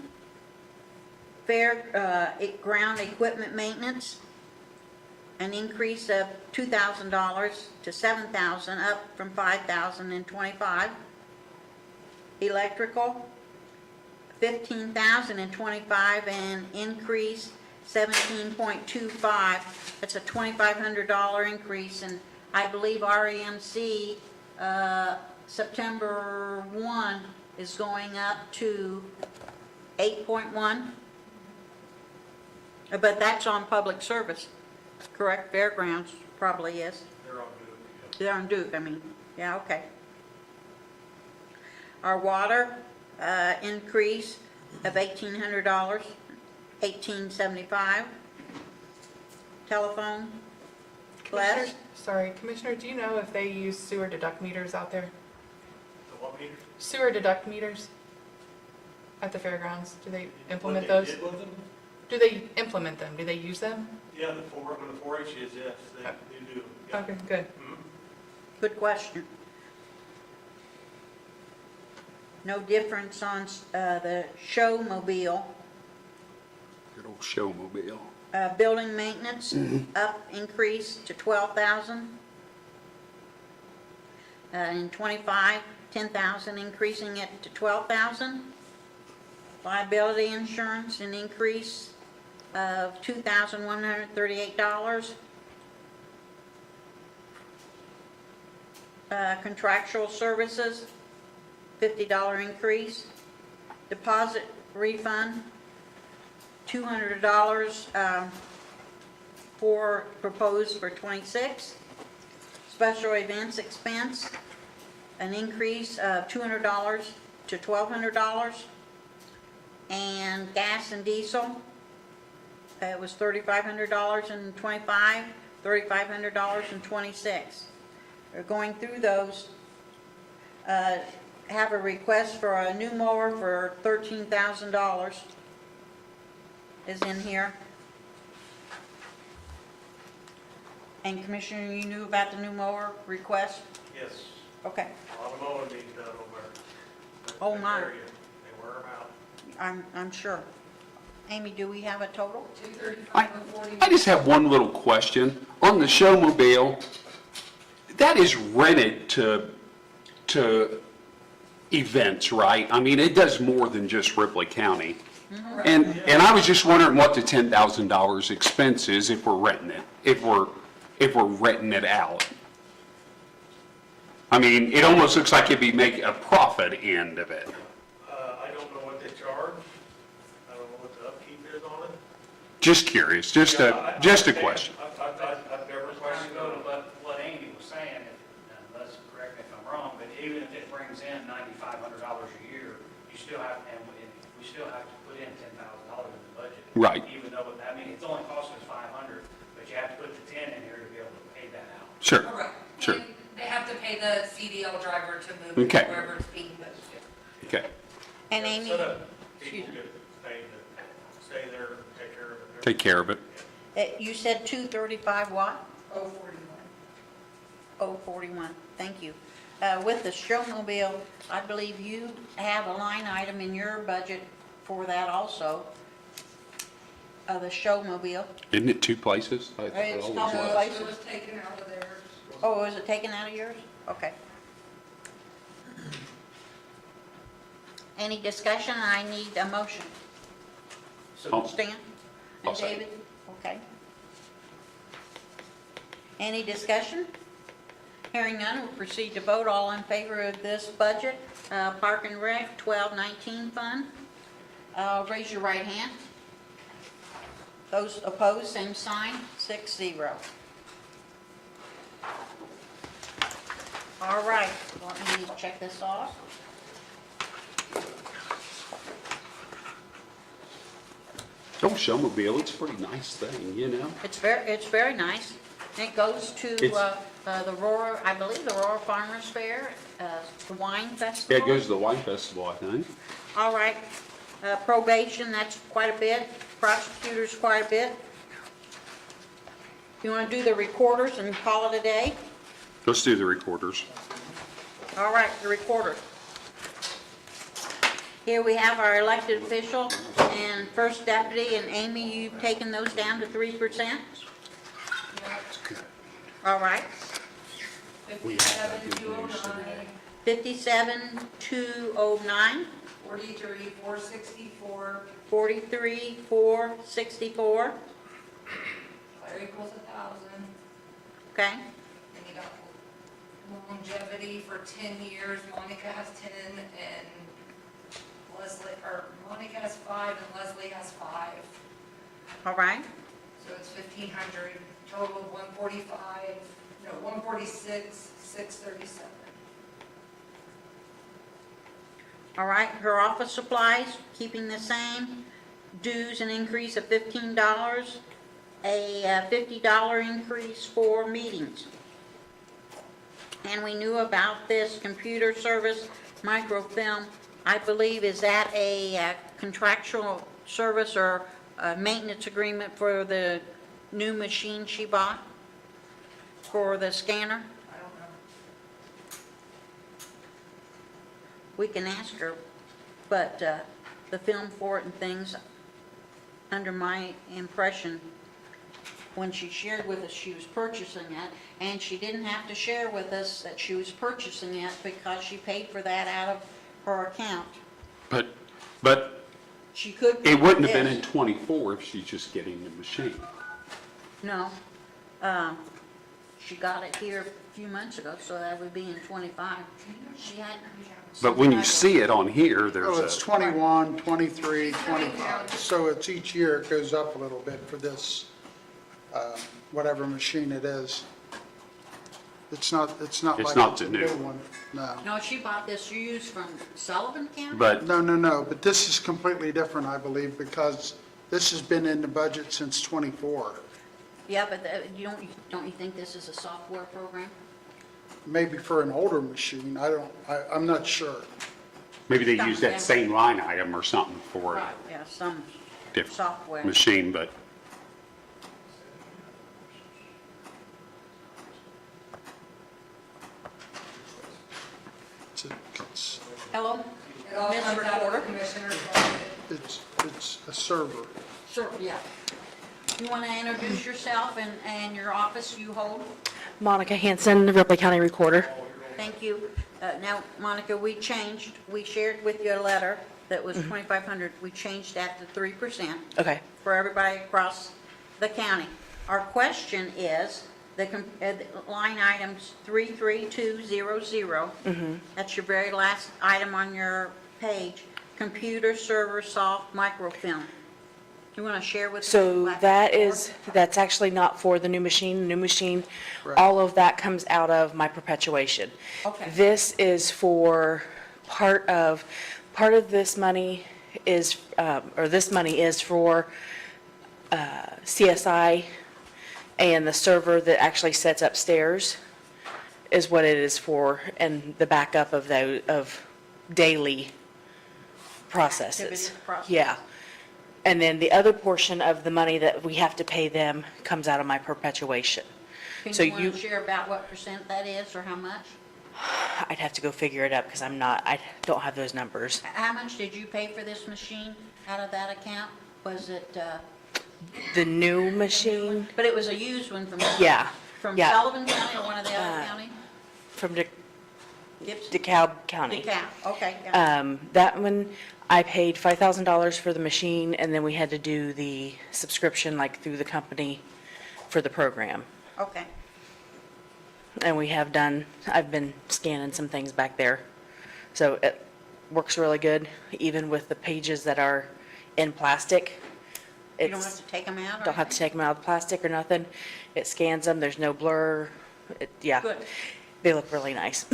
Ground equipment maintenance, an increase of $2,000 to $7,000, up from $5,025. Electrical, $15,025, and increase $17.25. That's a $2,500 increase, and I believe REMC, September 1 is going up to 8.1. But that's on public service, correct? Fairgrounds probably is. They're on Duke, yeah. They're on Duke, I mean, yeah, okay. Our water, increase of $1,800, $1,875. Telephone, less. Commissioner, sorry, Commissioner, do you know if they use sewer deduct meters out there? The what meter? Sewer deduct meters at the fairgrounds? Do they implement What those? they did with them? Do they implement them? Do they use them? Yeah, the 4-H is, yes, they do. yeah. Okay, good. Mhm. Good question. No difference on the showmobile. Good old showmobile. Building maintenance, up, increase to 12,000. In 25, 10,000, increasing it to 12,000. Liability insurance, an increase of $2,138. Contractual services, $50 increase. Deposit refund, $200 proposed for 26. Special events expense, an increase of $200 to $1,200. And gas and diesel, it was $3,500.25, $3,500.26. We're going through those. Have a request for a new mower for $13,000 is in here. And Commissioner, you knew about the new mower request? Yes, Okay, a lot of mowing being done over there. Oh, my. That area. They wear them out. I'm sure. Amy, do we have a total? 235 and 40. I just have one little question. On the showmobile, that is rented to events, right? I mean, it does more than just Ripley County. And I was just wondering what the $10,000 expense is if we're renting it, if we're renting it out. I mean, it almost looks like it'd be making a profit end of it. I don't know what they charge. I don't know what the upkeep is on it. Just curious, just a question. I've never questioned Go to it. what Amy was saying, and let's correct me if I'm wrong, but even if it brings in $9,500 a year, you still have, and we still have to put in $10,000 in the budget. Right. Even though, I mean, it's only costing us $500, but you have to put the 10 in here to be able to pay that out. Sure, Correct. sure. And they have to pay the CDL driver to move it Okay. wherever it's being moved. Okay. And Amy, Set up people get paid to stay there and take care of it. Take care of it. you said 235 what? 041. 041, thank you. With the showmobile, I believe you have a line item in your budget for that also, the showmobile. Isn't it two places? I thought it It's always not was. one. It was taken out of there. Oh, is it taken out of yours? Okay. Any discussion? I need a motion. Oh, Stan? I'll And second. David? Okay. Any discussion? Hearing none, we'll proceed to vote. All in favor of this budget, Park and Rec 1219 fund? Raise your right hand. Those opposed, same sign, 6-0. All right, let me check this off. Oh, showmobile, it's a pretty nice thing, you know? It's very nice. It goes to the Aurora, I believe the Aurora Farmers Fair, the wine festival. Yeah, it goes to the wine festival, I think. All right, probation, that's quite a bit, prosecutors quite a bit. You want to do the recorders and call it a day? Let's do the recorders. All right, the recorder. Here we have our elected official and first deputy, and Amy, you've taken those down to 3%? All right, 57,209, 57,209, 43,464, 43,464, that equals 1,000. okay? And you got longevity for 10 years, Monica has 10, and Monica has 5, and Leslie has 5. All right, So it's 1,500, total of 146,637. all right, her office supplies, keeping the same, dues an increase of $15, a $50 increase for meetings. And we knew about this computer service microfilm, I believe, is that a contractual service or a maintenance agreement for the new machine she bought for the scanner? I don't know. We can ask her, but the film for it and things, under my impression, when she shared with us she was purchasing it, and she didn't have to share with us that she was purchasing it because she paid for that out of her account. But She could. it wouldn't have been yes. in '24 if she's just getting the machine. No. She got it here a few months ago, so that would be in 25. She had. But when you see it on here, there's Oh, it's a, 21, 23, 25. So it's each year it goes up a little bit for this, whatever machine it is. It's not like It's it's not a the new new. one, no. No, she bought this used from Sullivan County? But No, but this is completely different, I believe, because this has been in the budget since '24. Yeah, but don't you think this is a software program? Maybe for an older machine, I'm not sure. maybe they use that same line item or something for a Yeah, some different software. machine, but It's Hello? It all Ms. comes out of the Recorder? commissioner's budget. it's a server. Sure, yeah. You want to introduce yourself and your office you hold? Monica Hanson, Ripley County Recorder. Thank you. Now, Monica, we shared with you a letter that was 2,500. We changed that to 3% Okay. for everybody across the county. Our question is, the line items 33200, that's your very last item on your page, computer, server, soft, microfilm. You want to share with us? So what that's actually not for the new machine. The new machine, all of that comes out of my perpetuation. Okay. This is for part of this money is, or this money is for CSI, and the server that actually sits upstairs is what it is for, and the backup of daily processes. Activities, processes. Yeah. And then the other portion of the money that we have to pay them comes out of my perpetuation. So Can you want to share about what percent that is or how much? I'd have to go figure it out because I don't have those numbers. How much did you pay for this machine out of that account? Was it, The new machine, but it was a used one from? Yeah, From yeah. Sullivan County or one of the other counties? from Gibson? DeKalb County. DeKalb, okay. got it. That one, I paid $5,000 for the machine, and then we had to do the subscription, like through the company, for the program. Okay, And I've been scanning some things back there. So it works really good, even with the pages that are in plastic. you don't have to take them out or Don't have to take them out of the plastic or nothing. It scans them, there's no blur. Yeah. Good. They look really nice.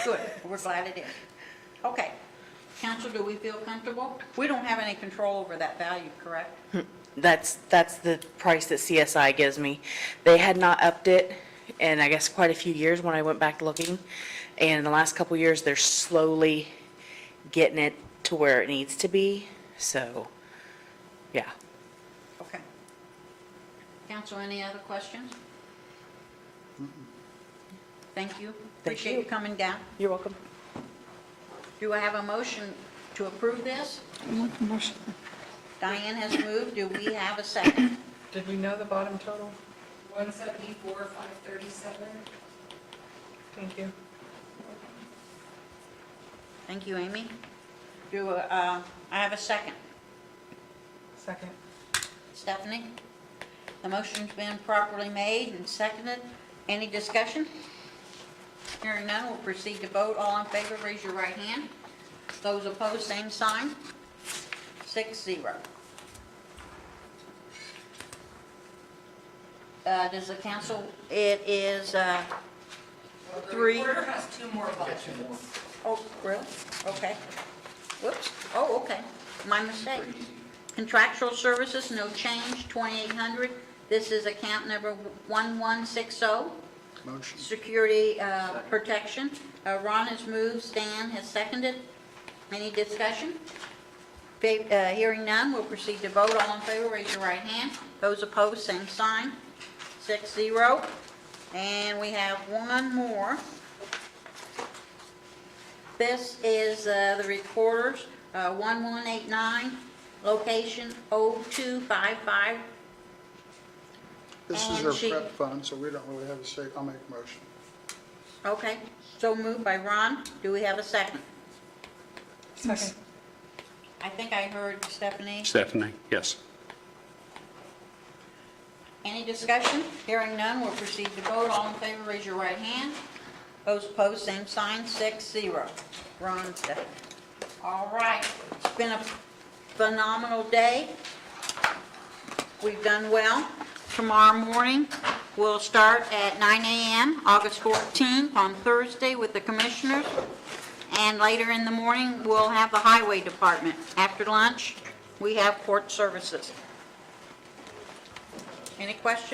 Good, we're glad it is. Okay. Council, do we feel comfortable? We don't have any control over that value, correct? That's the price that CSI gives me. They had not upped it in, I guess, quite a few years when I went back looking. And in the last couple of years, they're slowly getting it to where it needs to be. So, yeah. Okay. Council, any other questions? Thank you. Appreciate you coming down. You're welcome. Do I have a motion to approve this? Diane has moved. Do we have a second? Did we know the bottom total? 174,537. Thank you. Thank you, Amy. I have a second? Second. Stephanie? The motion's been properly made and seconded. Any discussion? Hearing none, we'll proceed to vote. All in favor, raise your right hand. Those opposed, same sign. 6-0. Does the council, it is, The Three. recorder has two more budgets. oh, really? Okay. Whoops. Oh, okay. My mistake. Contractual services, no change, 2,800. This is account number 1160. Motion. Security protection. Ron has moved, Stan has seconded. Any discussion? Hearing none, we'll proceed to vote. All in favor, raise your right hand. Those opposed, same sign. 6-0. And we have one more. This is the recorders, 1189, location 0255. This is And their she- prep fund, so we don't really have a say. I'll make a motion. Okay, so moved by Ron. Do we have a second? Second. I think I heard Stephanie. Stephanie, yes. Any discussion? Hearing none, we'll proceed to vote. All in favor, raise your right hand. Those opposed, same sign, 6-0. Ron and Stephanie. All right, it's been a phenomenal day. We've done well. Tomorrow morning, will start at 9 a.m., August 14th, on Thursday with the commissioners. And later in the morning, we'll have the highway department. After lunch, we have court services. Any questions?